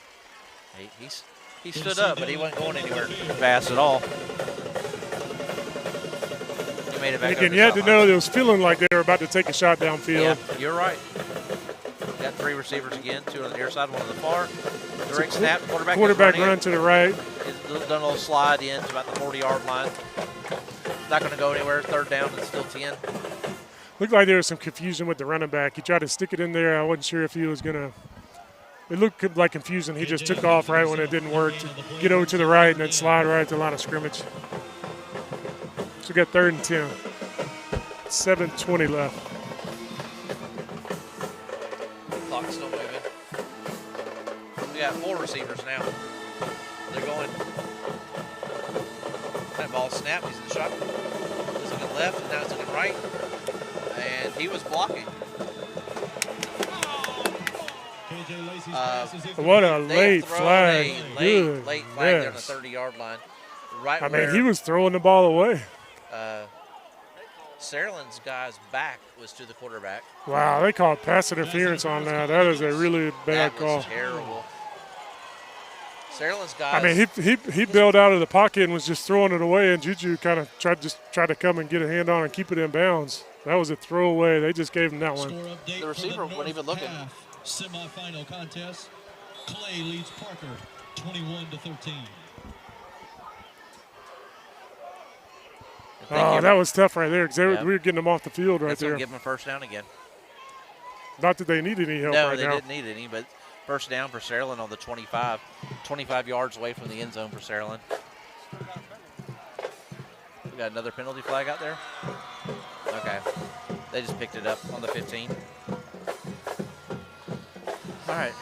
S1: He stood up, but he wasn't going anywhere fast at all. He made it back.
S2: And again, you had to know it was feeling like they were about to take a shot downfield.
S1: Yeah, you're right. Got 3 receivers again, 2 on the near side, 1 on the far. Direct snap, quarterback
S2: run to the right.
S1: He's done a little slide in to about the 40-yard line. Not going to go anywhere. 3rd down and still 10.
S2: Looked like there was some confusion with the running back. He tried to stick it in there. I wasn't sure if he was going to. It looked like confusion. He just took off right when it didn't work to get over to the right and then slide right at the line of scrimmage. So we got 3rd and 10. 7:20 left.
S1: Clock's still moving. We got 4 receivers now. They're going. That ball snapped. He's in the shot. He's looking left, and now he's looking right. And he was blocking.
S2: What a late flag.
S1: Late flag there on the 30-yard line. Right.
S2: I mean, he was throwing the ball away.
S1: Saraland's guy's back was to the quarterback.
S2: Wow, they called pass interference on that. That is a really bad call.
S1: That was terrible. Saraland's guy.
S2: I mean, he bailed out of the pocket and was just throwing it away, and Juju kind of tried to come and get a hand on and keep it in bounds. That was a throwaway. They just gave him that one.
S1: The receiver wasn't even looking.
S3: Semifinal contest. Clay leads Parker 21-13.
S2: Oh, that was tough right there because we were getting them off the field right there.
S1: Give them a first down again.
S2: Not that they needed any help
S1: right now.
S2: No,
S1: they didn't need any, but first down for Saraland on the 25. 25 yards away from the end zone for Saraland. We got another penalty flag out there. Okay. They just picked it up on the 15. All right.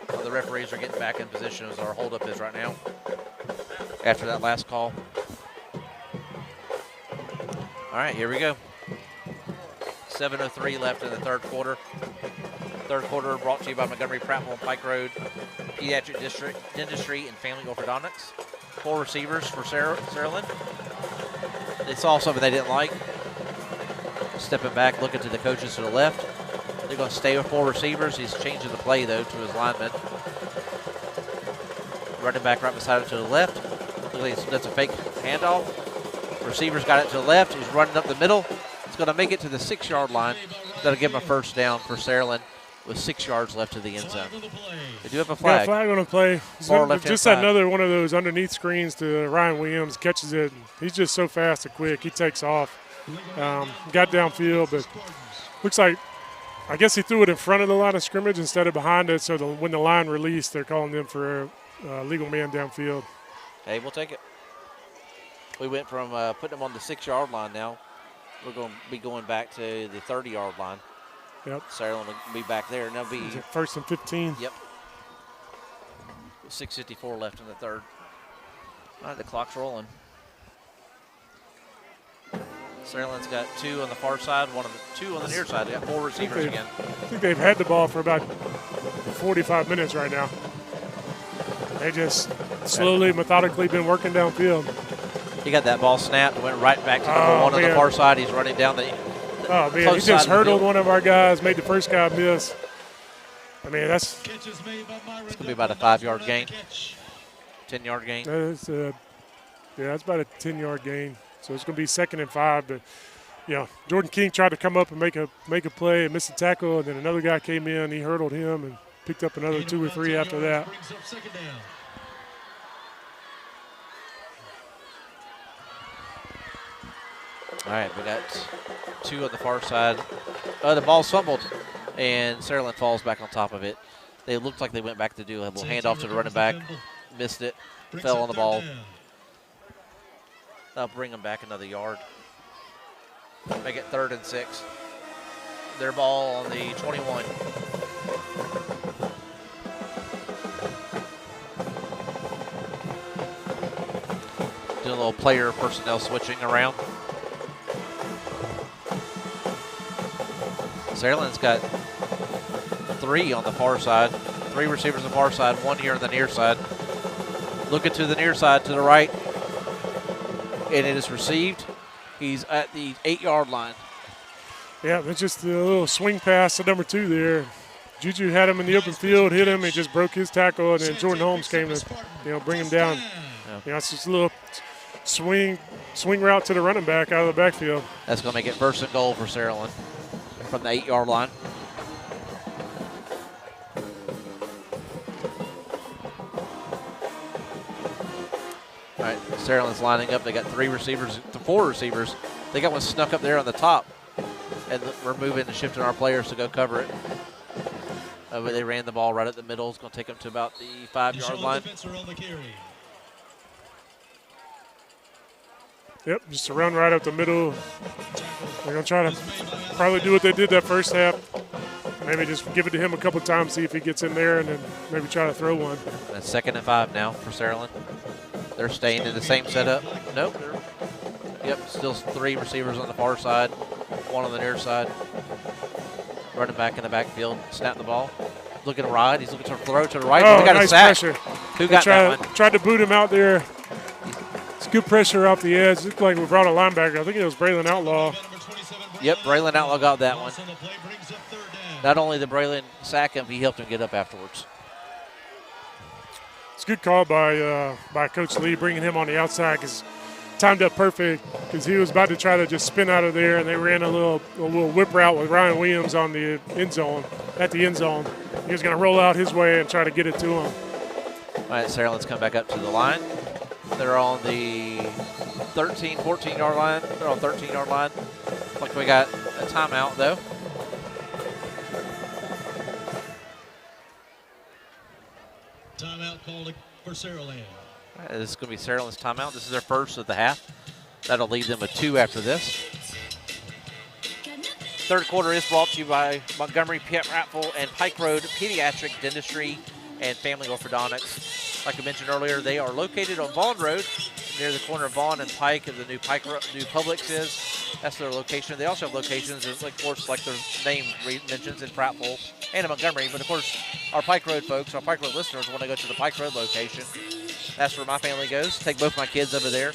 S1: Well, the referees are getting back in position as our holdup is right now after that last call. All right, here we go. 7:03 left in the 3rd quarter. Third quarter brought to you by Montgomery Prattville and Pike Road, Pediatric Dentistry and Family Orthodontics. 4 receivers for Saraland. They saw something they didn't like. Stepping back, looking to the coaches to the left. They're going to stay with 4 receivers. He's changing the play, though, to his lineman. Running back right beside him to the left. That's a fake handoff. Receiver's got it to the left. He's running up the middle. He's going to make it to the 6-yard line. That'll give him a first down for Saraland with 6 yards left to the end zone. They do have a flag.
S2: Got a flag on the play. Just another one of those underneath screens to Ryan Williams. Catches it. He's just so fast and quick. He takes off. Got downfield, but looks like, I guess he threw it in front of the line of scrimmage instead of behind it. So when the line released, they're calling them for a legal man downfield.
S1: Hey, we'll take it. We went from putting them on the 6-yard line now. We're going to be going back to the 30-yard line.
S2: Yep.
S1: Saraland will be back there, and that'll be
S2: first and 15.
S1: Yep. 6:54 left in the third. All right, the clock's rolling. Saraland's got 2 on the far side, 2 on the near side. They got 4 receivers again.
S2: I think they've had the ball for about 45 minutes right now. They just slowly, methodically been working downfield.
S1: He got that ball snapped, went right back to number 1 on the far side. He's running down the
S2: he just hurdled one of our guys, made the first guy miss. I mean, it's
S1: going to be about a 5-yard gain, 10-yard gain.
S2: It's about a 10-yard gain. So it's going to be 2nd and 5. But, Jordan King tried to come up and make a play and missed a tackle, and then another guy came in. He hurdled him and picked up another 2 or 3 after that.
S1: All right, we got 2 on the far side. The ball's fumbled, and Saraland falls back on top of it. They looked like they went back to do a little handoff to the running back. Missed it, fell on the ball. That'll bring them back another yard. Make it 3rd and 6. Their ball on the 21. Do a little player personnel switching around. Saraland's got 3 on the far side, 3 receivers on the far side, 1 here on the near side. Looking to the near side to the right, and it is received. He's at the 8-yard line.
S2: Yeah, it's just a little swing pass to number 2 there. Juju had him in the open field, hit him, and just broke his tackle, and then Jordan Holmes came to bring him down. Yeah. It's just a little swing route to the running back out of the backfield.
S1: That's going to make it 1st and goal for Saraland from the 8-yard line. All right, Saraland's lining up. They got 4 receivers. They got one snuck up there on the top, and we're moving and shifting our players to go cover it. But they ran the ball right at the middle. It's going to take them to about the 5-yard line.
S2: Yep, just a run right up the middle. They're going to try to probably do what they did that first half. Maybe just give it to him a couple times, see if he gets in there, and then maybe try to throw one.
S1: That's 2nd and 5 now for Saraland. They're staying in the same setup. Nope. Yep, still 3 receivers on the far side, 1 on the near side. Running back in the backfield, snap the ball. Looking to ride. He's looking to throw to the right.
S2: Oh,
S1: we got
S2: nice
S1: a sack.
S2: Pressure.
S1: Who got that one?
S2: Tried to boot him out there. It's good pressure off the edge. Looked like we brought a linebacker. I think it was Braylon Outlaw.
S1: Yep, Braylon Outlaw got that one. Not only did Braylon sack him, he helped him get up afterwards.
S2: It's a good call by Coach Lee, bringing him on the outside, because timed up perfect, because he was about to try to just spin out of there, and they ran a little whip route with Ryan Williams on the end zone, at the end zone. He was going to roll out his way and try to get it to him.
S1: All right, Saraland's come back up to the line. They're on the 14-yard line. They're on 13-yard line. Looks like we got a timeout, though.
S3: Timeout called for Saraland.
S1: This is going to be Saraland's timeout. This is their first of the half. That'll leave them with 2 after this. Third quarter is brought to you by Montgomery Prattville and Pike Road Pediatric Dentistry and Family Orthodontics. Like I mentioned earlier, they are located on Vaughn Road, near the corner of Vaughn and Pike, as the new Pike Road, new Publix is. That's their location. They also have locations, of course, like their name mentions, in Prattville and in Montgomery. But, of course, our Pike Road folks, our Pike Road listeners want to go to the Pike Road location. That's where my family goes. Take both my kids over there.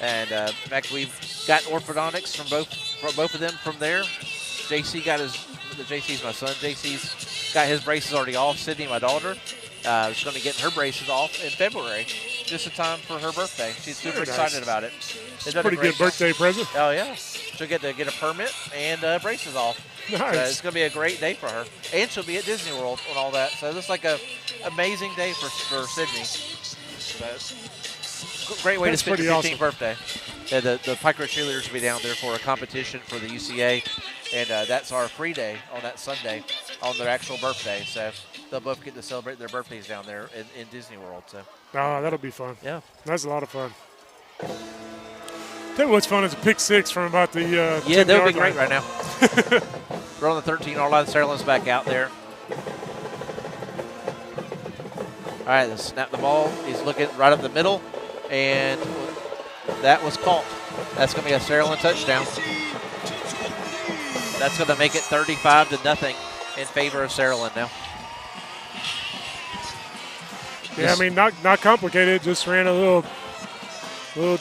S1: And, in fact, we've got orthodontics from both of them from there. JC's my son. JC's got his braces already off. Sydney, my daughter, is going to get her braces off in February, just in time for her birthday. She's super excited about it.
S2: Pretty good birthday present.
S1: Oh, yeah. She'll get to get a permit and braces off.
S2: Nice.
S1: So it's going to be a great day for her. And she'll be at Disney World and all that. So it's like a amazing day for Sydney. So, great way to spend your 15th birthday. Yeah, the Pike Road cheerleaders will be down there for a competition for the UCA. And that's our free day on that Sunday on their actual birthday. So they'll both get to celebrate their birthdays down there in Disney World. So.
S2: Oh, that'll be fun.
S1: Yeah.
S2: That's a lot of fun. Tell you what's fun is a pick six from about the
S1: yeah, that would be great right now. We're on the 13-yard line. Saraland's back out there. All right, let's snap the ball. He's looking right up the middle, and that was caught. That's going to be a Saraland touchdown. That's going to make it 35-0 in favor of Saraland now.
S2: Yeah, I mean, not complicated. Just ran a little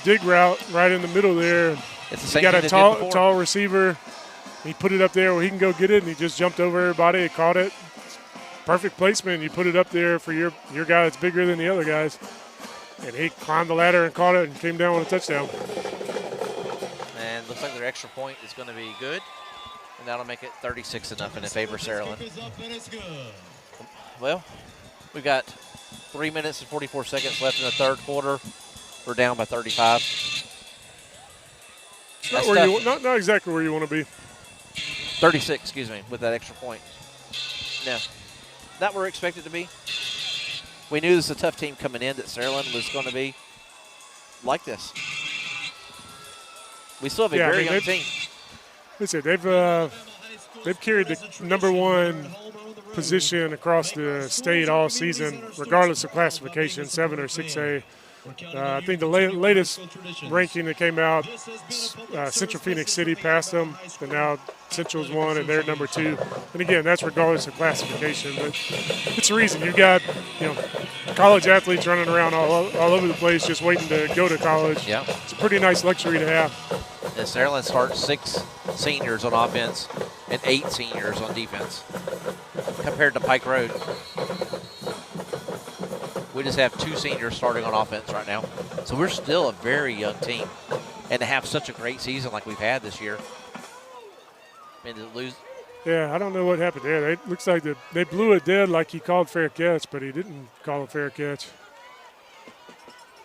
S2: dig route right in the middle there.
S1: It's the same
S2: got
S1: thing
S2: a
S1: they did before.
S2: tall receiver. He put it up there where he can go get it, and he just jumped over everybody and caught it. Perfect placement. You put it up there for your guy that's bigger than the other guys. And he climbed the ladder and caught it and came down with a touchdown.
S1: And looks like their extra point is going to be good. And that'll make it 36-0 in favor of Saraland. Well, we've got 3 minutes and 44 seconds left in the third quarter. We're down by 35.
S2: Not exactly where you want to be.
S1: 36, excuse me, with that extra point. No, not where we're expected to be. We knew this was a tough team coming in, that Saraland was going to be like this. We still have a very young team.
S2: Listen, they've carried the #1 position across the state all season, regardless of classification, 7 or 6A. I think the latest ranking that came out, Central Phoenix City passed them, and now Central's 1 and they're #2. And again, that's regardless of classification, but it's a reason. You've got, college athletes running around all over the place just waiting to go to college.
S1: Yeah.
S2: It's a pretty nice luxury to have.
S1: And Saraland starts 6 seniors on offense and 8 seniors on defense compared to Pike Road. We just have 2 seniors starting on offense right now. So we're still a very young team. And to have such a great season like we've had this year. I mean, to lose.
S2: Yeah, I don't know what happened there. It looks like they blew it dead like he called fair catch, but he didn't call a fair catch.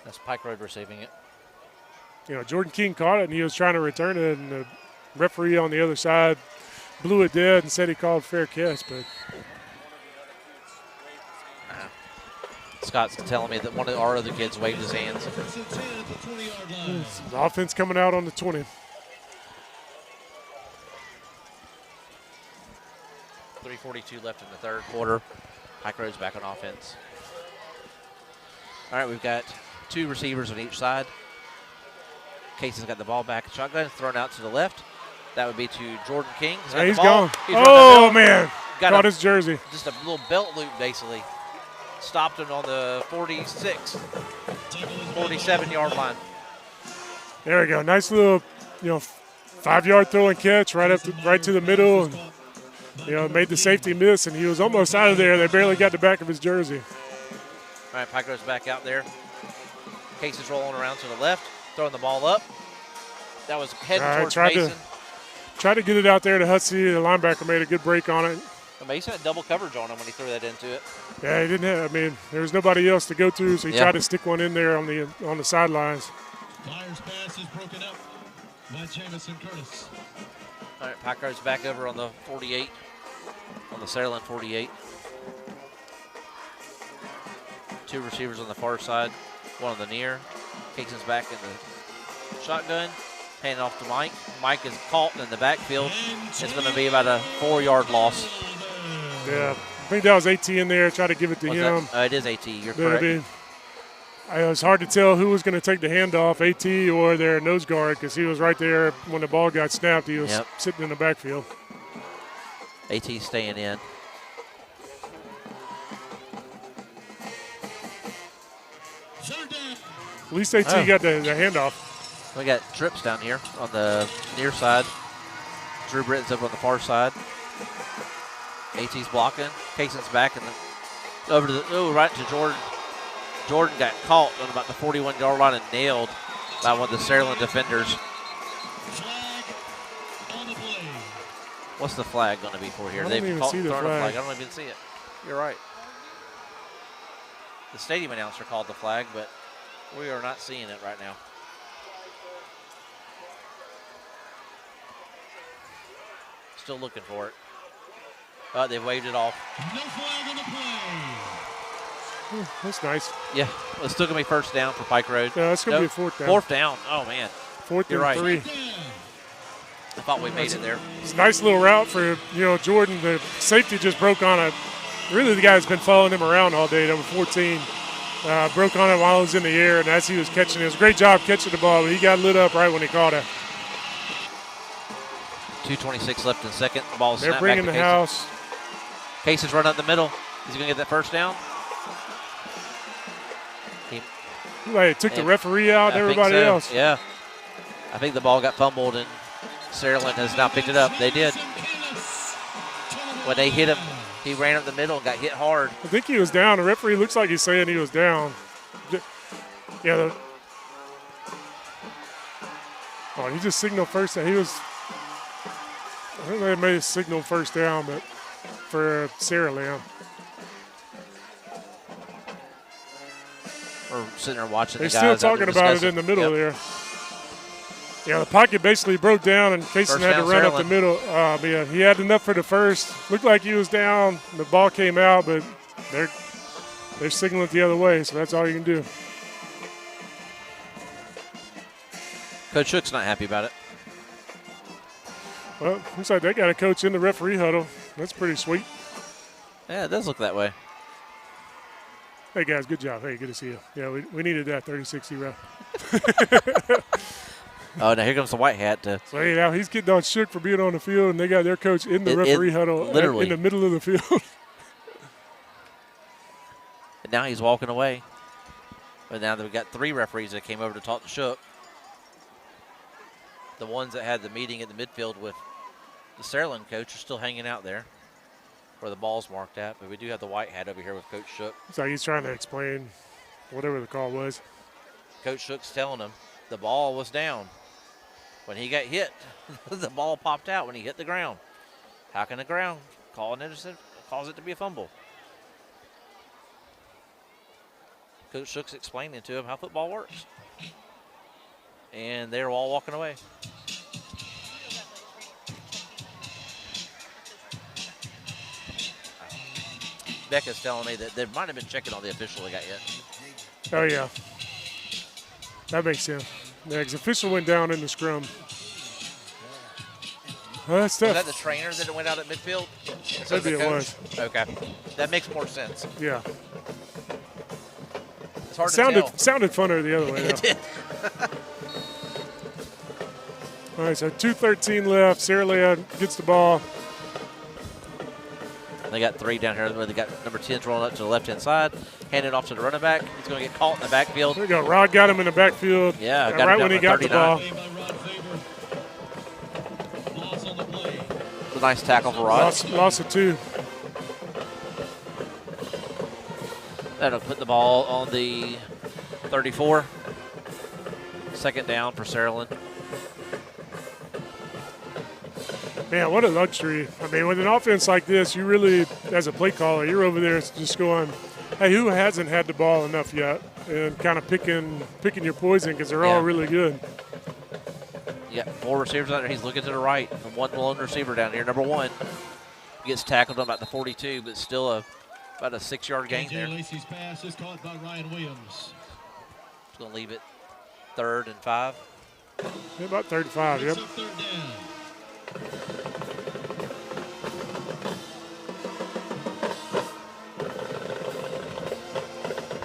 S1: That's Pike Road receiving it.
S2: Jordan King caught it, and he was trying to return it, and the referee on the other side blew it dead and said he called fair catch, but
S1: Scott's telling me that one of our other kids waved his hands.
S2: The offense coming out on the 20.
S1: .342 left in the third quarter. Pike Road's back on offense. All right, we've got 2 receivers on each side. Casey's got the ball back. Shotgun thrown out to the left. That would be to Jordan King.
S2: He's gone. Oh, man. Caught his jersey.
S1: Just a little belt loop, basically. Stopped him on the 47-yard line.
S2: There we go. Nice little, 5-yard throw and catch right to the middle. And, made the safety miss, and he was almost out of there. They barely got the back of his jersey.
S1: All right, Pike Road's back out there. Casey's rolling around to the left, throwing the ball up. That was heading towards Mason.
S2: Tried to get it out there to Hutsey. The linebacker made a good break on it.
S1: Mason had double coverage on him when he threw that into it.
S2: Yeah, he didn't have. There was nobody else to go through, so he tried to stick one in there on the sidelines.
S3: Myers' pass is broken up by Jamison Curtis.
S1: All right, Pike Road's back over on the 48, on the Saraland 48. 2 receivers on the far side, 1 on the near. Casey's back in the shotgun. Handing off to Mike. Mike is caught in the backfield. It's going to be about a 4-yard loss.
S2: Yeah, I think that was AT in there. Try to give it to him.
S1: It is AT. You're correct.
S2: It was hard to tell who was going to take the handoff, AT or their nose guard, because he was right there when the ball got snapped. He was sitting in the backfield.
S1: AT staying in.
S2: At least AT got the handoff.
S1: We got trips down here on the near side. Drew Britton's up on the far side. AT's blocking. Cason's back and over to the right to Jordan. Jordan got caught on about the 41-yard line and nailed by one of the Saraland defenders. What's the flag going to be for here?
S2: I don't even see the flag.
S1: I don't even see it. You're right. The stadium announcer called the flag, but we are not seeing it right now. Still looking for it. They've waved it off.
S3: No flag on the play.
S2: That's nice.
S1: Yeah, well, it's still going to be first down for Pike Road.
S2: Yeah, it's going to be a fourth down.
S1: Fourth down. Oh, man.
S2: Fourth
S1: You're
S2: and
S1: right.
S2: 3.
S1: I thought we made it there.
S2: It's a nice little route for, Jordan. The safety just broke on it. Really, the guy that's been following him around all day, number 14, broke on it while he was in the air, and as he was catching it, it was a great job catching the ball, but he got lit up right when he caught it.
S1: 2:26 left in second. The ball's
S2: They're
S1: snapped
S2: bringing
S1: back
S2: the
S1: to
S2: house.
S1: Casey's run up the middle. He's going to get that first down.
S2: It took the referee out and everybody else.
S1: Yeah. I think the ball got fumbled, and Saraland has now picked it up. They did. When they hit him, he ran up the middle and got hit hard.
S2: I think he was down. The referee looks like he's saying he was down. Yeah. He just signaled first down. I think they may have signaled first down, but for Saraland.
S1: We're sitting there watching
S2: They're
S1: the guys.
S2: still talking about it in the middle there. Yeah, the pocket basically broke down, and Cason had to run up the middle. He had enough for the first. Looked like he was down. The ball came out, but they're signaling it the other way, so that's all you can do.
S1: Coach Shook's not happy about it.
S2: Well, looks like they got a coach in the referee huddle. That's pretty sweet.
S1: Yeah, it does look that way.
S2: Hey, guys, good job. Hey, good to see you. Yeah, we needed that 30-60 route.
S1: Oh, now here comes the white hat.
S2: So, hey, now he's getting on Shook for being on the field, and they got their coach in the referee huddle
S1: literally
S2: in the middle of the field.
S1: And now he's walking away. But now we've got 3 referees that came over to talk to Shook. The ones that had the meeting at the midfield with the Saraland coach are still hanging out there where the ball's marked at. But we do have the white hat over here with Coach Shook.
S2: So he's trying to explain whatever the call was.
S1: Coach Shook's telling him the ball was down. When he got hit, the ball popped out when he hit the ground. How can the ground cause it to be a fumble? Coach Shook's explaining to him how football works. And they're all walking away. Becca's telling me that they might have been checking on the official that got hit.
S2: Oh, yeah. That makes sense. Yeah, because the official went down in the scrum. Well, that's tough.
S1: Was that the trainer that went out at midfield?
S2: Maybe it was.
S1: Okay. That makes more sense.
S2: Yeah.
S1: It's hard to tell.
S2: Sounded funner the other way, though.
S1: It did.
S2: All right, so 2:13 left. Saraland gets the ball.
S1: They got 3 down here. They got number 10 rolling up to the left-hand side. Handed off to the running back. He's going to get caught in the backfield.
S2: There you go. Rod got him in the backfield.
S1: Yeah,
S2: right when he got
S1: 39.
S2: the ball.
S1: It's a nice tackle for Rod.
S2: Loss of 2.
S1: That'll put the ball on the 34. Second down for Saraland.
S2: Man, what a luxury. I mean, with an offense like this, you really, as a play caller, you're over there just going, hey, who hasn't had the ball enough yet? And kind of picking your poison because they're all really good.
S1: You got 4 receivers out there. He's looking to the right. And 1 lone receiver down here, number 1. Gets tackled on about the 42, but still about a 6-yard gain there.
S3: Lacey's pass is caught by Ryan Williams.
S1: He's going to leave it 3rd and 5.
S2: Yeah, about 35, yep.
S3: Third down.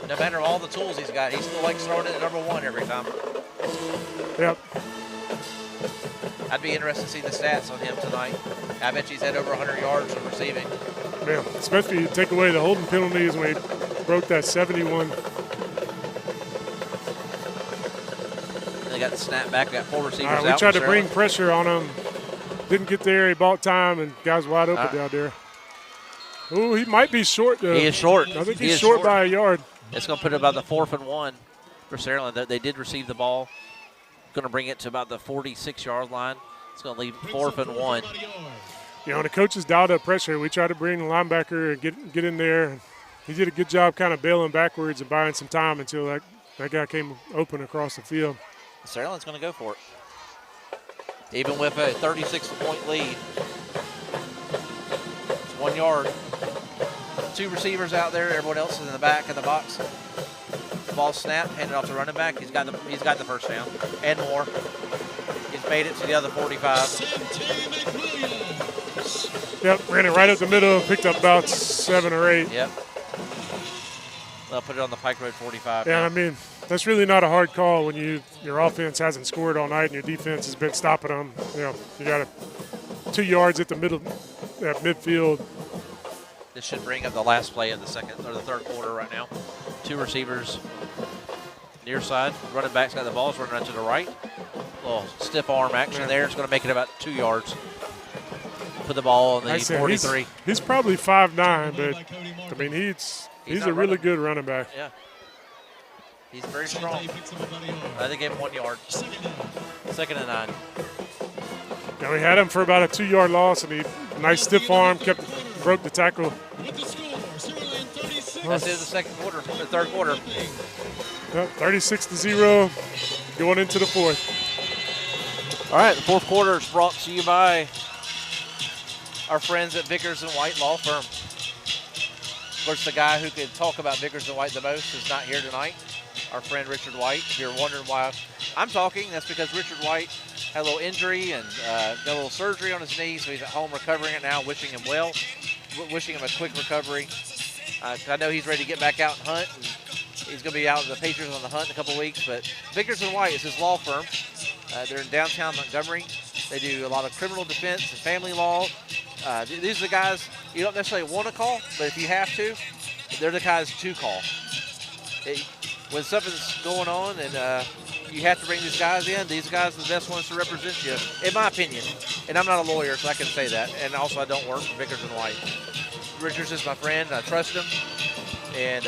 S1: No matter all the tools he's got, he still likes throwing it at number 1 every time.
S2: Yep.
S1: I'd be interested to see the stats on him tonight. I bet he's had over 100 yards of receiving.
S2: Yeah, especially you take away the holding penalties when he broke that 71.
S1: They got the snap back, got 4 receivers out.
S2: We tried to bring pressure on him. Didn't get there. He bought time, and guys wide open down there. Ooh, he might be short, though.
S1: He is short.
S2: I think he's short by a yard.
S1: It's going to put it about the 4th and 1 for Saraland. They did receive the ball. Going to bring it to about the 46-yard line. It's going to leave 4th and 1.
S2: You know, the coaches dialed up pressure. We tried to bring the linebacker and get in there. He did a good job kind of bailing backwards and buying some time until that guy came open across the field.
S1: Saraland's going to go for it. Even with a 36-point lead. It's 1 yard. 2 receivers out there. Everyone else is in the back of the box. Ball snap, handed off to running back. He's got the first down and more. He's made it to the other 45.
S2: Yep, ran it right up the middle, picked up about 7 or 8.
S1: Yep. They'll put it on the Pike Road 45.
S2: Yeah,
S1: now.
S2: I mean, that's really not a hard call when your offense hasn't scored all night and your defense has been stopping them. You know, you got 2 yards at the middle, at midfield.
S1: This should bring up the last play of the third quarter right now. 2 receivers near side. Running back's got the ball. It's running right to the right. Little stiff arm action there. It's going to make it about 2 yards. Put the ball on the 43.
S2: He's probably 5'9", but I mean he's a really good running back.
S1: Yeah. He's very strong. I think gave him 1 yard. 2nd and 9.
S2: Yeah, we had him for about a 2-yard loss, and he nice stiff arm broke the tackle.
S1: That's in the third quarter.
S2: Yep, 36-0, going into the 4th.
S1: All right, the 4th quarter is brought to you by our friends at Vickers & White Law Firm. Of course, the guy who could talk about Vickers & White the most is not here tonight, our friend Richard White. If you're wondering why I'm talking, that's because Richard White had a little injury and got a little surgery on his knee, so he's at home recovering it now, wishing him well, wishing him a quick recovery. I know he's ready to get back out and hunt, and he's going to be out with the Patriots on the hunt in a couple weeks, but Vickers & White is his law firm. They're in downtown Montgomery. They do a lot of criminal defense and family law. These are the guys you don't necessarily want to call, but if you have to, they're the guys to call. When something's going on and you have to bring these guys in, these guys are the best ones to represent you, in my opinion. And I'm not a lawyer, so I can say that. And also, I don't work for Vickers & White. Richard's just my friend. I trust him. And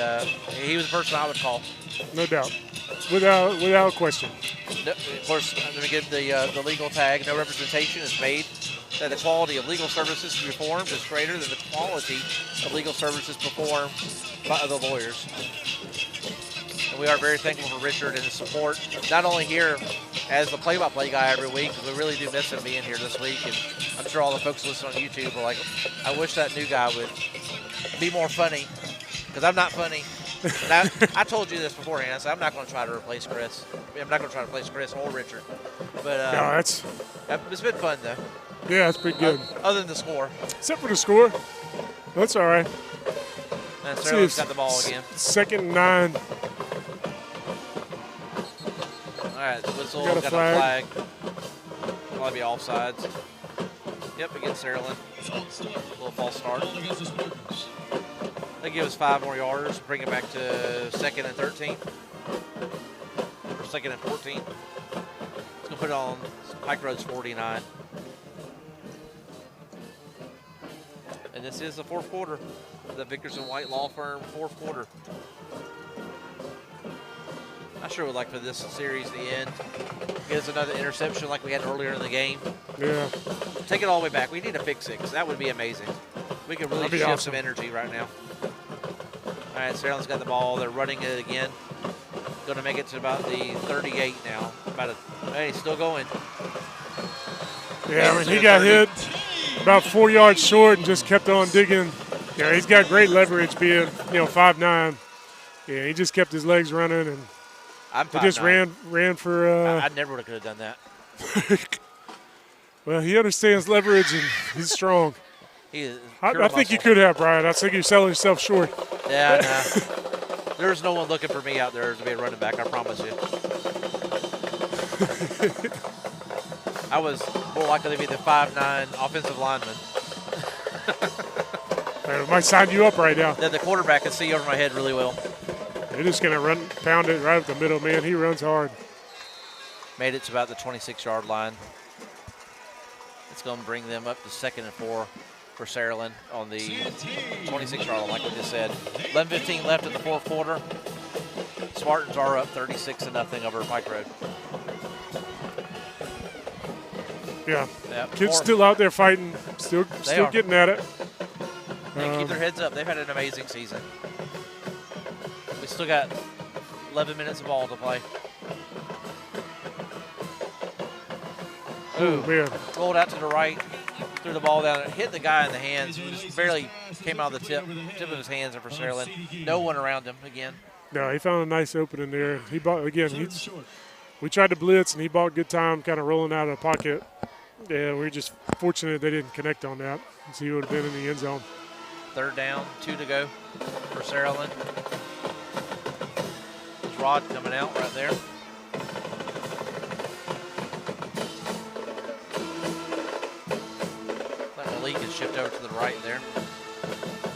S1: he was the person I would call.
S2: No doubt. Without question.
S1: No, of course, I'm going to give the legal tag. No representation is made that the quality of legal services performed is greater than the quality of legal services performed by other lawyers. And we are very thankful for Richard and his support, not only here as the play-by-play guy every week, because we really do miss him being here this week. And I'm sure all the folks listening on YouTube are like, I wish that new guy would be more funny, because I'm not funny. And I told you this beforehand. I said, I'm not going to try to replace Chris. I'm not going to try to replace Chris or Richard. But
S2: no,
S1: it's been fun, though.
S2: Yeah, it's pretty good.
S1: Other than the score.
S2: Except for the score. That's all right.
S1: And Saraland's got the ball again.
S2: 2nd and 9.
S1: All right, the whistle, got a flag. Probably be offsides. Yep, against Saraland. A little false start. They give us 5 more yards, bring it back to 2nd and 13. Or 2nd and 14. It's going to put it on Pike Road's 49. And this is the 4th quarter. The Vickers & White Law Firm 4th quarter. I sure would like for this series to end. Get us another interception like we had earlier in the game.
S2: Yeah.
S1: Take it all the way back. We need to fix it because that would be amazing. We could really shift some energy right now. All right, Saraland's got the ball. They're running it again. Going to make it to about the 38 now. Hey, still going.
S2: Yeah, I mean, he got hit about 4 yards short and just kept on digging. Yeah, he's got great leverage being, 5'9". Yeah, he just kept his legs running and he just ran for.
S1: I never would have done that.
S2: Well, he understands leverage and he's strong.
S1: He is
S2: I think you could have, Brian. I think you're selling yourself short.
S1: Yeah, I know. There's no one looking for me out there to be a running back, I promise you. I was more likely to be the 5'9" offensive lineman.
S2: I might sign you up right now.
S1: Then the quarterback can see over my head really well.
S2: They're just going to pound it right up the middle, man. He runs hard.
S1: Made it to about the 26-yard line. It's going to bring them up to 2nd and 4 for Saraland on the 26-yard line, like we just said. 11:15 left in the fourth quarter. Spartans are up 36-0 over Pike Road.
S2: Yeah.
S1: Yep.
S2: Kids still out there fighting, still getting at it.
S1: They keep their heads up. They've had an amazing season. We still got 11 minutes of ball to play.
S2: Oh, man.
S1: Rolled out to the right, threw the ball down, hit the guy in the hands. Just barely came out of the tip of his hands for Saraland. No one around him again.
S2: No, he found a nice opening there. He bought, again, we tried to blitz, and he bought good time kind of rolling out of the pocket. Yeah, we were just fortunate they didn't connect on that. So he would have been in the end zone.
S1: 3rd down, 2 to go for Saraland. There's Rod coming out right there. Let Malik is shift over to the right there.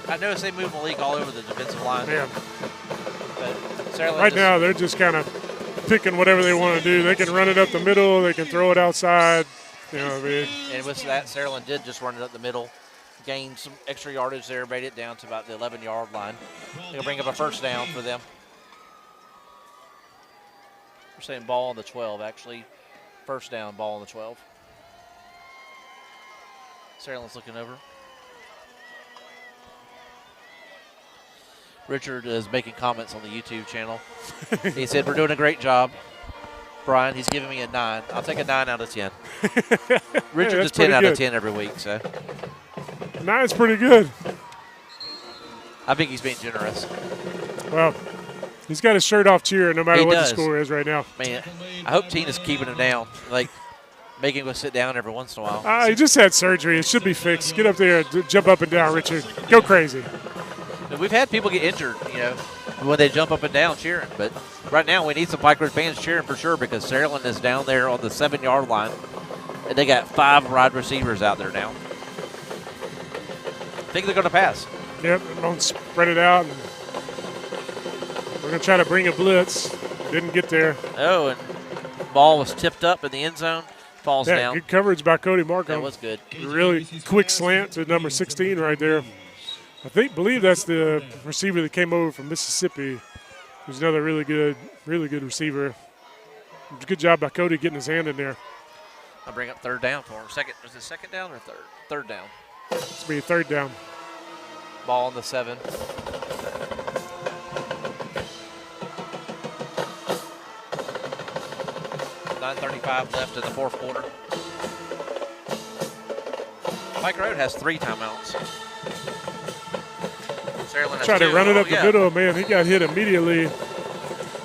S1: I noticed they moved Malik all over the defensive line.
S2: Man.
S1: But Saraland
S2: right now, they're just kind of picking whatever they want to do. They can run it up the middle. They can throw it outside. You know what I mean?
S1: And with that, Saraland did just run it up the middle. Gained some extra yardage there, made it down to about the 11-yard line. They'll bring up a 1st down for them. We're saying ball on the 12, actually. 1st down, ball on the 12. Saraland's looking over. Richard is making comments on the YouTube channel. He said, we're doing a great job. Brian, he's giving me a 9. I'll take a 9 out of 10. Richard's a 10 out of 10 every week, so.
S2: 9's pretty good.
S1: I think he's being generous.
S2: Well, he's got his shirt off cheering no matter what the score is right now.
S1: Man, I hope Tina's keeping him down, like making him go sit down every once in a while.
S2: He just had surgery. It should be fixed. Get up there, jump up and down, Richard. Go crazy.
S1: We've had people get injured, when they jump up and down cheering. But right now we need some Pike Road fans cheering for sure because Saraland is down there on the 7-yard line. And they got 5 wide receivers out there now. I think they're going to pass.
S2: Yep, I'm going to spread it out. And we're going to try to bring a blitz. Didn't get there.
S1: Oh, and ball was tipped up in the end zone. Falls down.
S2: Good coverage by Cody Markham.
S1: That was good.
S2: Really quick slant to number 16 right there. Believe that's the receiver that came over from Mississippi. Who's another really good receiver. Good job by Cody getting his hand in there.
S1: I'll bring up 3rd down for him. Was it 2nd down or 3rd? 3rd down.
S2: It's going to be 3rd down.
S1: Ball on the 7. .9:35 left in the fourth quarter. Pike Road has 3 timeouts.
S2: Try to run it up the middle, man. He got hit immediately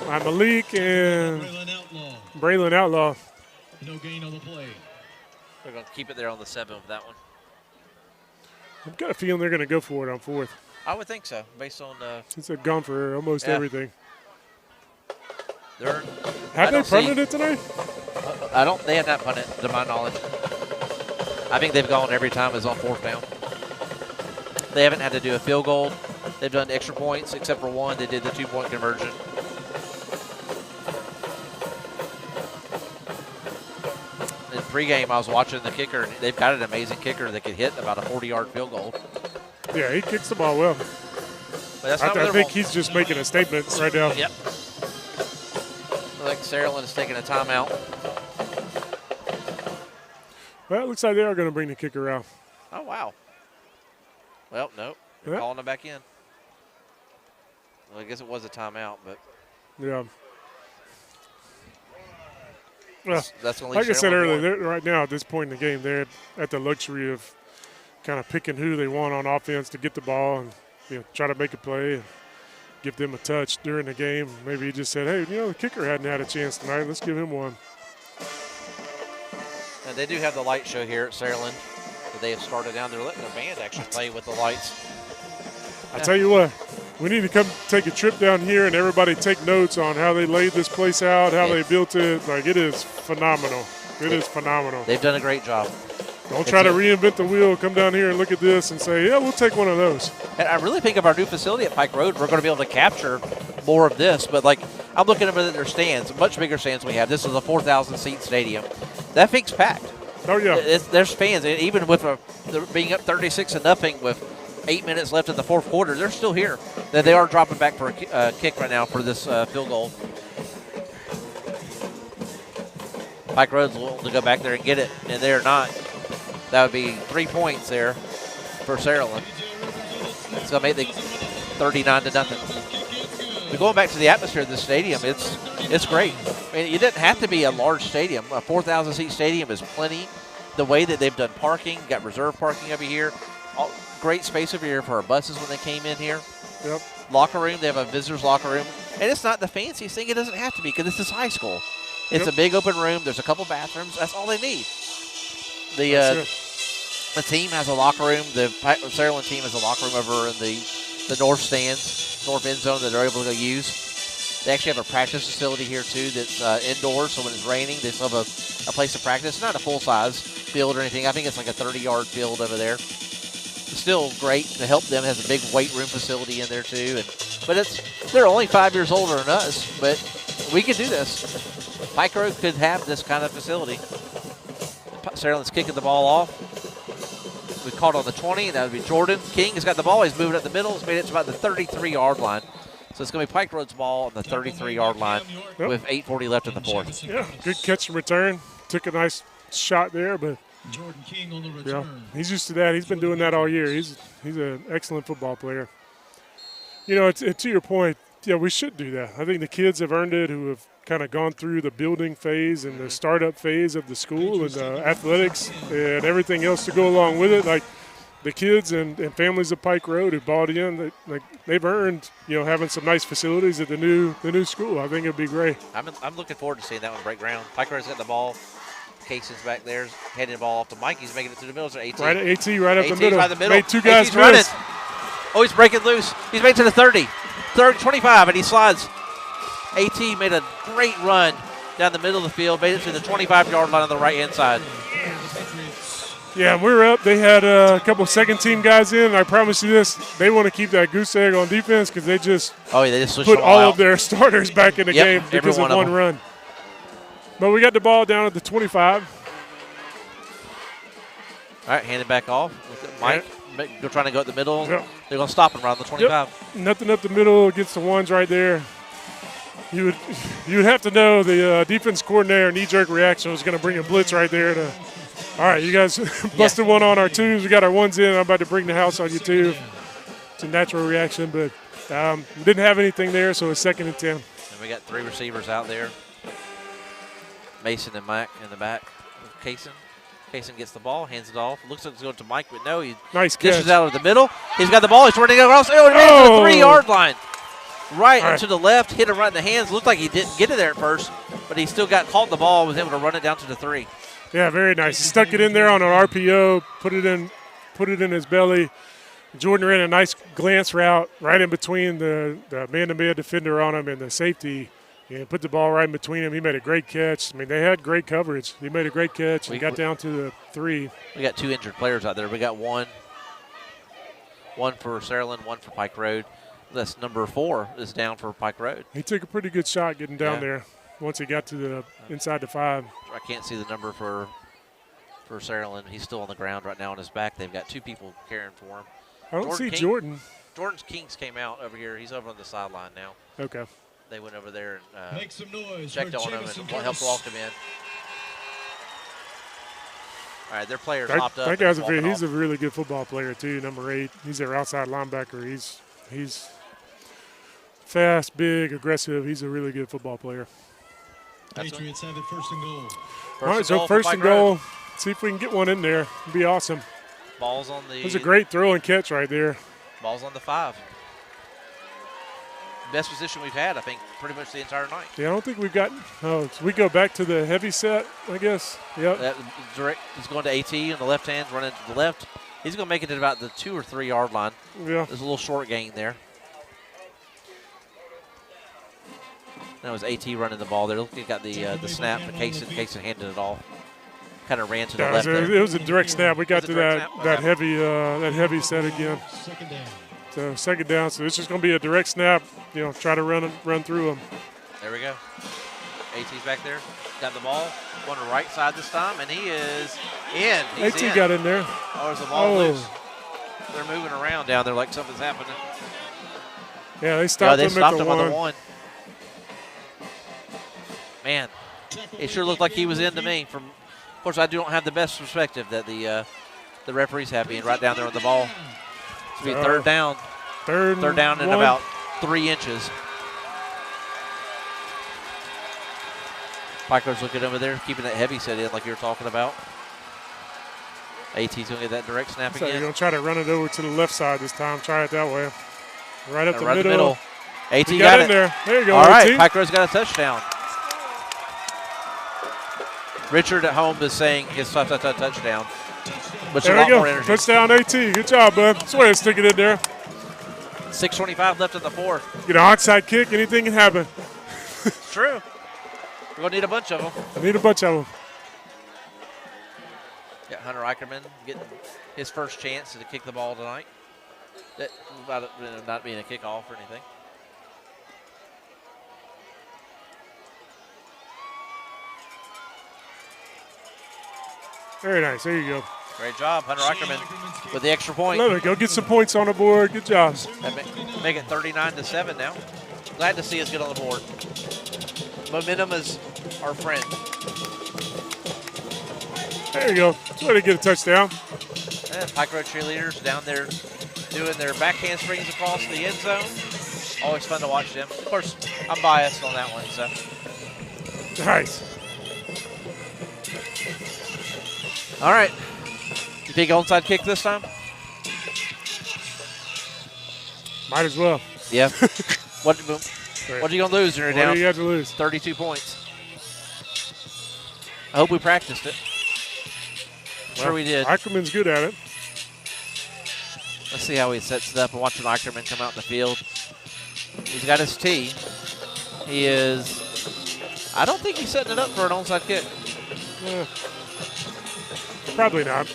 S2: by Malik and Braylon Outlaw.
S3: No gain on the play.
S1: They're going to keep it there on the 7 with that one.
S2: I've got a feeling they're going to go for it on 4th.
S1: I would think so, based on
S2: since they've gone for almost everything.
S1: Have
S2: they punted it tonight?
S1: They have not punted, to my knowledge. I think they've gone every time it's on 4th down. They haven't had to do a field goal. They've done extra points, except for one. They did the 2-point conversion. In pregame, I was watching the kicker, and they've got an amazing kicker that could hit about a 40-yard field goal.
S2: Yeah, he kicks the ball well.
S1: But that's
S2: I think he's just making a statement right now.
S1: Yep. Like Saraland is taking a timeout.
S2: Well, it looks like they are going to bring the kicker out.
S1: Oh, wow. Well, nope. They're calling him back in. Well, I guess it was a timeout, but.
S2: Yeah. Well,
S1: that's
S2: like I said earlier, right now at this point in the game, they're at the luxury of kind of picking who they want on offense to get the ball and try to make a play and give them a touch during the game. Maybe he just said, hey, the kicker hadn't had a chance tonight. Let's give him one.
S1: And they do have the light show here at Saraland that they have started down. They're letting the band actually play with the lights.
S2: I tell you what, We need to come take a trip down here and everybody take notes on how they laid this place out, how they built it. Like, it is phenomenal. It is phenomenal.
S1: They've done a great job.
S2: Don't try to reinvent the wheel. Come down here and look at this and say, yeah, we'll take one of those.
S1: And I really think of our new facility at Pike Road, we're going to be able to capture more of this. But, like, I'm looking at their stands, much bigger stands we have. This is a 4,000-seat stadium. That thing's packed.
S2: Oh, yeah.
S1: There's fans. Even with being up 36-0 with 8 minutes left in the fourth quarter, they're still here. They are dropping back for a kick right now for this field goal. Pike Road's willing to go back there and get it, and they're not. That would be 3 points there for Saraland. It's going to make the 39-0. But going back to the atmosphere of the stadium, it's great. I mean, it doesn't have to be a large stadium. A 4,000-seat stadium is plenty. The way that they've done parking, got reserve parking over here. Great space over here for our buses when they came in here.
S2: Yep.
S1: Locker room, they have a visitor's locker room. And it's not the fanciest thing. It doesn't have to be because this is high school. It's a big open room. There's a couple bathrooms. That's all they need. The team has a locker room. The Saraland team has a locker room over in the north stands, north end zone that they're able to use. They actually have a practice facility here, too, that's indoors. So when it's raining, they still have a place to practice. It's not a full-size field or anything. I think it's like a 30-yard field over there. Still great to help them. It has a big weight room facility in there too, but they're only 5 years older than us, but we could do this. Pike Road could have this kind of facility. Saraland's kicking the ball off. We caught on the 20, and that would be Jordan King has got the ball. He's moving up the middle. He's made it to about the 33-yard line. So it's going to be Pike Road's ball on the 33-yard line with 8:40 left in the fourth.
S2: Yeah, good catch and return. Took a nice shot there, but
S3: Jordan King on the return.
S2: He's used to that. He's been doing that all year. He's an excellent football player. You know, to your point, yeah, we should do that. I think the kids have earned it who have kind of gone through the building phase and the startup phase of the school and athletics and everything else to go along with it. Like the kids and families of Pike Road who bought in, they've earned, having some nice facilities at the new school. I think it'd be great.
S1: I'm looking forward to seeing that one break ground. Pike Road's got the ball. Casey's back there, heading the ball off to Mike. He's making it through the middle. So AT.
S2: Right at AT, right up the middle.
S1: Right the middle.
S2: Made two guys miss.
S1: Running. Oh, he's breaking loose. He's made it to the 30, 25, and he slides. AT made a great run down the middle of the field, made it to the 25-yard line on the right-hand side.
S2: Yeah, we were up. They had a couple of second-team guys in, and I promise you this, they want to keep that goose egg on defense because they just put all of their starters back in the game because of one run. But we got the ball down at the 25.
S1: All right, hand it back off. Mike, they're trying to go up the middle.
S2: Yep.
S1: They're going to stop him around the 25.
S2: Yep. Nothing up the middle against the ones right there. You would have to know the defense coordinator knee-jerk reaction was going to bring a blitz right there. All right, you guys busted one on our twos. We got our ones in. I'm about to bring the house on you, too. It's a natural reaction, but we didn't have anything there, so it's 2nd and 10.
S1: And we got 3 receivers out there. Mason and Mac in the back. Kaysen. Kaysen gets the ball, hands it off. Looks like it's going to Mike, but no, he dishes out of the middle. He's got the ball. He's running across. Oh, he ran to the 3-yard line. Right and to the left, hit him right in the hands. Looked like he didn't get it there at first, but he still caught the ball, was able to run it down to the 3.
S2: Yeah, very nice. He stuck it in there on an RPO, put it in his belly. Jordan ran a nice glance route right in between the man-to-man defender on him and the safety. Yeah, put the ball right in between him. He made a great catch. I mean, they had great coverage. He made a great catch and got down to the 3.
S1: We got 2 injured players out there. We got one for Saraland, one for Pike Road. That's number 4 is down for Pike Road.
S2: He took a pretty good shot getting down there once he got to the inside the 5.
S1: I can't see the number for Saraland. He's still on the ground right now on his back. They've got 2 people caring for him.
S2: I don't see Jordan.
S1: Jordan Kings came out over here. He's over on the sideline now.
S2: Okay.
S1: They went over there and
S3: Make some noise
S1: checked on him and helped walk him in. All right, their players hopped up.
S2: That guy's he's a really good football player too. Number 8. He's their outside linebacker. He's fast, big, aggressive. He's a really good football player.
S3: Patriots have it 1st and goal.
S2: All right, so 1st and goal. See if we can get one in there. It'd be awesome.
S1: Ball's on the.
S2: It was a great throw and catch right there.
S1: Ball's on the 5. Best position we've had, I think, pretty much the entire night.
S2: Yeah, I don't think we've got. Oh, so we go back to the heavy set, I guess. Yep.
S1: That direct. He's going to AT on the left hand, running to the left. He's going to make it at about the 2 or 3 yard line.
S2: Yeah.
S1: There's a little short gain there. That was AT running the ball there. Look, he got the snap, but Kaysen handed it off. Kind of ran to the
S2: Yeah,
S1: left there.
S2: it was a direct snap. We got to that
S1: Okay.
S2: heavy set again.
S3: Second down.
S2: So second down. So it's just going to be a direct snap. Try to run through them.
S1: There we go. AT's back there. Got the ball. On the right side this time, and he is in. He's
S2: AT
S1: in.
S2: got in there.
S1: Oh, there's the ball
S2: Oh.
S1: loose. They're moving around down there like something's happening.
S2: Yeah, they stopped him at the
S1: on the
S2: 1.
S1: Man, it sure looked like he was into me. Of course, I don't have the best perspective that the referees have being right down there on the ball. It's going to be third down.
S2: Third
S1: down in
S2: one.
S1: about 3 inches. Pike Road's looking over there, keeping that heavy set in like you were talking about. AT's going to get that direct snap
S2: So you're
S1: again.
S2: going to try to run it over to the left side this time. Try it that way. Right up the
S1: Right
S2: middle.
S1: AT
S2: He
S1: got
S2: in
S1: it.
S2: there. There you go,
S1: All right,
S2: AT.
S1: Pike Road's got a touchdown. Richard at home is saying his touchdown, which is a
S2: There
S1: lot
S2: we
S1: more
S2: go.
S1: energy.
S2: Touchdown AT. Good job, bud. Just way to stick it in there.
S1: 6:25 left in the fourth.
S2: Get an onside kick. Anything can happen.
S1: It's true. We're going to need a bunch of them.
S2: I need a bunch of them.
S1: Yeah, Hunter Eicherman getting his first chance to kick the ball tonight. That about it not being a kickoff or anything.
S2: Very nice. There you go.
S1: Great job, Hunter Eicherman with the extra point.
S2: Love it. Go get some points on the board. Good job.
S1: That make it 39-7 now. Glad to see us get on the board. Momentum is our friend.
S2: There you go. That's where they get a touchdown.
S1: And Pike Road cheerleaders down there doing their back handsprings across the end zone. Always fun to watch them. Of course, I'm biased on that one, so.
S2: Nice.
S1: All right. You think onside kick this time?
S2: Might as well.
S1: Yeah. What are you going to lose when you're
S2: What
S1: down
S2: do you have to lose?
S1: 32 points? I hope we practiced it. Sure we did.
S2: Eicherman's good at it.
S1: Let's see how he sets it up and watching Eicherman come out in the field. He's got his tee. He is, I don't think he's setting it up for an onside kick.
S2: Probably not.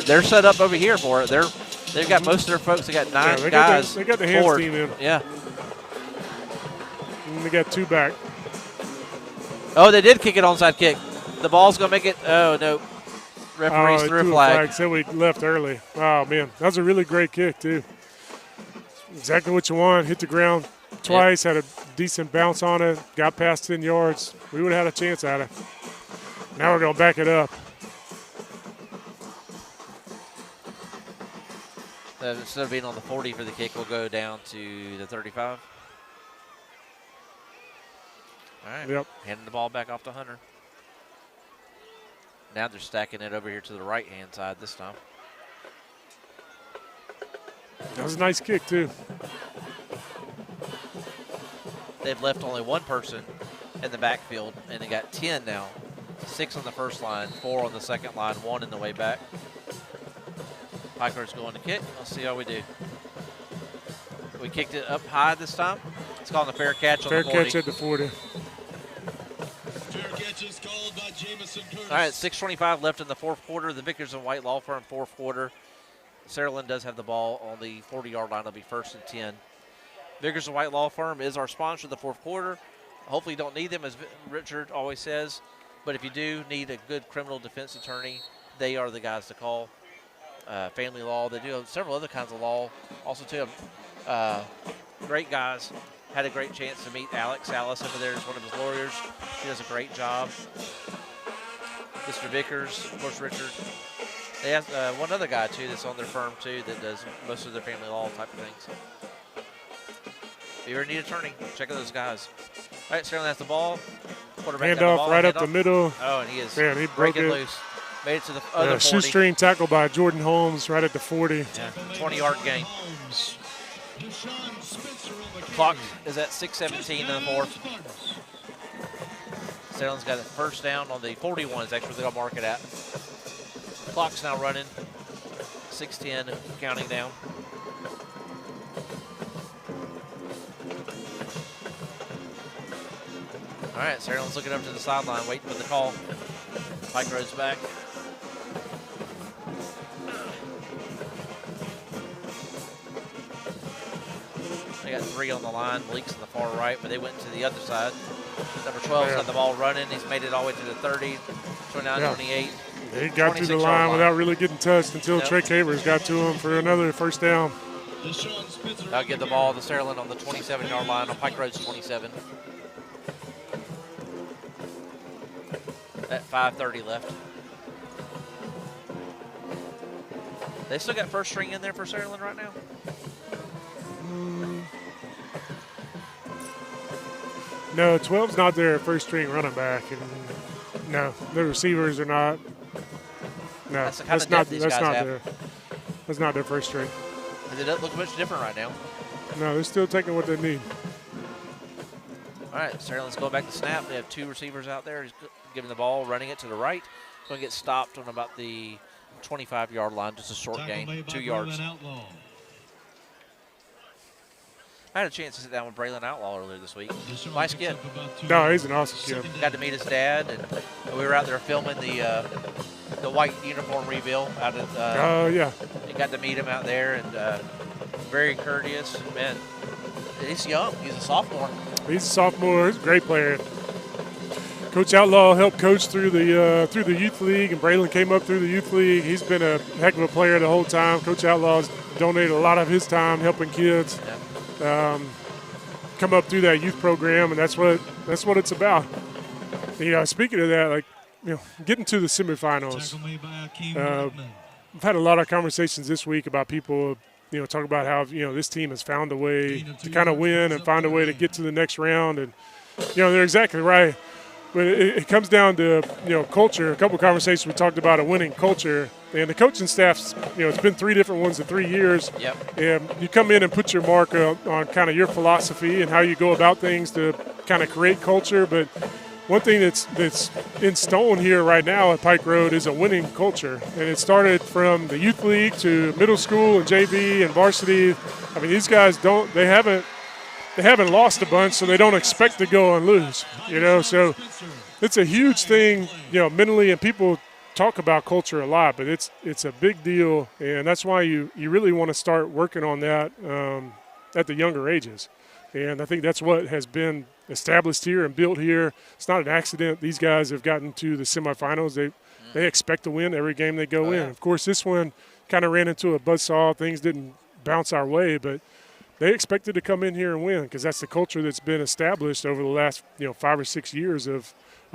S1: They're set up over here for it. They've got most of their folks. They got 9 guys.
S2: They got the hands
S1: forward.
S2: team in.
S1: Yeah.
S2: And they got 2 back.
S1: Oh, they did kick it onside kick. The ball's going to make it. Oh, no. Referees threw a flag.
S2: Said we left early. Oh, man. That was a really great kick, too. Exactly what you want. Hit the ground twice, had a decent bounce on it, got past 10 yards. We would have had a chance at it. Now we're going to back it up.
S1: Instead of being on the 40 for the kick, we'll go down to the 35. All right.
S2: Yep.
S1: Handing the ball back off to Hunter. Now they're stacking it over here to the right-hand side this time.
S2: That was a nice kick, too.
S1: They've left only one person in the backfield, and they got 10 now. 6 on the first line, 4 on the second line, 1 in the way back. Piker's going to kick. Let's see how we do. We kicked it up high this time. It's called a fair catch on the 40.
S2: Fair catch at the 40.
S3: Fair catch is called by Jamison Curtis.
S1: All right, 6:25 left in the fourth quarter. The Vickers and White Law Firm fourth quarter. Saraland does have the ball on the 40-yard line. It'll be 1st and 10. Vickers and White Law Firm is our sponsor of the fourth quarter. Hopefully you don't need them, as Richard always says. But if you do need a good criminal defense attorney, they are the guys to call. Family law. They do several other kinds of law. Also, too, great guys. Had a great chance to meet Alex. Alice over there is one of his lawyers. She does a great job. Mr. Vickers, of course, Richard. They have one other guy, too, that's on their firm, too, that does most of their family law type of things. If you ever need an attorney, check out those guys. All right, Sterling has the ball. Quarterback got the
S2: Handoff
S1: ball.
S2: right up
S1: Handoff.
S2: the middle.
S1: Oh, and he is
S2: Man, he broke
S1: breaking
S2: it.
S1: loose. Made it to the other 40.
S2: Shoestring tackle by Jordan Holmes right at the 40.
S1: Yeah, 20-yard gain.
S3: Holmes. Deshaun Spencer on the
S1: Clock
S3: carry.
S1: is at 6:17 in the fourth. Sterling's got a first down on the 41 is actually what they'll mark it at. Clock's now running. 6:10, counting down. All right, Saraland's looking up to the sideline, waiting for the call. Pike Road's back. They got 3 on the line. Leaks in the far right, but they went to the other side. Number 12's got the ball running. He's made it all the way to the 30, 29, 28.
S2: He got to the line without really getting touched until Trey Cavers got to him for another first down.
S1: I'll get the ball to Saraland on the 27-yard line on Pike Road's 27. At 5:30 left. They still got first string in there for Saraland right now?
S2: No, 12's not their first string running back. And no, the receivers are not. No,
S1: That's the kind of depth these guys have.
S2: That's not their first string.
S1: It doesn't look much different right now.
S2: No, they're still taking what they need.
S1: All right, Saraland's going back to snap. They have 2 receivers out there. He's giving the ball, running it to the right. He's going to get stopped on about the 25-yard line, just a short gain, 2 yards. I had a chance to sit down with Braylon Outlaw earlier this week. Nice kid.
S2: No, he's an awesome kid.
S1: Got to meet his dad, and we were out there filming the white uniform reveal out at.
S2: Oh yeah.
S1: You got to meet him out there, and very courteous. Man, he's young. He's a sophomore.
S2: He's a sophomore. He's a great player. Coach Outlaw helped coach through the youth league, and Braylon came up through the youth league. He's been a heck of a player the whole time. Coach Outlaw's donated a lot of his time helping kids.
S1: Yeah.
S2: Come up through that youth program, and that's what it's about. You know, speaking of that, like, you know, getting to the semifinals. I've had a lot of conversations this week about people, you know, talking about how, you know, this team has found a way to kind of win and find a way to get to the next round, and you know, they're exactly right. But it comes down to, you know, culture. A couple of conversations we talked about a winning culture, and the coaching staff's, you know, it's been 3 different ones in 3 years.
S1: Yep.
S2: And you come in and put your mark on kind of your philosophy and how you go about things to kind of create culture. But one thing that's in stone here right now at Pike Road is a winning culture, and it started from the youth league to middle school and JV and varsity. I mean, these guys they haven't lost a bunch, so they don't expect to go and lose, you know. So it's a huge thing, you know, mentally, and people talk about culture a lot, but it's a big deal, and that's why you really want to start working on that at the younger ages. And I think that's what has been established here and built here. It's not an accident. These guys have gotten to the semifinals. They expect to win every game they go in. Of course, this one kind of ran into a buzzsaw. Things didn't bounce our way, but they expected to come in here and win because that's the culture that's been established over the last, you know, 5 or 6 years of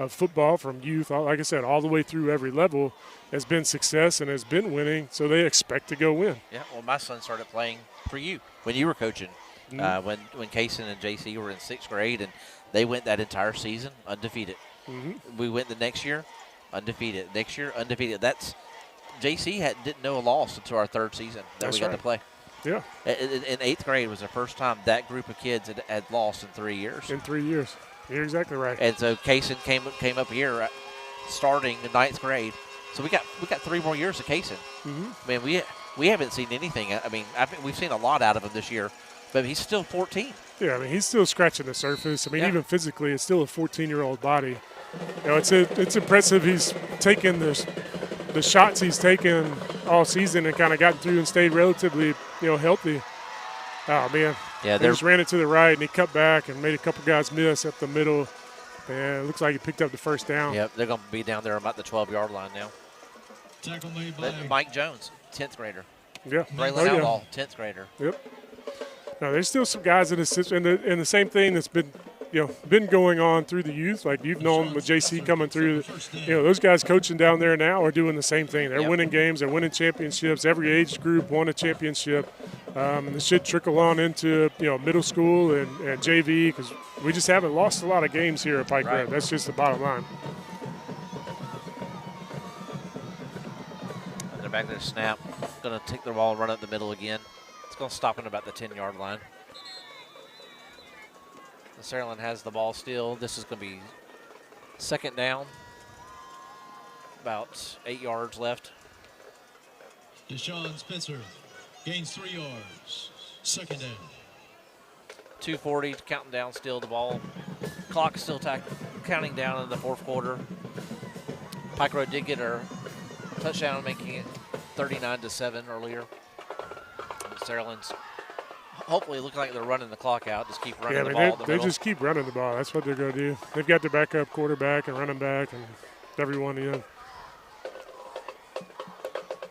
S2: football, from youth, like I said, all the way through every level, has been success and has been winning, so they expect to go win.
S1: Yeah, well, my son started playing for you when you were coaching, when Kaysen and JC were in 6th grade, and they went that entire season undefeated. Mm-hmm. We went the next year, undefeated. Next year, undefeated. That's JC didn't know a loss until our 3rd season that we got to play.
S2: Yeah.
S1: In 8th grade was the first time that group of kids had lost in 3 years.
S2: In 3 years. You're exactly right.
S1: And so Kaysen came up here starting in 9th grade. So we got 3 more years of Kaysen. Mm-hmm. I mean, we haven't seen anything. I mean, we've seen a lot out of him this year, but he's still 14.
S2: Yeah, I mean, he's still scratching the surface. I mean, even physically, it's still a 14-year-old body. You know, it's impressive. He's taken the shots he's taken all season and kind of gotten through and stayed relatively, you know, healthy. Oh, man. Yeah, they just ran it to the right, and he cut back and made a couple guys miss up the middle. And it looks like he picked up the first down.
S1: Yep, they're going to be down there about the 12-yard line now. Mike Jones, 10th grader.
S2: Yeah.
S1: Braylon Outlaw, 10th grader.
S2: Yep. Now, there's still some guys in the system, and the same thing that's been going on through the youth. Like you've known with JC coming through, you know, those guys coaching down there now are doing the same thing. They're winning games, they're winning championships. Every age group won a championship. This should trickle on into, you know, middle school and JV, because we just haven't lost a lot of games here at Pike Road. That's just the bottom line.
S1: And they're back there to snap. Going to take the ball and run up the middle again. It's going to stop in about the 10-yard line. Saraland has the ball still. This is going to be 2nd down. About 8 yards left.
S3: Deshaun Spencer gains 3 yards. 2nd down.
S1: 2:40, counting down still the ball. Clock still counting down in the fourth quarter. Pike Road did get a touchdown, making it 39-7 earlier. Saraland's hopefully looking like they're running the clock out. Just keep running the ball.
S2: They just keep running the ball. That's what they're going to do. They've got their backup quarterback and running back and everyone in.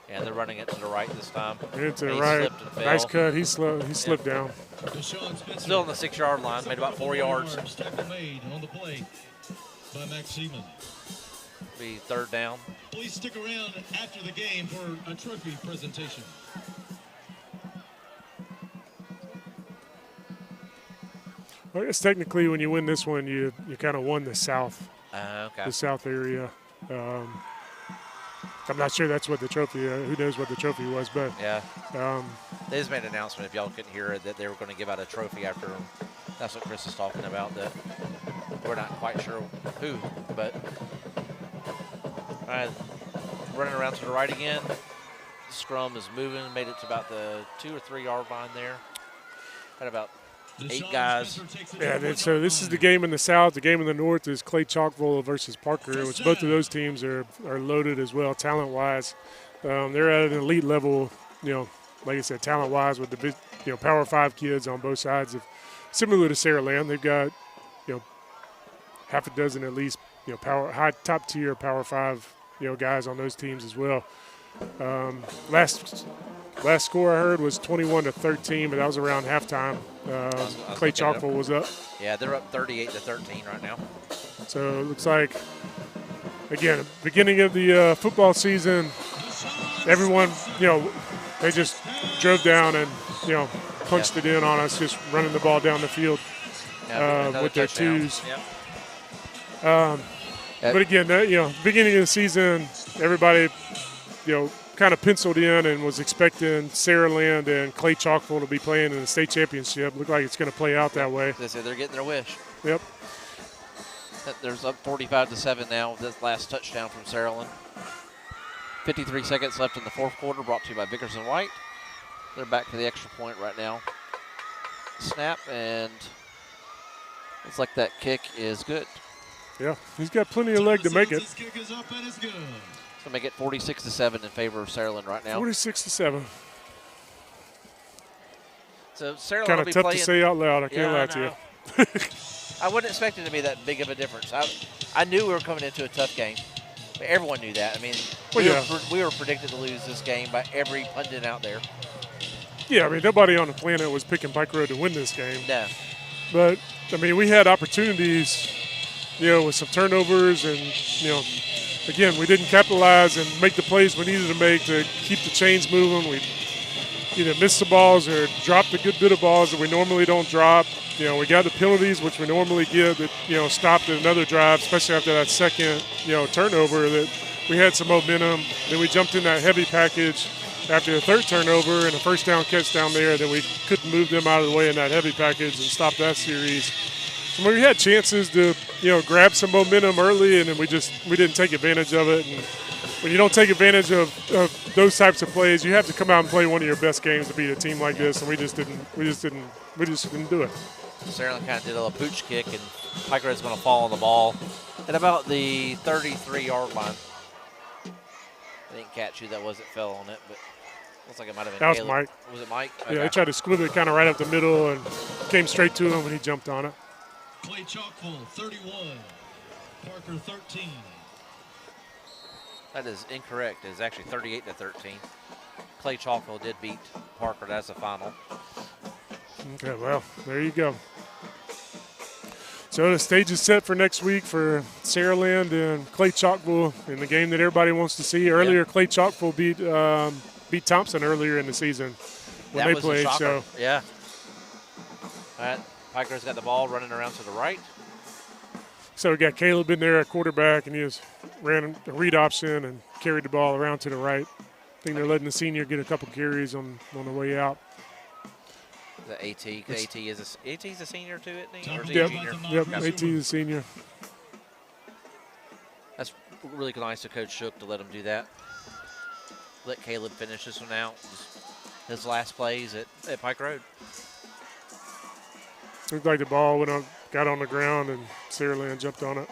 S1: Yeah, they're running it to the right this time.
S2: To the right. Nice cut. He slipped down.
S1: Still on the 6-yard line. Made about 4 yards.
S3: Tackle made on the play by Max Seaman.
S1: Be third down.
S3: Please stick around after the game for a trophy presentation.
S2: Well, I guess technically when you win this one, you kind of won the South.
S1: Okay.
S2: The South area. I'm not sure that's what the trophy. Who knows what the trophy was? But
S1: yeah, they just made an announcement. If y'all couldn't hear it, that they were going to give out a trophy after. That's what Chris is talking about. That we're not quite sure who, but all right, running around to the right again. Scrum is moving. Made it to about the 2 or 3 yard line there. Had about 8 guys.
S2: Yeah, so this is the game in the South. The game in the North is Clay Chalkville versus Parker, which both of those teams are loaded as well, talent-wise. They're at an elite level, like I said, talent-wise with the Power 5 kids on both sides. Similar to Saraland, they've got, half a dozen at least, top-tier Power 5, guys on those teams as well. Last score I heard was 21-13, but that was around halftime. Clay Chalkville was up.
S1: Yeah, they're up 38-13 right now.
S2: So it looks like, again, beginning of the football season, everyone, they just drove down and, punched it in on us, just running the ball down the field with their twos.
S1: Yep.
S2: But again, beginning of the season, everybody, kind of penciled in and was expecting Saraland and Clay Chalkville to be playing in the state championship. Looked like it's going to play out that way.
S1: They say they're getting their wish.
S2: Yep.
S1: There's up 45-7 now with this last touchdown from Saraland. 53 seconds left in the fourth quarter, brought to you by Vickers and White. They're back for the extra point right now. Snap, and looks like that kick is good.
S2: Yeah, he's got plenty of leg to make it.
S3: This kick is up and it's good.
S1: So make it 46-7 in favor of Saraland right now.
S2: 46-7.
S1: So Saraland
S2: kind
S1: will
S2: of
S1: be
S2: tough
S1: playing.
S2: to say out loud. I can't lie to you.
S1: I wouldn't expect it to be that big of a difference. I knew we were coming into a tough game. But everyone knew that. I mean, we were predicted to lose this game by every pundit out there.
S2: Yeah, I mean, nobody on the planet was picking Pike Road to win this game.
S1: No.
S2: But, I mean, we had opportunities, with some turnovers and, again, we didn't capitalize and make the plays we needed to make to keep the chains moving. We either missed the balls or dropped a good bit of balls that we normally don't drop. We got the penalties, which we normally get, that, stopped at another drive, especially after that second, turnover, that we had some momentum. Then we jumped in that heavy package after the third turnover and a first down catch down there. Then we couldn't move them out of the way in that heavy package and stop that series. So we had chances to, grab some momentum early, and then we didn't take advantage of it. And when you don't take advantage of those types of plays, you have to come out and play one of your best games to beat a team like this, and we just didn't do it.
S1: Saraland kind of did a little pooch kick, and Pike Road's going to fall on the ball at about the 33-yard line. I didn't catch who that was that fell on it, but looks like it might have been
S2: That was
S1: Caleb.
S2: Mike.
S1: Was it Mike?
S2: Yeah, they tried to squib it kind of right up the middle and came straight to him, and he jumped on it.
S3: Clay Chalkville, 31. Parker, 13.
S1: That is incorrect. It is actually 38-13. Clay Chalkville did beat Parker. That's the final.
S2: Okay, well, there you go. So the stage is set for next week for Saraland and Clay Chalkville in the game that everybody wants to see. Earlier, Clay Chalkville beat Thompson earlier in the season when they played. So
S1: yeah. All right, Piker's got the ball running around to the right.
S2: So we got Caleb in there at quarterback, and he just ran a read option and carried the ball around to the right. I think they're letting the senior get a couple carries on the way out.
S1: The AT is a senior too, isn't he? Or is he
S2: Yep,
S1: a junior?
S2: yep. AT is a senior.
S1: That's really nice of Coach Shook to let him do that. Let Caleb finish this one out. His last plays at Pike Road.
S2: Looked like the ball went up, got on the ground, and Saraland jumped on it.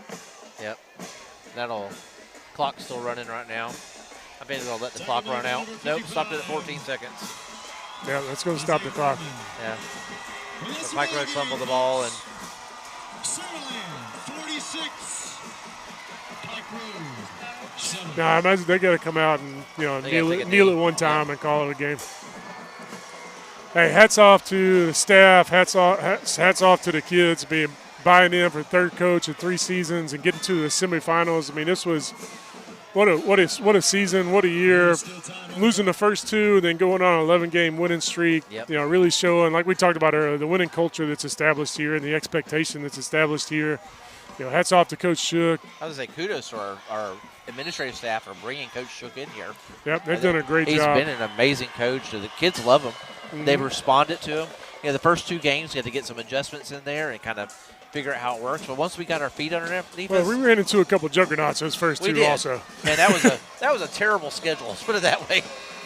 S1: Yep. Clock's still running right now. I bet they'll let the clock run out. Nope, stopped it at 14 seconds.
S2: Yeah, that's going to stop the clock.
S1: Yeah. So Pike Road fumbled the ball, and
S3: Saraland, 46. Pike Road, 7.
S2: Now, I imagine they got to come out and kneel it one time and call it a game. Hey, hats off to the staff. Hats off to the kids buying in for third coach in 3 seasons and getting to the semifinals. I mean, this was what a season, what a year. Losing the first 2, then going on an 11-game winning streak.
S1: Yep.
S2: Really showing, like we talked about earlier, the winning culture that's established here and the expectation that's established here. Hats off to Coach Shook.
S1: I was going to say kudos to our administrative staff for bringing Coach Shook in here.
S2: Yep, they've done a great job.
S1: He's been an amazing coach. The kids love him. Mm-hmm. They've responded to him. The first 2 games, we had to get some adjustments in there and kind of figure out how it works. But once we got our feet underneath us,
S2: we ran into a couple juggernauts those first 2 also.
S1: And that was a terrible schedule. Let's put it that way.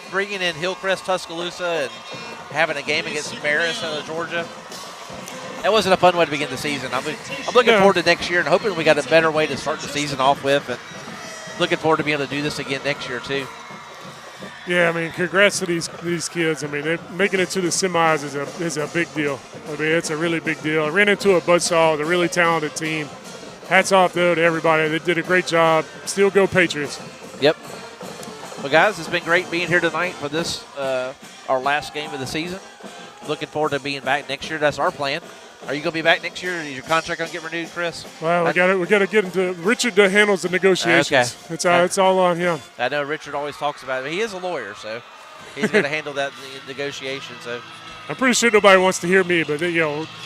S1: Bringing in Hillcrest, Tuscaloosa, and having a game against Marist out of Georgia. That wasn't a fun way to begin the season. I'm looking forward to next year and hoping we got a better way to start the season off with. And looking forward to being able to do this again next year too.
S2: Yeah, I mean, congrats to these kids. I mean, they're making it to the semis is a big deal. I mean, it's a really big deal. I ran into a buzzsaw with a really talented team. Hats off, though, to everybody. They did a great job. Still go Patriots.
S1: Yep. Well, guys, it's been great being here tonight for this, our last game of the season. Looking forward to being back next year. That's our plan. Are you going to be back next year? Is your contract going to get renewed, Chris?
S2: Well, we got to get into Richard handles the negotiations.
S1: Okay.
S2: It's all on him.
S1: I know Richard always talks about it. He is a lawyer, so he's going to handle that negotiation. So
S2: I'm pretty sure nobody wants to hear me, but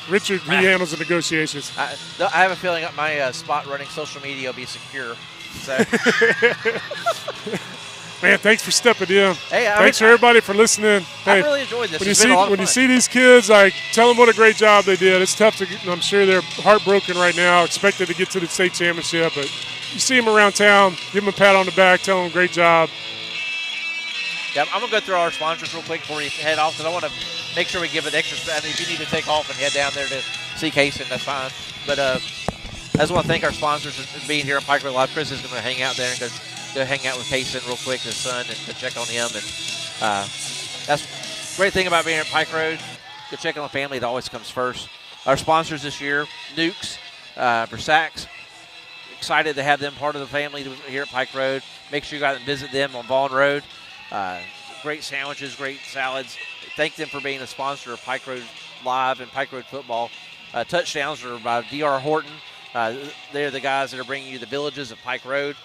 S2: Richard he handles the negotiations.
S1: I have a feeling my spot running social media will be secure. So.
S2: Man, thanks for stepping in.
S1: Hey,
S2: thanks for everybody for listening.
S1: I really enjoyed this.
S2: When you see these kids, tell them what a great job they did. It's tough to. I'm sure they're heartbroken right now, expected to get to the state championship. But you see them around town, give them a pat on the back, tell them great job.
S1: Yeah, I'm gonna go through our sponsors real quick before we head off, because I want to make sure we give it extra. I mean, if you need to take off and head down there to see Kaysen, that's fine. But I just want to thank our sponsors for being here at Pike Road Live. Chris is gonna hang out there and go hang out with Kaysen real quick, his son, and go check on him. And that's the great thing about being at Pike Road. Go check on the family. It always comes first. Our sponsors this year, Nukes, Versacks. Excited to have them part of the family here at Pike Road. Make sure you go out and visit them on Vaughn Road. Great sandwiches, great salads. Thank them for being a sponsor of Pike Road Live and Pike Road Football. Touchdowns are by D.R. Horton. They're the guys that are bringing you the villages of Pike Road.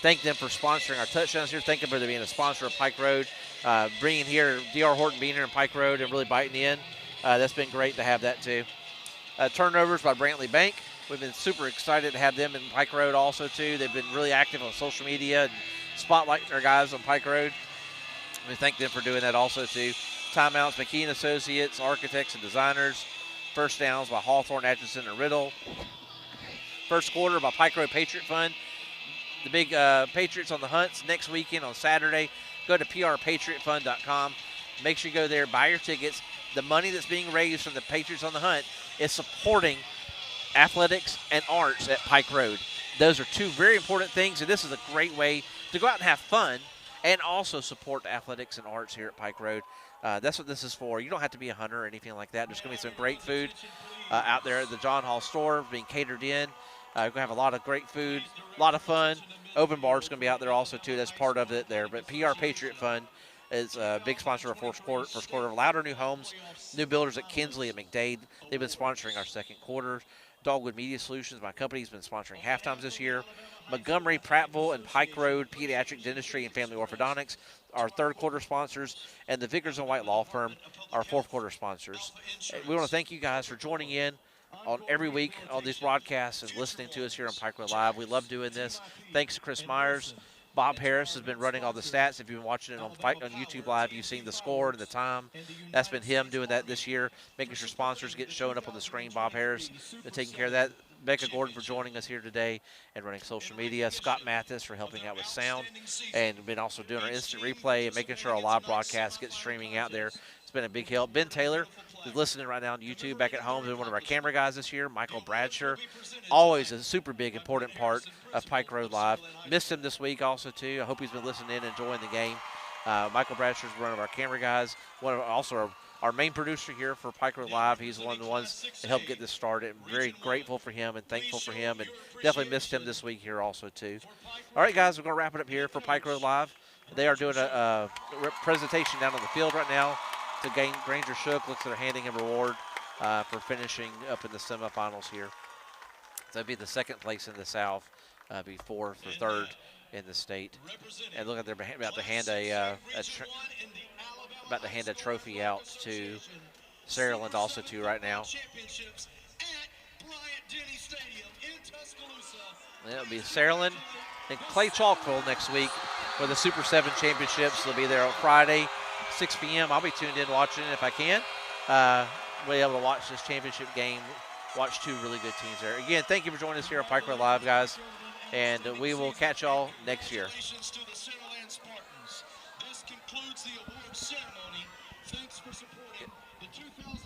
S1: Thank them for sponsoring our touchdowns here. Thank them for being a sponsor of Pike Road. Bringing here, D.R. Horton being here in Pike Road and really biting in. That's been great to have that too. Turnovers by Brantley Bank. We've been super excited to have them in Pike Road also too. They've been really active on social media and spotlighting our guys on Pike Road. We thank them for doing that also too. Timeouts, McKean Associates, Architects and Designers. First downs by Hawthorne, Atchison, and Riddle. First quarter by Pike Road Patriot Fund. The big Patriots on the Hunts next weekend on Saturday. Go to prpatriotfund.com. Make sure you go there, buy your tickets. The money that's being raised from the Patriots on the Hunt is supporting athletics and arts at Pike Road. Those are 2 very important things, and this is a great way to go out and have fun and also support athletics and arts here at Pike Road. That's what this is for. You don't have to be a hunter or anything like that. There's going to be some great food out there at the John Hall store being catered in. We're going to have a lot of great food, a lot of fun. Open bar's going to be out there also, too. That's part of it there. But PR Patriot Fund is a big sponsor of first quarter of Louder New Homes, new builders at Kinsley and McDade. They've been sponsoring our second quarter. Dogwood Media Solutions, my company, has been sponsoring halftimes this year. Montgomery, Prattville, and Pike Road Pediatric Dentistry and Family Orthodontics, our third quarter sponsors, and the Vickers and White Law Firm, our fourth quarter sponsors. We want to thank you guys for joining in on every week on these broadcasts and listening to us here on Pike Road Live. We love doing this. Thanks to Chris Myers. Bob Harris has been running all the stats. If you've been watching it on YouTube Live, you've seen the score and the time. That's been him doing that this year, making sure sponsors get showing up on the screen. Bob Harris been taking care of that. Becca Gordon for joining us here today and running social media. Scott Mathis for helping out with sound and been also doing our instant replay and making sure our live broadcast gets streaming out there. It's been a big help. Ben Taylor who's listening right now on YouTube back at home, is one of our camera guys this year, Michael Bradsher. Always a super big, important part of Pike Road Live. Missed him this week also, too. I hope he's been listening in and enjoying the game. Michael Bradsher is one of our camera guys, also our main producer here for Pike Road Live. He's one of the ones that helped get this started. I'm very grateful for him and thankful for him, and definitely missed him this week here also, too. All right, guys, we're going to wrap it up here for Pike Road Live. They are doing a presentation down on the field right now to Granger Shook. Looks like they're handing him a reward for finishing up in the semifinals here. So that'd be the second place in the South, be fourth or third in the state. And look like they're about to hand a trophy out to Saraland also too right now. And it'll be Saraland and Clay Chalkville next week for the Super 7 Championships. They'll be there on Friday, 6 p.m. I'll be tuned in watching it if I can. We'll be able to watch this championship game, watch two really good teams there. Again, thank you for joining us here on Pike Road Live, guys. And we will catch y'all next year.
S3: This concludes the award ceremony. Thanks for supporting the 2000.